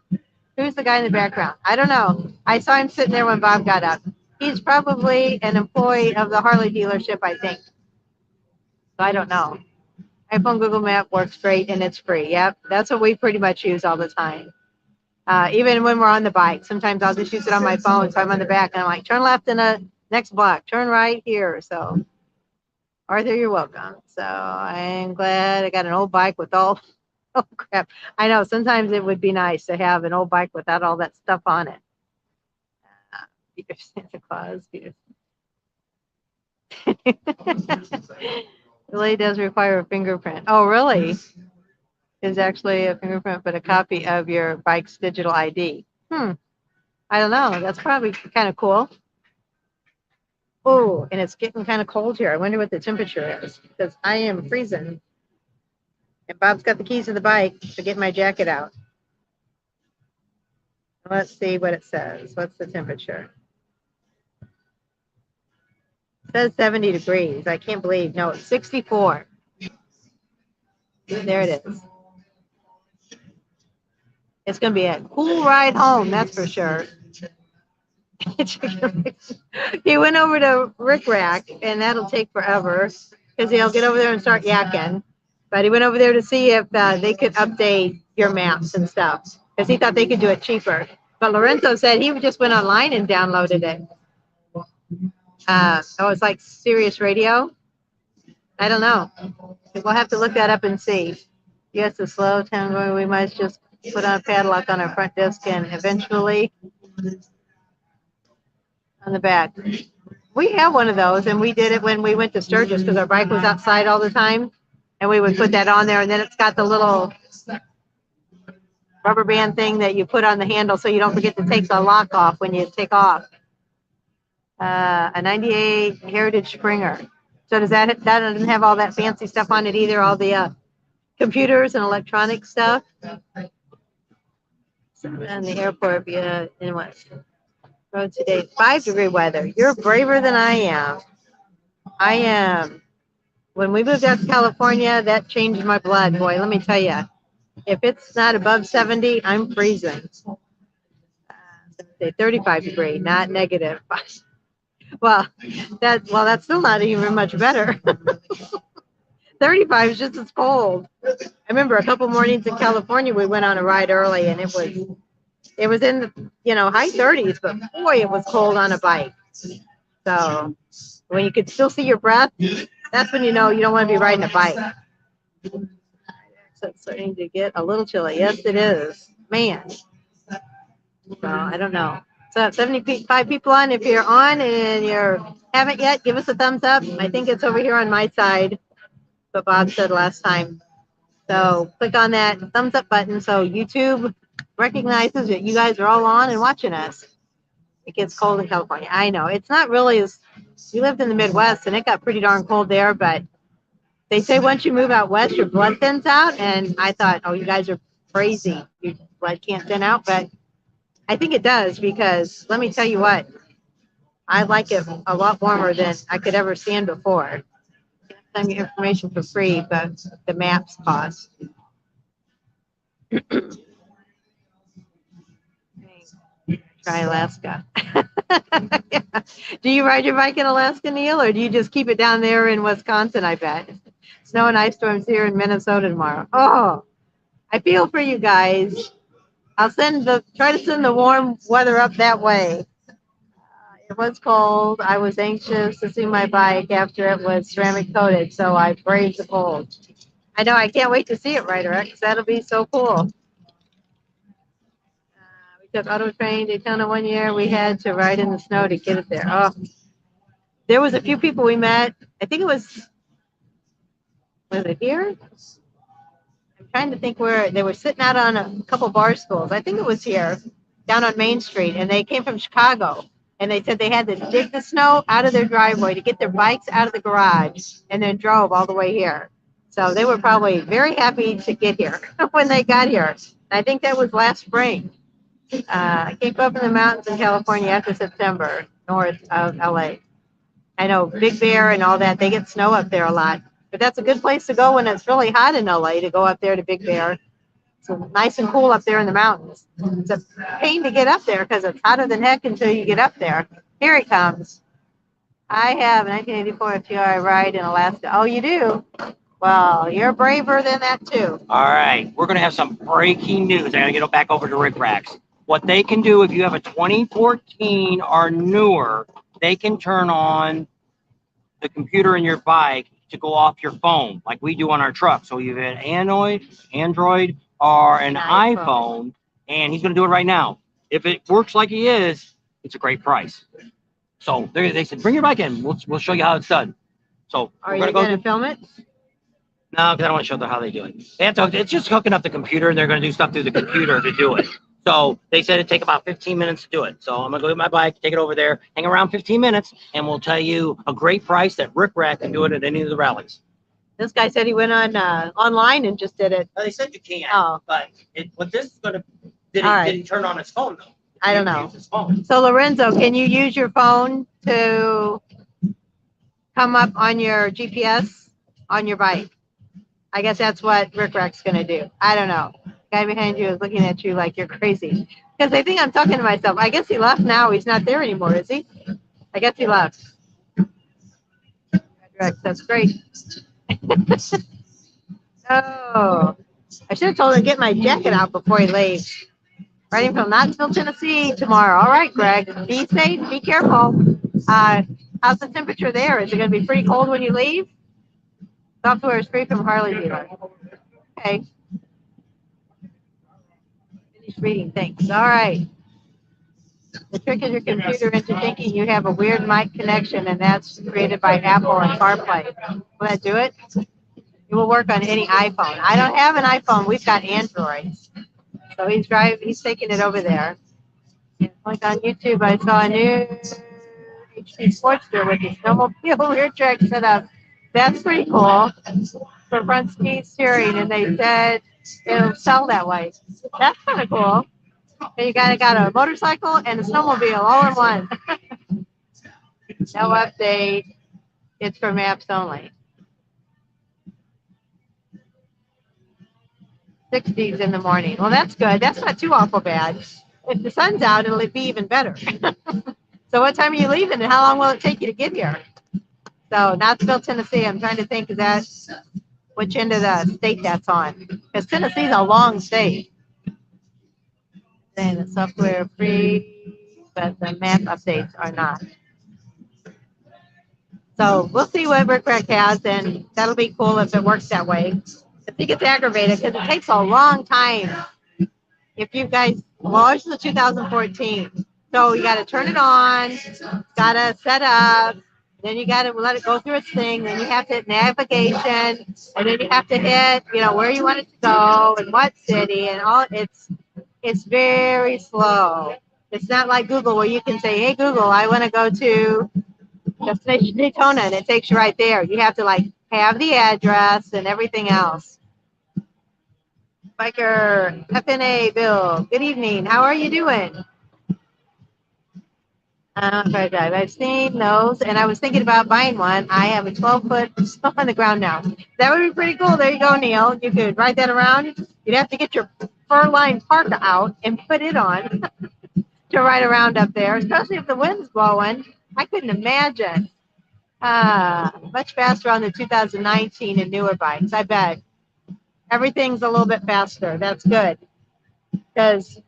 Who's the guy in the background? I don't know. I saw him sitting there when Bob got up. He's probably an employee of the Harley dealership, I think. So I don't know. iPhone Google Map works great and it's free. Yep, that's what we pretty much use all the time. Even when we're on the bike, sometimes I'll just use it on my phone. So I'm on the back and I'm like, turn left in the next block, turn right here. So Arthur, you're welcome. So I'm glad I got an old bike with all, oh crap. I know sometimes it would be nice to have an old bike without all that stuff on it. Peter Santa Claus, Peter. Really does require a fingerprint. Oh, really? Is actually a fingerprint, but a copy of your bike's digital ID. I don't know. That's probably kind of cool. Oh, and it's getting kind of cold here. I wonder what the temperature is because I am freezing. And Bob's got the keys to the bike to get my jacket out. Let's see what it says. What's the temperature? It says 70 degrees. I can't believe. No, it's 64. There it is. It's going to be a cool ride home, that's for sure. He went over to Rick Rack, and that'll take forever because he'll get over there and start yakking. But he went over there to see if they could update your maps and stuff because he thought they could do it cheaper. But Lorenzo said he just went online and downloaded it. It's like Sirius Radio. I don't know. We'll have to look that up and see. Yes, the slow town going. We might just put on a padlock on our front disc and eventually on the back. We have one of those, and we did it when we went to Sturgis because our bike was outside all the time, and we would put that on there, and then it's got the little rubber band thing that you put on the handle so you don't forget to take the lock off when you take off. A 98 Heritage Springer. So does that doesn't have all that fancy stuff on it either, all the computers and electronic stuff. And the airport, in what? Road today, 5-degree weather. You're braver than I am. I am. When we moved out to California, that changed my blood, boy. Let me tell you. If it's not above 70, I'm freezing. 35 degree, not negative. Well, that's still not even much better. 35 is just as cold. I remember a couple mornings in California, we went on a ride early, and it was in the, high 30s, but boy, it was cold on a bike. So when you could still see your breath, that's when you know you don't want to be riding a bike. So it's starting to get a little chilly. Yes, it is. Man. So I don't know. So 75 people on. If you're on and you haven't yet, give us a thumbs up. I think it's over here on my side, what Bob said last time. So click on that thumbs up button so YouTube recognizes that you guys are all on and watching us. It gets cold in California. I know. It's not really as, we lived in the Midwest and it got pretty darn cold there, but they say once you move out west, your blood thins out. And I thought, oh, you guys are crazy. Your blood can't thin out. But I think it does, because let me tell you what, I like it a lot warmer than I could ever stand before. Send you information for free, but the maps cost. Try Alaska. Yeah. Do you ride your bike in Alaska, Neil, or do you just keep it down there in Wisconsin, I bet? Snow and ice storms here in Minnesota tomorrow. Oh, I feel for you guys. I'll try to send the warm weather up that way. It was cold. I was anxious to see my bike after it was ceramic coated, so I braved the cold. I know, I can't wait to see it, right, Rex? That'll be so cool. We took auto train Daytona one year. We had to ride in the snow to get it there. Oh, there was a few people we met. I think it was it here? I'm trying to think where they were sitting out on a couple bar stools. I think it was here, down on Main Street, and they came from Chicago. And they said they had to dig the snow out of their driveway to get their bikes out of the garage, and then drove all the way here. So they were probably very happy to get here when they got here. I think that was last spring. I came up in the mountains in California after September, north of LA. I know Big Bear and all that, they get snow up there a lot. But that's a good place to go when it's really hot in LA, to go up there to Big Bear. It's nice and cool up there in the mountains. It's a pain to get up there because it's hotter than heck until you get up there. Here he comes. I have a 1984 FTR ride in Alaska. Oh, you do? Well, you're braver than that, too.
All right. We're going to have some breaking news. I got to get it back over to Rick Racks. What they can do, if you have a 2014 or newer, they can turn on the computer in your bike to go off your phone, like we do on our truck. So you have an Android, or an iPhone, and he's going to do it right now. If it works like he is, it's a great price. So they said, bring your bike in. We'll show you how it's done. So
are you going to film it?
No, because I don't want to show them how they do it. It's just hooking up the computer, and they're going to do stuff through the computer to do it. So they said it'd take about 15 minutes to do it. So I'm going to go get my bike, take it over there, hang around 15 minutes, and we'll tell you a great price that Rick Rack can do it at any of the rallies.
This guy said he went on online and just did it.
Well, they said you can, but what this is going to, did he turn on his phone, though?
I don't know. So, Lorenzo, can you use your phone to come up on your GPS on your bike? I guess that's what Rick Rack's going to do. I don't know. Guy behind you is looking at you like you're crazy. Because they think I'm talking to myself. I guess he left now. He's not there anymore, is he? I guess he left. Rex, that's great. Oh, I should have told him to get my jacket out before he leaves. Riding from Knoxville, Tennessee tomorrow. All right, Greg. Be safe. Be careful. How's the temperature there? Is it going to be pretty cold when you leave? Software is free from Harley dealer. Okay. Finish reading. Thanks. All right. The trick is your computer into thinking you have a weird mic connection, and that's created by Apple and CarPlay. Will that do it? It will work on any iPhone. I don't have an iPhone. We've got Androids. So he's taking it over there. And like on YouTube, I saw a new HD Sportster with a snowmobile rear track set up. That's pretty cool for front ski steering, and they said it'll sell that way. That's kind of cool. And you got a motorcycle and a snowmobile all in one. No update. It's for maps only. 60s in the morning. Well, that's good. That's not too awful bad. If the sun's out, it'll be even better. So what time are you leaving, and how long will it take you to get here? So Knoxville, Tennessee. I'm trying to think, is that which end of the state that's on. Because Tennessee's a long state. And the software free, but the map updates are not. So we'll see what RickRack has, and that'll be cool if it works that way. I think it's aggravated because it takes a long time. If you guys, well, this is 2014. So you got to turn it on, got to set up, then you got to let it go through its thing, then you have to hit navigation, and then you have to hit, where you want it to go and what city and all. It's very slow. It's not like Google where you can say, hey, Google, I want to go to Destination Daytona, and it takes you right there. You have to have the address and everything else. Biker FNA Bill, good evening. How are you doing? I've seen those, and I was thinking about buying one. I have a 12-foot on the ground now. That would be pretty cool. There you go, Neil. You could ride that around. You'd have to get your fur-lined parka out and put it on to ride around up there, especially if the wind's blowing. I couldn't imagine. Much faster on the 2019 and newer bikes, I bet. Everything's a little bit faster. That's good because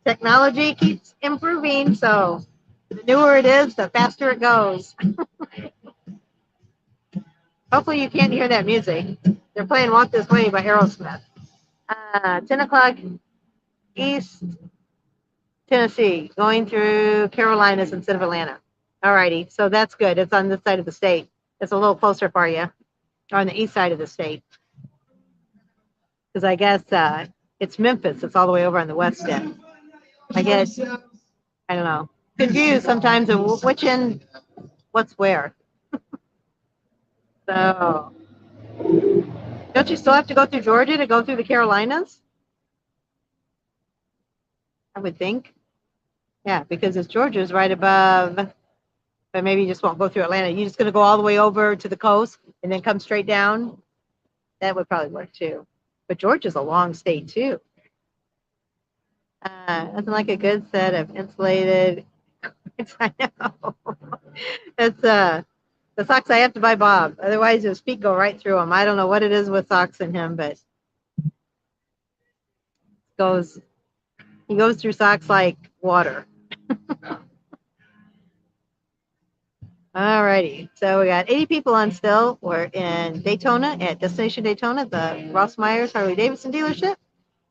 technology keeps improving. So the newer it is, the faster it goes. Hopefully you can't hear that music. They're playing Walk This Way by Aerosmith. 10 o'clock East Tennessee, going through Carolinas instead of Atlanta. Alrighty, so that's good. It's on this side of the state. It's a little closer for you, or on the east side of the state. Because I guess it's Memphis. It's all the way over on the west end. I guess, I don't know. Confused sometimes of which end, what's where. So, don't you still have to go through Georgia to go through the Carolinas? I would think. Yeah, because it's Georgia's right above, but maybe you just won't go through Atlanta. You're just going to go all the way over to the coast and then come straight down? That would probably work too. But Georgia's a long state too. Nothing like a good set of insulated. I know. That's the socks I have to buy Bob. Otherwise, his feet go right through them. I don't know what it is with socks in him, but he goes through socks like water. Alrighty, so we got 80 people on still. We're in Daytona at Destination Daytona, the Ross Myers Harley Davidson dealership.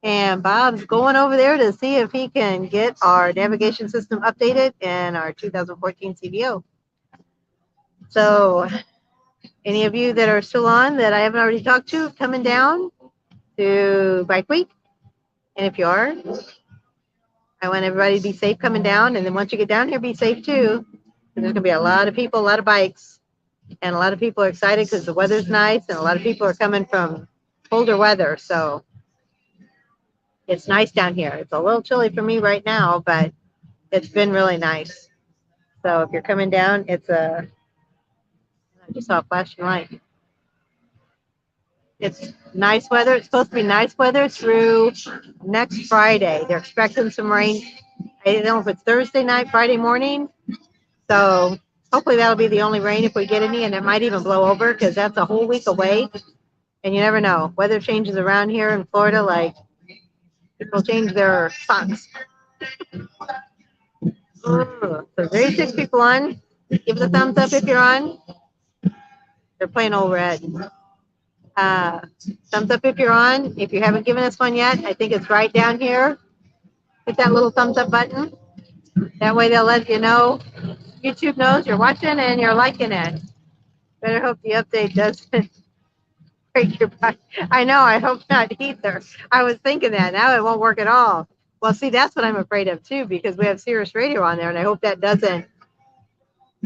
And Bob's going over there to see if he can get our navigation system updated in our 2014 CVO. So any of you that are still on that I haven't already talked to, coming down to Bike Week. And if you are, I want everybody to be safe coming down. And then once you get down here, be safe too. There's going to be a lot of people, a lot of bikes, and a lot of people are excited because the weather's nice, and a lot of people are coming from colder weather. So it's nice down here. It's a little chilly for me right now, but it's been really nice. So if you're coming down, I just saw a flashing light. It's nice weather. It's supposed to be nice weather through next Friday. They're expecting some rain. I don't know if it's Thursday night, Friday morning. So hopefully that'll be the only rain if we get any, and it might even blow over because that's a whole week away. And you never know. Weather changes around here in Florida, like people change their socks. So there's 6 people on. Give it a thumbs up if you're on. They're playing Old Red. Thumbs up if you're on. If you haven't given us one yet, I think it's right down here. Hit that little thumbs up button. That way they'll let you know. YouTube knows you're watching and you're liking it. Better hope the update doesn't break your bike. I know, I hope not either. I was thinking that. Now it won't work at all. Well, see, that's what I'm afraid of too, because we have Sirius Radio on there, and I hope that doesn't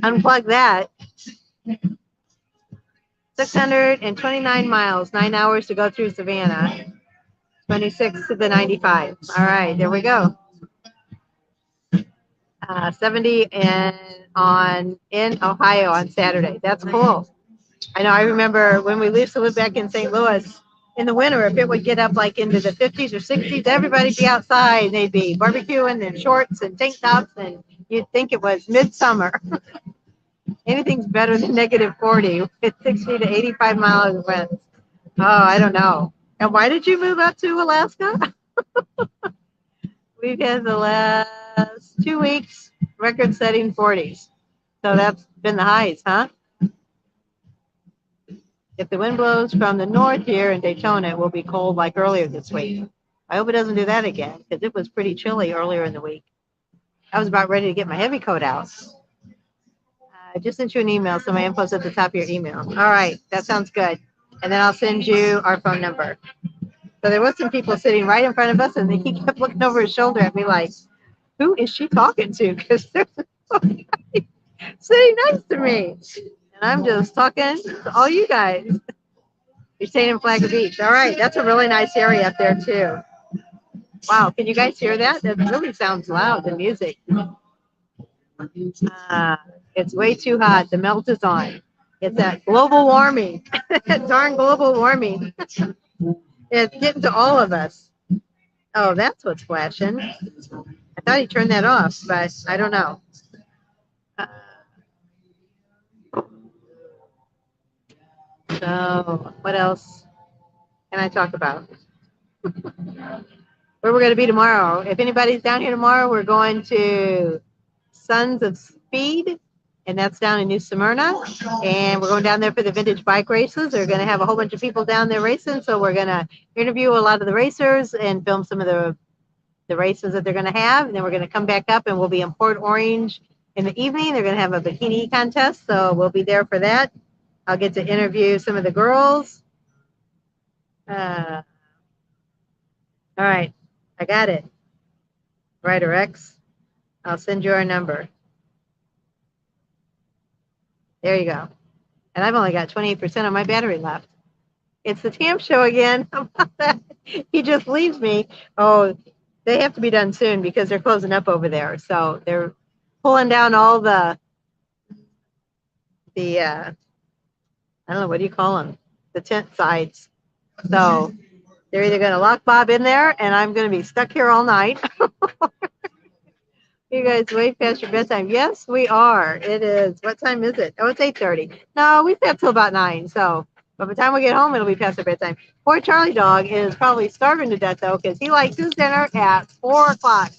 unplug that. 629 miles, 9 hours to go through Savannah. 26 to the 95. All right, there we go. 70 in Ohio on Saturday. That's cool. I know. I remember when we used to live back in St. Louis in the winter, if it would get up like into the 50s or 60s, everybody'd be outside and they'd be barbecuing in shorts and tank tops, and you'd think it was midsummer. Anything's better than -40 with 60 to 85 miles of winds. I don't know. And why did you move up to Alaska? We've had the last 2 weeks record-setting 40s. So that's been the highs, huh? If the wind blows from the north here in Daytona, it will be cold like earlier this week. I hope it doesn't do that again because it was pretty chilly earlier in the week. I was about ready to get my heavy coat out. I just sent you an email, so my info's at the top of your email. All right, that sounds good. And then I'll send you our phone number. So there was some people sitting right in front of us, and he kept looking over his shoulder at me like, who is she talking to? Because there's sitting next to me. And I'm just talking to all you guys. You're staying in Flagler Beach. All right, that's a really nice area up there, too. Wow, can you guys hear that? That really sounds loud, the music. It's way too hot. The melt is on. It's that global warming. Darn global warming. It's getting to all of us. Oh, that's what's flashing. I thought he turned that off, but I don't know. So, what else can I talk about? Where we're going to be tomorrow. If anybody's down here tomorrow, we're going to Sons of Speed, and that's down in New Smyrna. And we're going down there for the vintage bike races. They're going to have a whole bunch of people down there racing, so we're going to interview a lot of the racers and film some of the races that they're going to have. And then we're going to come back up, and we'll be in Port Orange in the evening. They're going to have a bikini contest, so we'll be there for that. I'll get to interview some of the girls. All right, I got it. Ryder X. I'll send you our number. There you go. And I've only got 28% of my battery left. It's the Tam show again. How about that? He just leaves me. Oh, they have to be done soon because they're closing up over there. So they're pulling down all the I don't know, what do you call them? The tent sides. So they're either going to lock Bob in there and I'm going to be stuck here all night. You guys way past your bedtime. Yes, we are. It is. What time is it? Oh, it's 8:30. No, we've got till about 9. So by the time we get home, it'll be past our bedtime. Poor Charlie dog is probably starving to death, though, because he likes his dinner at 4 o'clock.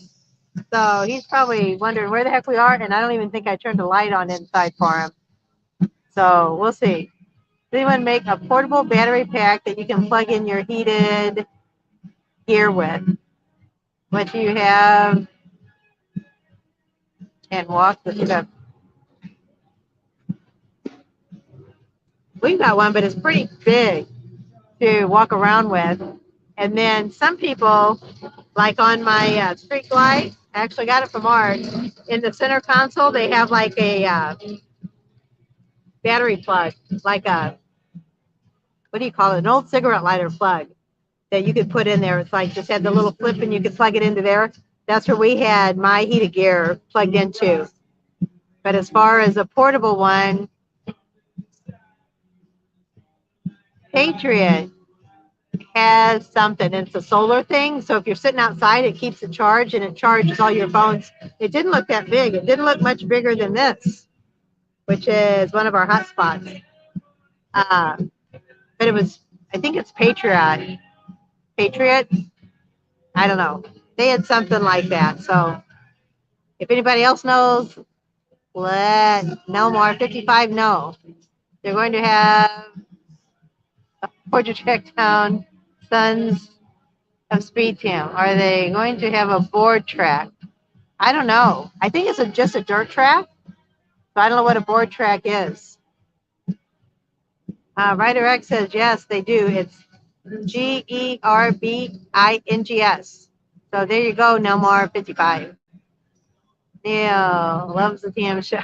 So he's probably wondering where the heck we are, and I don't even think I turned the light on inside for him. So we'll see. Does anyone make a portable battery pack that you can plug in your heated gear with? What you have and walk the stuff. We've got one, but it's pretty big to walk around with. And then some people, like on my Street Glide, I actually got it from Art, in the center console, they have like a battery plug, like a, what do you call it, an old cigarette lighter plug that you could put in there. It's like just had the little flip and you could plug it into there. That's where we had my heated gear plugged into. But as far as a portable one, Patriot has something. It's a solar thing. So if you're sitting outside, it keeps it charged and it charges all your phones. It didn't look that big. It didn't look much bigger than this, which is one of our hot spots. But it was, I think it's Patriot. Patriot? I don't know. They had something like that. So if anybody else knows, let Nelmar 55 know. They're going to have a Georgia Track Town Sons of Speed Team. Are they going to have a board track? I don't know. I think it's just a dirt track. So I don't know what a board track is. Ryder X says, yes, they do. It's GERBINGS. So there you go, Nelmar 55. Neil loves the TM show.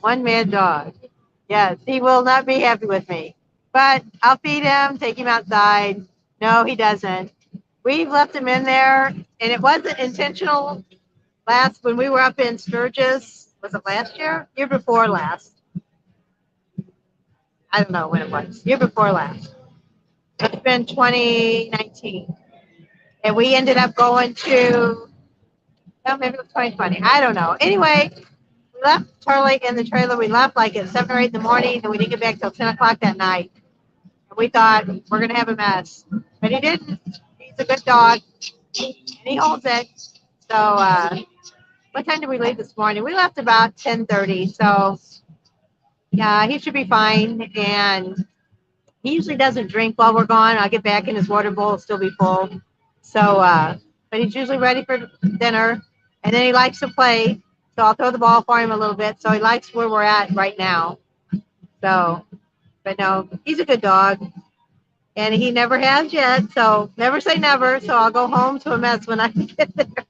One mad dog. Yes, he will not be happy with me. But I'll feed him, take him outside. No, he doesn't. We've left him in there, and it wasn't intentional. When we were up in Sturgis, was it last year? Year before last. I don't know when it was. Year before last. It's been 2019. And we ended up going to, maybe it was 2020. I don't know. Anyway, We left Charlie in the trailer. We left like at 7 or 8 in the morning, and we didn't get back till 10 o'clock that night. And we thought we're gonna have a mess, but he didn't. He's a good dog, and he holds it. So what time did we leave this morning? We left about 10:30. So yeah, he should be fine. And he usually doesn't drink while we're gone. I'll get back and his water bowl will still be full. So, but he's usually ready for dinner. And then he likes to play. So I'll throw the ball for him a little bit. So he likes where we're at right now. So, but no, he's a good dog. And he never has yet. So never say never. So I'll go home to a mess when I get there.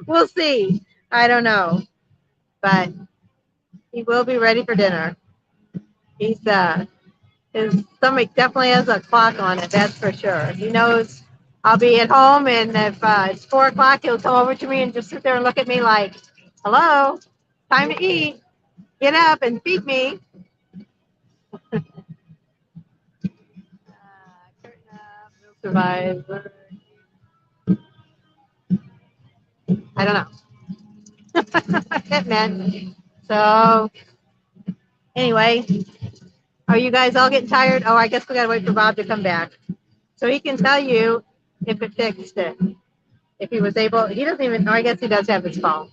We'll see. I don't know. But he will be ready for dinner. He's, his stomach definitely has a clock on it, that's for sure. He knows I'll be at home, and if it's 4 o'clock, he'll come over to me and just sit there and look at me like, hello, time to eat. Get up and feed me. Curtain up, we'll survive. I don't know. It meant. So, anyway, are you guys all getting tired? Oh, I guess we got to wait for Bob to come back. So he can tell you if it fixed it. If he was able, he doesn't even, oh, I guess he does have his phone.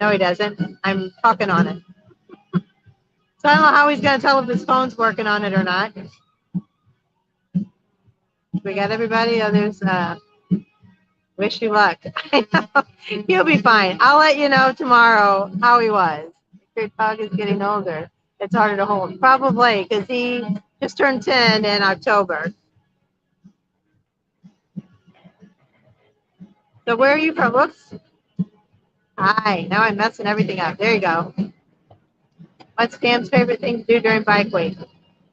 No, he doesn't. I'm talking on it. So I don't know how he's going to tell if his phone's working on it or not. We got everybody. Others, wish you luck. I know. He'll be fine. I'll let you know tomorrow how he was. Your dog is getting older. It's harder to hold. Probably because he just turned 10 in October. So where are you from? Whoops. Hi. Now I'm messing everything up. There you go. What's Cam's favorite thing to do during bike week?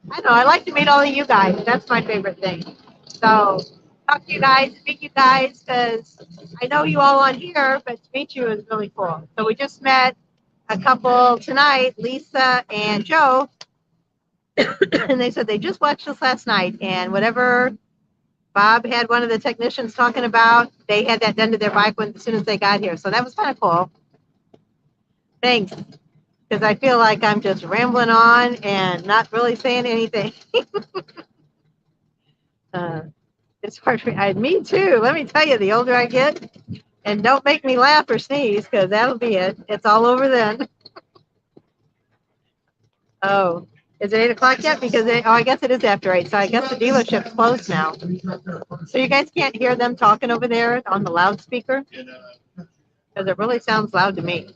I know. I like to meet all of you guys. That's my favorite thing. So talk to you guys, meet you guys, because I know you all on here, but to meet you is really cool. So we just met a couple tonight, Lisa and Joe, and they said they just watched us last night, and whatever Bob had one of the technicians talking about, they had that done to their bike as soon as they got here. So that was kind of cool. Thanks. Because I feel like I'm just rambling on and not really saying anything. It's hard for me too. Let me tell you, the older I get, and don't make me laugh or sneeze, because that'll be it. It's all over then. Oh, is it 8 o'clock yet? Because I guess it is after 8. So I guess the dealership's closed now. So you guys can't hear them talking over there on the loudspeaker? Because it really sounds loud to me.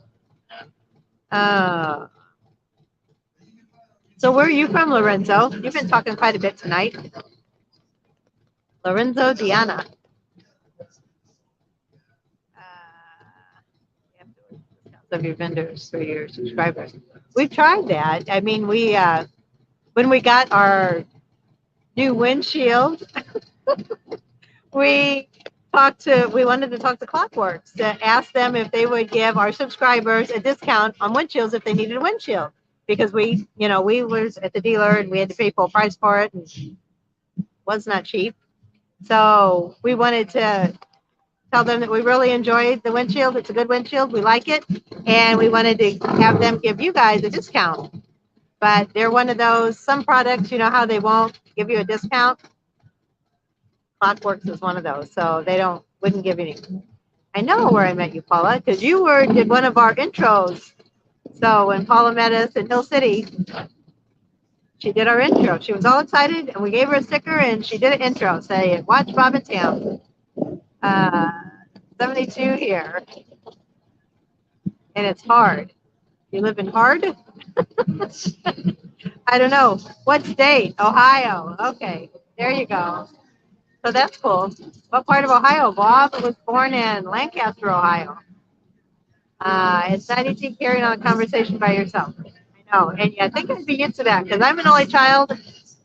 So where are you from, Lorenzo? You've been talking quite a bit tonight. Lorenzo Diana. Of your vendors for your subscribers. We've tried that. I mean, we when we got our new windshield, we wanted to talk to Clockworks to ask them if they would give our subscribers a discount on windshields if they needed a windshield, because we was at the dealer and we had to pay full price for it, and it was not cheap. So we wanted to tell them that we really enjoyed the windshield. It's a good windshield. We like it. And we wanted to have them give you guys a discount. But they're one of those, some products, you know how they won't give you a discount? Clockworks is one of those. So they wouldn't give any. I know where I met you, Paula, because you did one of our intros. So when Paula met us in Hill City, she did our intro. She was all excited, and we gave her a sticker, and she did an intro saying, watch Bob and Tam. 72 here. And it's hard. You live in Hard? I don't know. What state? Ohio. Okay. There you go. So that's cool. What part of Ohio? Bob was born in Lancaster, Ohio. It's not easy carrying on a conversation by yourself. I know. And I think I'd be used to that because I'm an only child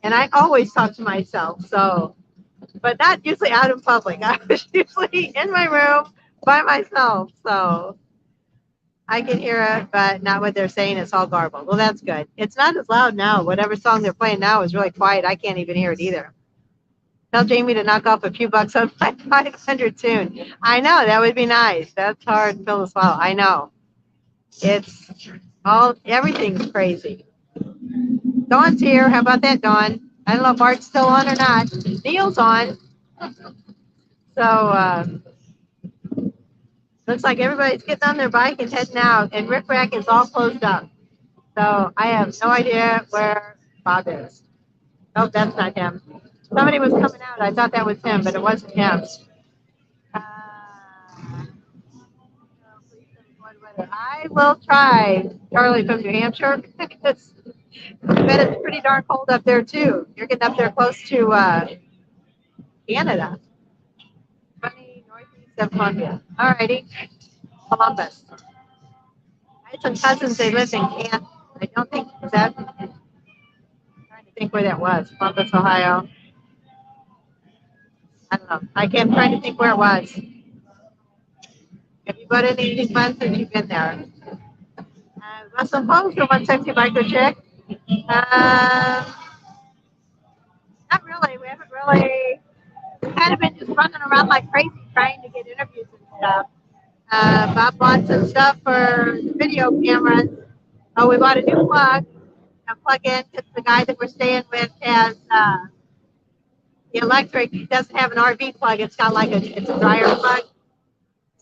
and I always talk to myself. So, but not usually out in public. I was usually in my room by myself. So I can hear it, but not what they're saying. It's all garbled. Well, that's good. It's not as loud now. Whatever song they're playing now is really quiet. I can't even hear it either. Tell Jamie to knock off a few bucks on my 500 tune. I know. That would be nice. That's hard pill to swallow. I know. Everything's crazy. Dawn's here. How about that, Dawn? I don't know if Art's still on or not. Neil's on. So, looks like everybody's getting on their bike and heading out, and Rick Rack is all closed up. So I have no idea where Bob is. Oh, that's not him. Somebody was coming out. I thought that was him, but it wasn't him. I will try, Charlie from New Hampshire, because I bet it's pretty darn cold up there too. You're getting up there close to Canada. 20 northeast of Columbia. Alrighty, Columbus. I had some cousins, they lived in Canton. I don't think that, I'm trying to think where that was. Columbus, Ohio. I don't know. I'm trying to think where it was. Have you bought anything fun since you've been there? Got some clothes for one sexy biker chick. Not really. We haven't really. We've kind of been just running around like crazy trying to get interviews and stuff. Bob bought some stuff for the video cameras. Oh, we bought a new plug. A plug-in because the guy that we're staying with has the electric. He doesn't have an RV plug. It's got like it's a dryer plug.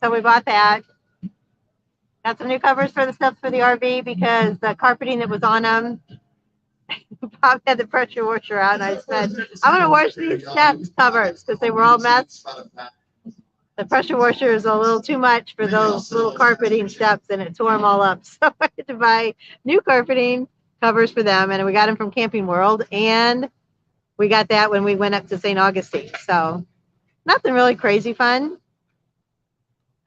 So we bought that. Got some new covers for the steps for the RV because the carpeting that was on them, Bob had the pressure washer out, and I said, I'm going to wash these steps covers because they were all messed. The pressure washer is a little too much for those little carpeting steps, and it tore them all up. So I had to buy new carpeting covers for them, and we got them from Camping World, and we got that when we went up to St. Augustine. So nothing really crazy fun.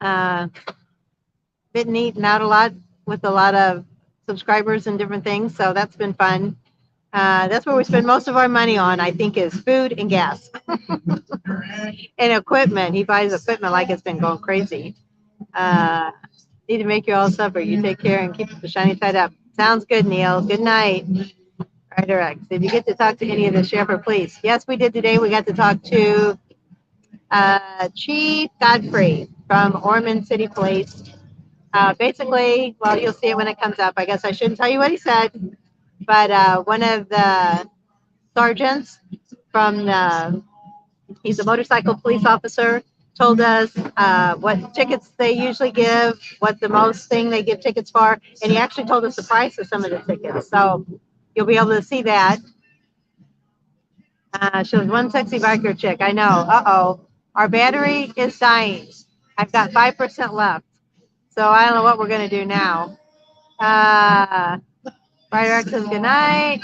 Been eating out a lot with a lot of subscribers and different things, so that's been fun. That's where we spend most of our money on, I think, is food and gas and equipment. He buys equipment like it's been going crazy. Need to make you all supper. You take care and keep the shiny side up. Sounds good, Neil. Good night. Right, direct. Did you get to talk to any of the sheriff or police? Yes, we did today. We got to talk to Chief Godfrey from Ormond City Police. Basically, well, you'll see it when it comes up. I guess I shouldn't tell you what he said, but one of the sergeants from he's a motorcycle police officer, told us what tickets they usually give, what the most thing they give tickets for, and he actually told us the price of some of the tickets. So you'll be able to see that. She was one sexy biker chick. I know. Uh-oh. Our battery is dying. I've got 5% left. So I don't know what we're going to do now. Ryder says good night.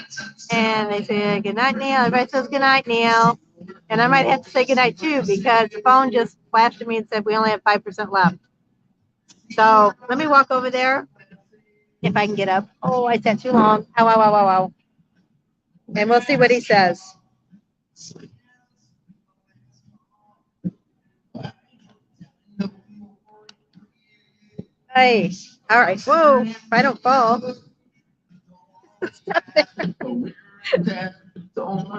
And they say good night, Neil. Everybody says good night, Neil. And I might have to say good night too because the phone just flashed at me and said we only have 5% left. So let me walk over there if I can get up. Oh, I sat too long. Ow, ow, ow, ow, ow. And we'll see what he says. Hey, all right. Whoa, if I don't fall. Oh,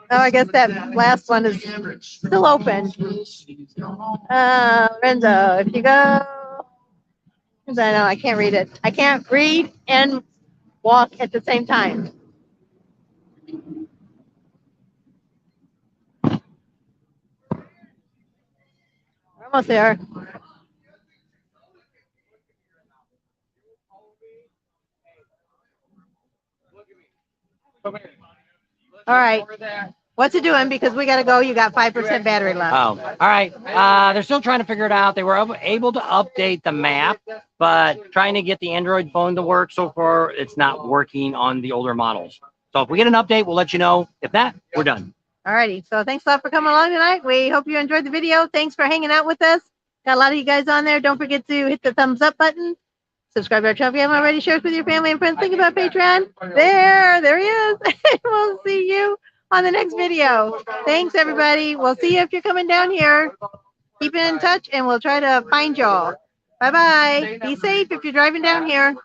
I guess that last one is still open. Lorenzo, if you go, I know I can't read it. I can't read and walk at the same time. We're almost there. All right. What's it doing? Because we got to go. You got 5% battery left.
Oh, all right. They're still trying to figure it out. They were able to update the map, but trying to get the Android phone to work. So far, it's not working on the older models. So if we get an update, we'll let you know. If not, we're done.
All righty. So thanks a lot for coming along tonight. We hope you enjoyed the video. Thanks for hanging out with us. Got a lot of you guys on there. Don't forget to hit the thumbs up button. Subscribe to our channel if you haven't already. Share it with your family and friends. Think about Patreon. There he is. We'll see you on the next video. Thanks, everybody. We'll see you if you're coming down here. Keep in touch, and we'll try to find y'all. Bye-bye. Be safe if you're driving down here.